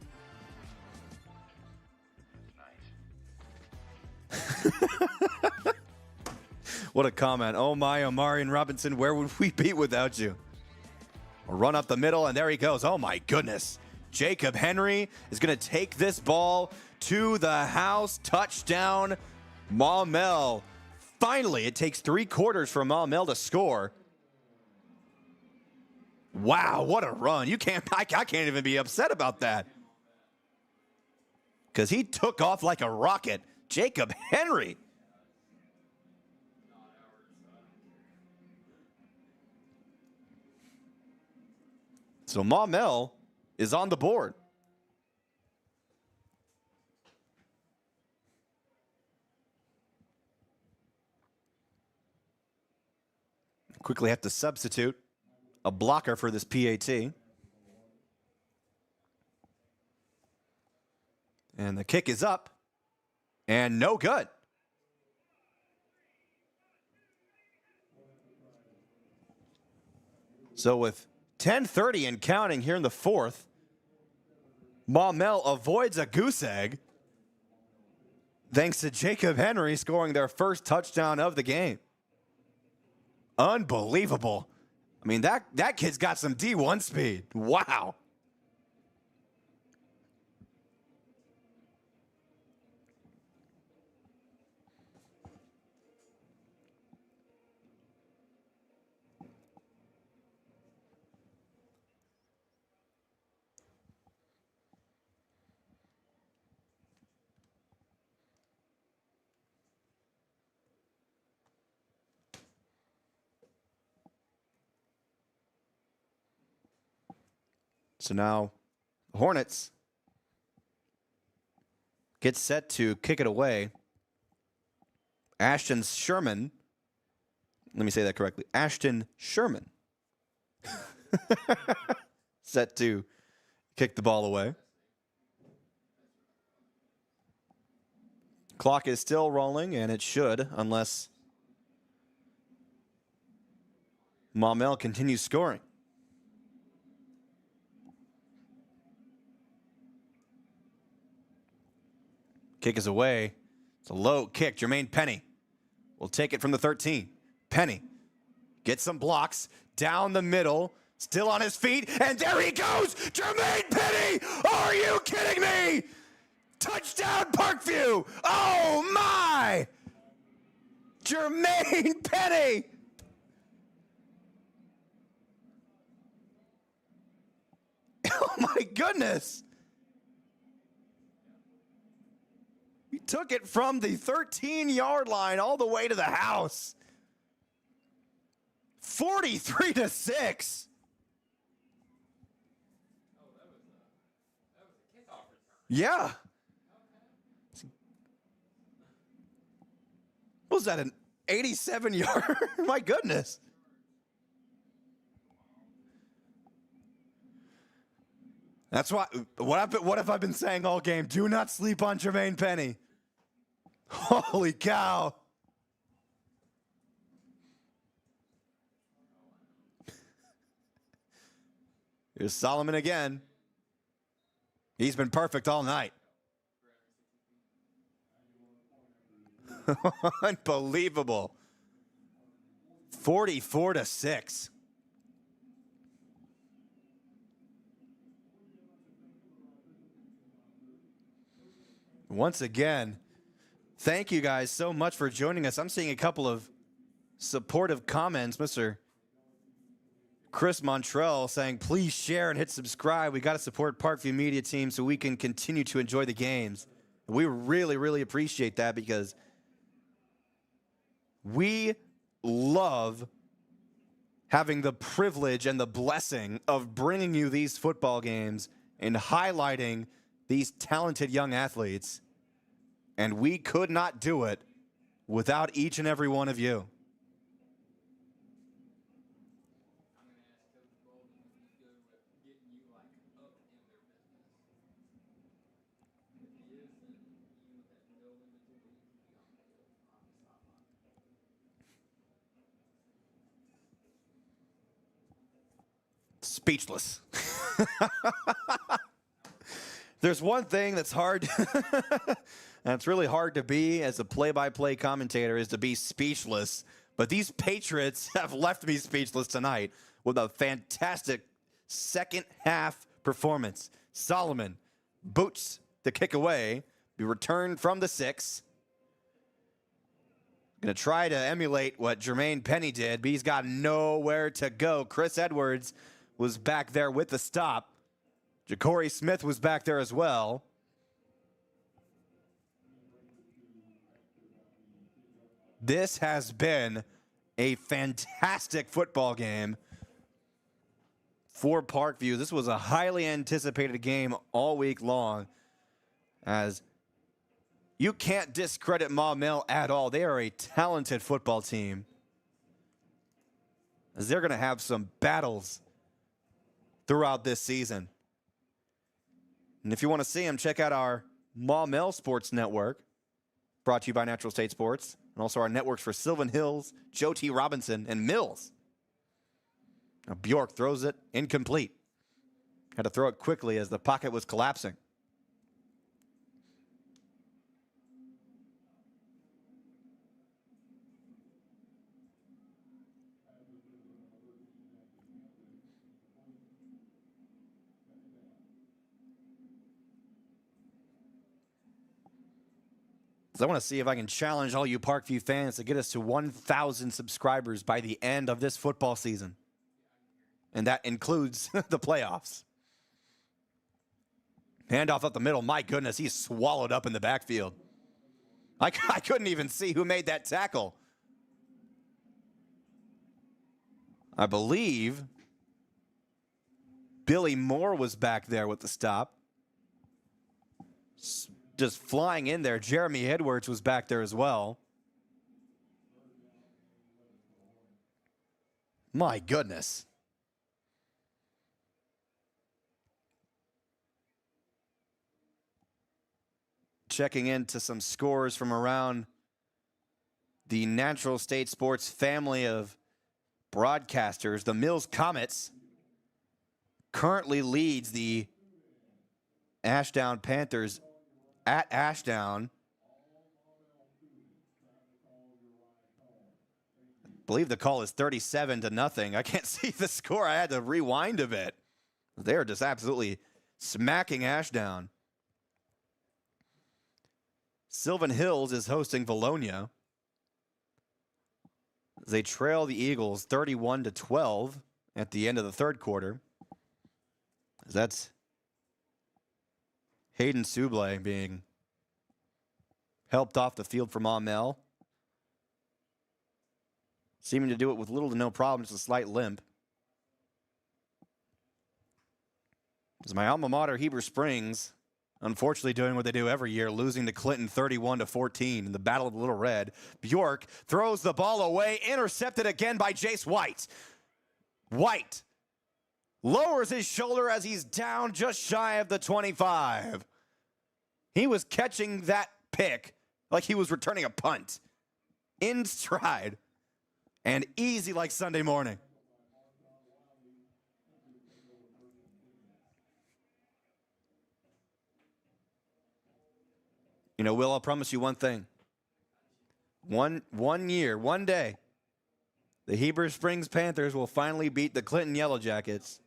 Speaker 1: What a comment. Oh my, Omarion Robinson, where would we be without you? A run up the middle, and there he goes. Oh my goodness. Jacob Henry is going to take this ball to the house. Touchdown, Maumelle. Finally, it takes 3 quarters for Maumelle to score. Wow, what a run. I can't even be upset about that. Because he took off like a rocket. Jacob Henry. So Maumelle is on the board. Quickly have to substitute a blocker for this PAT. And the kick is up and no good. So with 10:30 and counting here in the fourth, Maumelle avoids a goose egg thanks to Jacob Henry scoring their first touchdown of the game. Unbelievable. I mean, that kid's got some D1 speed. Wow. So now the Hornets get set to kick it away. Ashton Sherman. Let me say that correctly. Ashton Sherman. Set to kick the ball away. Clock is still rolling, and it should, unless Maumelle continues scoring. Kick is away. It's a low kick. Jermaine Penny will take it from the 13. Penny gets some blocks down the middle, still on his feet, and there he goes! Jermaine Penny! Are you kidding me? Touchdown, Parkview! Oh, my! Jermaine Penny! Oh, my goodness! He took it from the 13-yard line all the way to the house. 43-6.
Speaker 3: Oh, that was a kickoff return.
Speaker 1: Yeah. What was that, an 87-yard? My goodness. That's why. What have I been saying all game? Do not sleep on Jermaine Penny. Holy cow. Here's Solomon again. He's been perfect all night. Unbelievable. 44-6. Once again, thank you guys so much for joining us. I'm seeing a couple of supportive comments. Mr. Chris Montrell saying, please share and hit subscribe. We got to support Parkview Media Team so we can continue to enjoy the games. We really, really appreciate that because we love having the privilege and the blessing of bringing you these football games and highlighting these talented young athletes. And we could not do it without each and every one of you. speechless. There's one thing that's hard, that's really hard to be as a play-by-play commentator, is to be speechless. But these Patriots have left me speechless tonight with a fantastic second half performance. Solomon boots the kick away, be returned from the 6. Going to try to emulate what Jermaine Penny did, but he's got nowhere to go. Chris Edwards was back there with the stop. Ja'Cory Smith was back there as well. This has been a fantastic football game for Parkview. This was a highly anticipated game all week long, as you can't discredit Maumelle at all. They are a talented football team, as they're going to have some battles throughout this season. And if you want to see them, check out our Maumelle Sports Network, brought to you by Natural State Sports, and also our networks for Sylvan Hills, Joe T. Robinson, and Mills. Now Bjork throws it incomplete. Had to throw it quickly as the pocket was collapsing. So I want to see if I can challenge all you Parkview fans to get us to 1,000 subscribers by the end of this football season. And that includes the playoffs. Handoff up the middle. My goodness, he's swallowed up in the backfield. I couldn't even see who made that tackle. I believe Billy Moore was back there with the stop. Just flying in there. Jeremy Edwards was back there as well. My goodness. Checking into some scores from around the Natural State Sports family of broadcasters. The Mills Comets currently leads the Ashdown Panthers at Ashdown. I believe the call is 37-0. I can't see the score. I had to rewind a bit. They're just absolutely smacking Ashdown. Sylvan Hills is hosting Valonia. They trail the Eagles 31-12 at the end of the third quarter. That's Hayden Sublé being helped off the field for Maumelle. Seeming to do it with little to no problem, just a slight limp. As my alma mater, Heber Springs, unfortunately doing what they do every year, losing to Clinton 31-14 in the Battle of the Little Red. Bjork throws the ball away, intercepted again by Jace White. White lowers his shoulder as he's down just shy of the 25. He was catching that pick like he was returning a punt. In stride and easy like Sunday morning. You know, Will, I'll promise you one thing. One year, one day, the Heber Springs Panthers will finally beat the Clinton Yellow Jackets,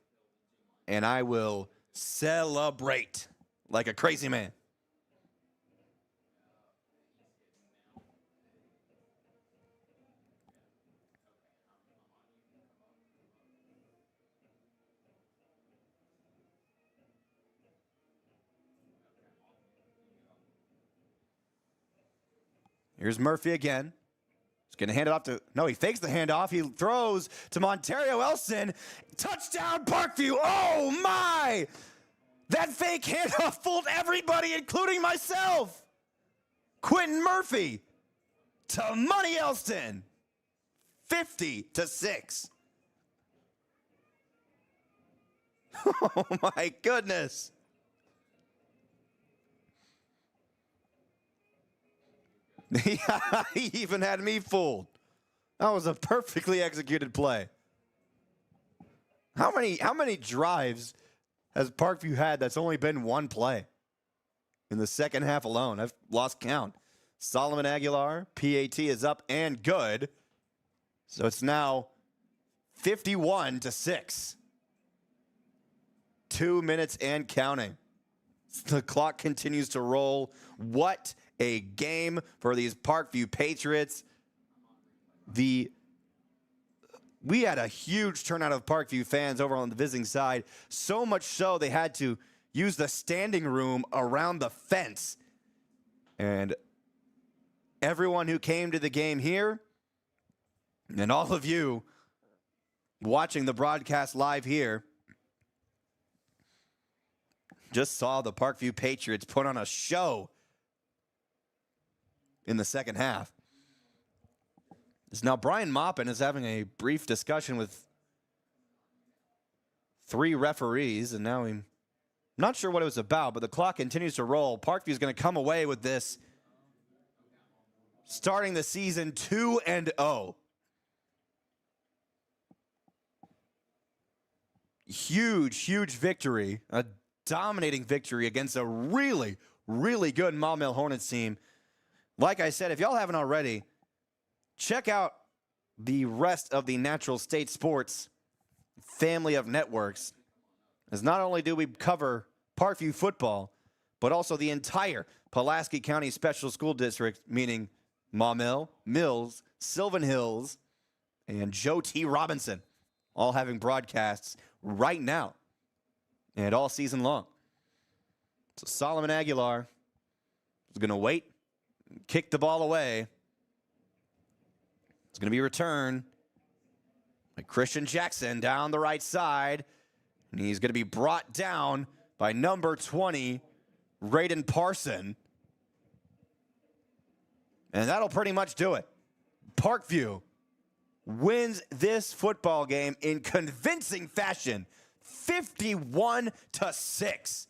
Speaker 1: and I will celebrate like a crazy man. Here's Murphy again. He's going to hand it off to... No, he fakes the handoff. He throws to Montario Elson. Touchdown, Parkview. Oh, my! That fake handoff fooled everybody, including myself. Quentin Murphy to Money Elston. 50-6. Oh, my goodness. He even had me fooled. That was a perfectly executed play. How many drives has Parkview had that's only been one play in the second half alone? I've lost count. Solomon Aguilar, PAT is up and good. So it's now 51-6. 2 minutes and counting. The clock continues to roll. What a game for these Parkview Patriots. We had a huge turnout of Parkview fans over on the visiting side. So much so they had to use the standing room around the fence. And everyone who came to the game here, and all of you watching the broadcast live here, just saw the Parkview Patriots put on a show in the second half. Now, Brian Maupin is having a brief discussion with 3 referees, and now I'm not sure what it was about, but the clock continues to roll. Parkview is going to come away with this, starting the season 2-0. Huge victory, a dominating victory against a really, really good Maumelle Hornets team. Like I said, if y'all haven't already, check out the rest of the Natural State Sports family of networks, as not only do we cover Parkview football, but also the entire Pulaski County Special School District, meaning Maumelle, Mills, Sylvan Hills, and Joe T. Robinson, all having broadcasts right now and all season long. So Solomon Aguilar is going to wait, kick the ball away. It's going to be returned by Christian Jackson down the right side. And he's going to be brought down by number 20, Raiden Parson. And that'll pretty much do it. Parkview wins this football game in convincing fashion, 51-6.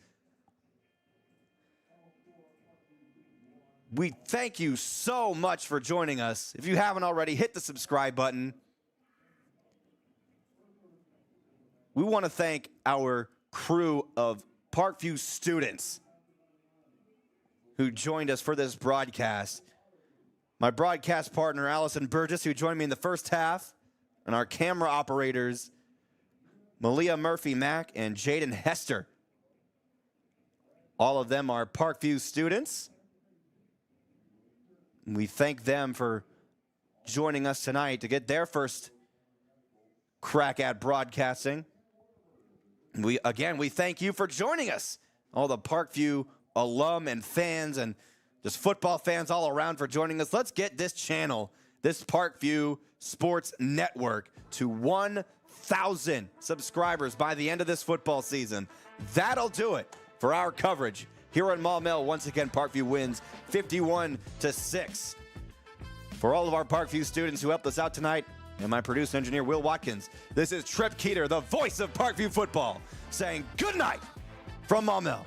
Speaker 1: We thank you so much for joining us. If you haven't already, hit the subscribe button. We want to thank our crew of Parkview students who joined us for this broadcast. My broadcast partner, Allison Burgess, who joined me in the first half, and our camera operators, Malia Murphy-Mack and Jaden Hester. All of them are Parkview students. We thank them for joining us tonight to get their first crack at broadcasting. We thank you for joining us, all the Parkview alum and fans and just football fans all around for joining us. Let's get this channel, this Parkview Sports Network, to 1,000 subscribers by the end of this football season. That'll do it for our coverage here in Maumelle. Once again, Parkview wins 51-6. For all of our Parkview students who helped us out tonight, and my producer engineer, Will Watkins, this is Trip Keeter, the voice of Parkview football, saying good night from Maumelle.